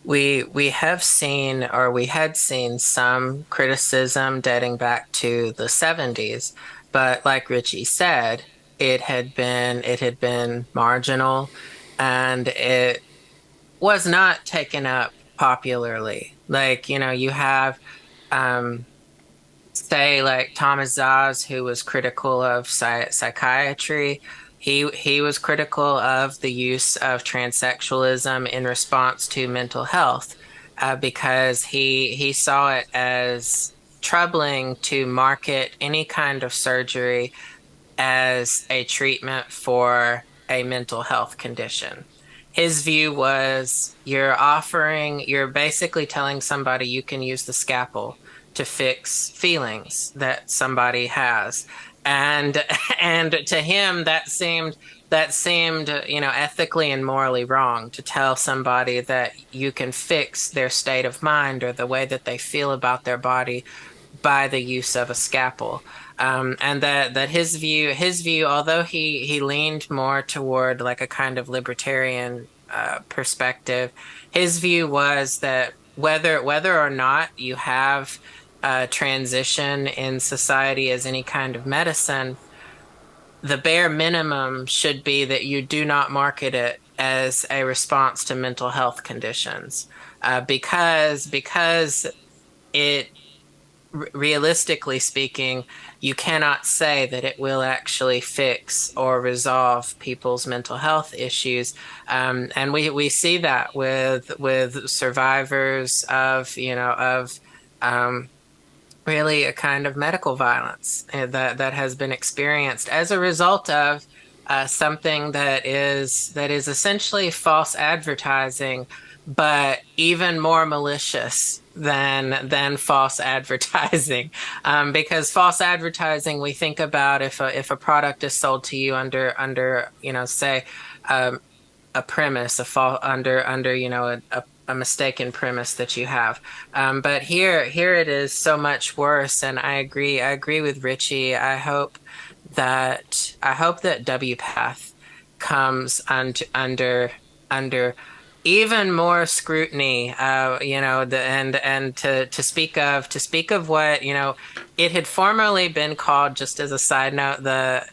we have seen or we had seen some criticism dating back to the 70s, but like Ritchie said, it had been marginal and it was not taken up popularly. Like, you have say like Thomas Zaz, who was critical of psychiatry. He was critical of the use of transsexualism in response to mental health, because he saw it as troubling to market any kind of surgery as a treatment for a mental health condition. His view was you're basically telling somebody you can use the scalpel to fix feelings that somebody has. And and to him that seemed ethically and morally wrong to tell somebody that you can fix their state of mind or the way that they feel about their body by the use of a scalpel. And that his view, although he leaned more toward like a kind of libertarian perspective, his view was that whether or not you have transition in society as any kind of medicine, the bare minimum should be that you do not market it as a response to mental health conditions, because it realistically speaking, you cannot say that it will actually fix or resolve people's mental health issues. And we see that with survivors of really a kind of medical violence that has been experienced as a result of something that is essentially false advertising, but even more malicious than false advertising. Because false advertising, we think about if a product is sold to you under say um, a premise, a fall under a mistaken premise that you have. But here it is so much worse. And I agree with Ritchie. I hope that WPATH comes under even more scrutiny. And to speak of what, it had formerly been called, just as a side note,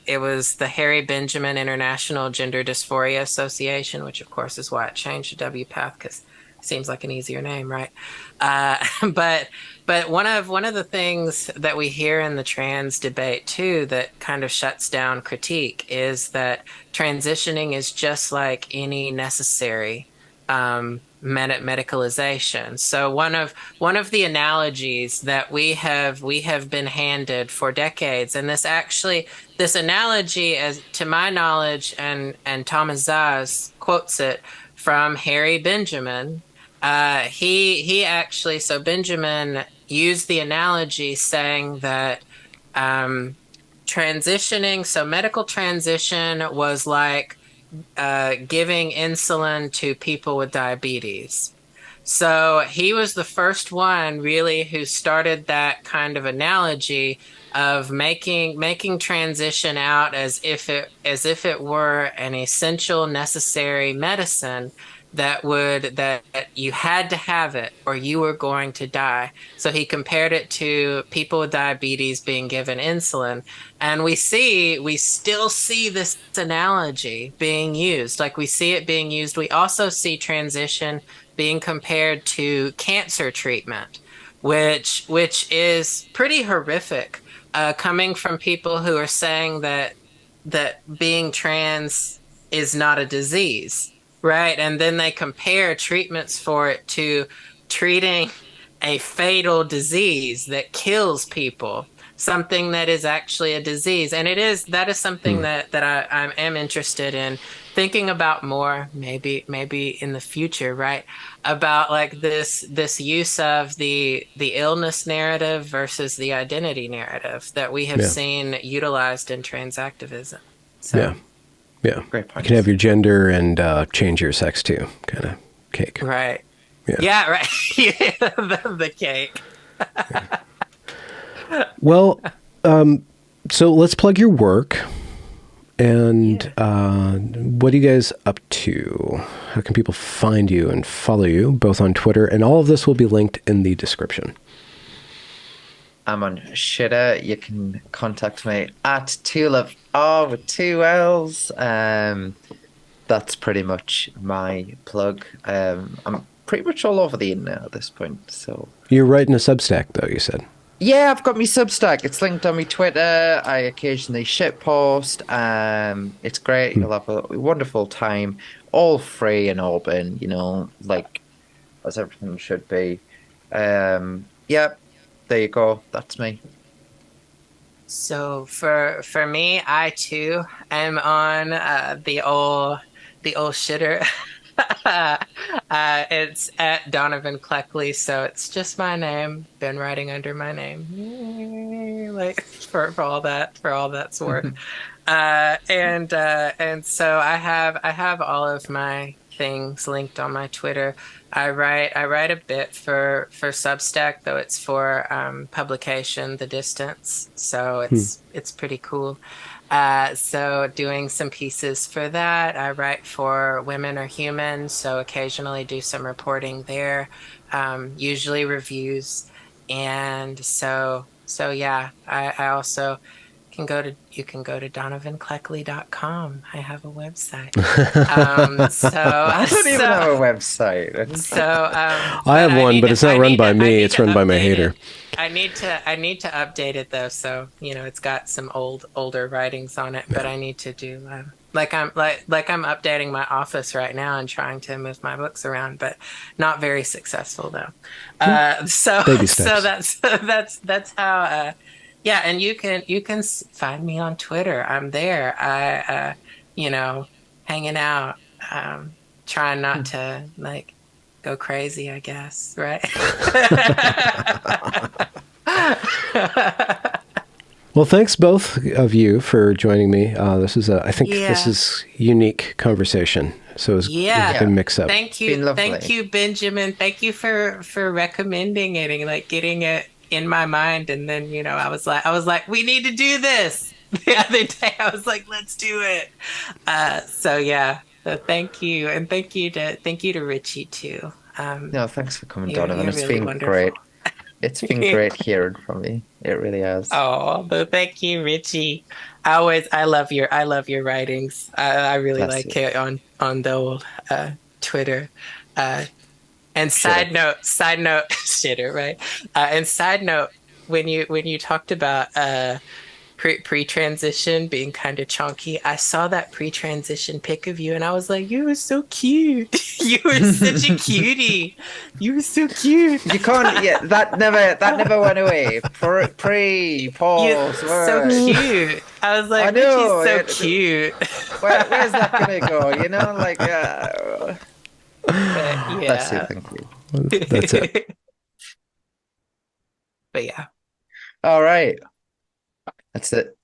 it was the Harry Benjamin International Gender Dysphoria Association, which of course is why it changed to WPATH, because it seems like an easier name, right? But one of the things that we hear in the trans debate too that kind of shuts down critique is that transitioning is just like any necessary medicalization. So one of the analogies that we have been handed for decades, and this analogy, as to my knowledge, and Thomas Zaz quotes it from Harry Benjamin. So Benjamin used the analogy saying that transitioning, so medical transition was like giving insulin to people with diabetes. So he was the first one really who started that kind of analogy of making transition out as if it were an essential, necessary medicine that you had to have it or you were going to die. So he compared it to people with diabetes being given insulin. And we still see this analogy being used. Like, we see it being used. We also see transition being compared to cancer treatment, which is pretty horrific, coming from people who are saying that being trans is not a disease, right? And then they compare treatments for it to treating a fatal disease that kills people, something that is actually a disease. And that is something that I am interested in thinking about more, maybe in the future, right? About like this use of the illness narrative versus the identity narrative that we have seen utilized in trans activism. So, yeah, great point. You can have your gender and change your sex too, kind of cake. Right. Yeah, yeah right. the cake. Well, so let's plug your work. And what are you guys up to? How can people find you and follow you, both on Twitter? And all of this will be linked in the description. I'm on Shitter. You can contact me at Tulip R with 2 L's. That's pretty much my plug. I'm pretty much all over the internet at this point. So you're writing a Substack, though, you said. Yeah, I've got my Substack. It's linked on my Twitter. I occasionally shitpost. It's great. You'll have a wonderful time. All free and open, like as everything should be. Yeah, there you go. That's me. So for me, I too am on the old shitter. It's at Donovan Cleckley, so it's just my name. Been writing under my name, like for all that's worth. And so I have all of my things linked on my Twitter. I write a bit for Substack, though it's for publication, The Distance. So it's pretty cool. So doing some pieces for that. I write for Women Are Human, so occasionally do some reporting there, usually reviews. And so yeah, I also you can go to donovancleckley.com. I have a website. I don't even have a website. I have one, but it's not run by me. It's run by my hater. I need to update it though. So, it's got some older writings on it, but I need to do like I'm updating my office right now and trying to move my books around, but not very successful though. Baby steps. So that's how. Yeah, and you can find me on Twitter. I'm there. I hanging out, trying not to go crazy, I guess, right? Well, thanks both of you for joining me. This is this is unique conversation. So it's Yeah. been mixed up. Thank Been you. lovely. Thank you, Benjamin. Thank you for recommending it and like getting it in my mind. And then, I was like, we need to do this. The other day, I was like, let's do it. So yeah. So thank you. And thank you to Ritchie too. No, thanks for coming, Donovan. You're It's really been wonderful. great. It's been great hearing from you. It really has. Oh, but thank you, Richie. I love your writings. I really Bless you. like it on the old Twitter. Uh, and Shitter. side note, shitter, right? And side note, when you talked about pre-transition being kind of chonky, I saw that pre-transition pic of you, and I was like, you were so cute. You were such a cutie. You were so cute. You can't. Yeah, that never went away. You Pause, so word. cute. I was I like, Richie's know. so cute. Where's that gonna go? Like, But bless you. yeah. Thank you. That's it. But yeah. All right. That's it.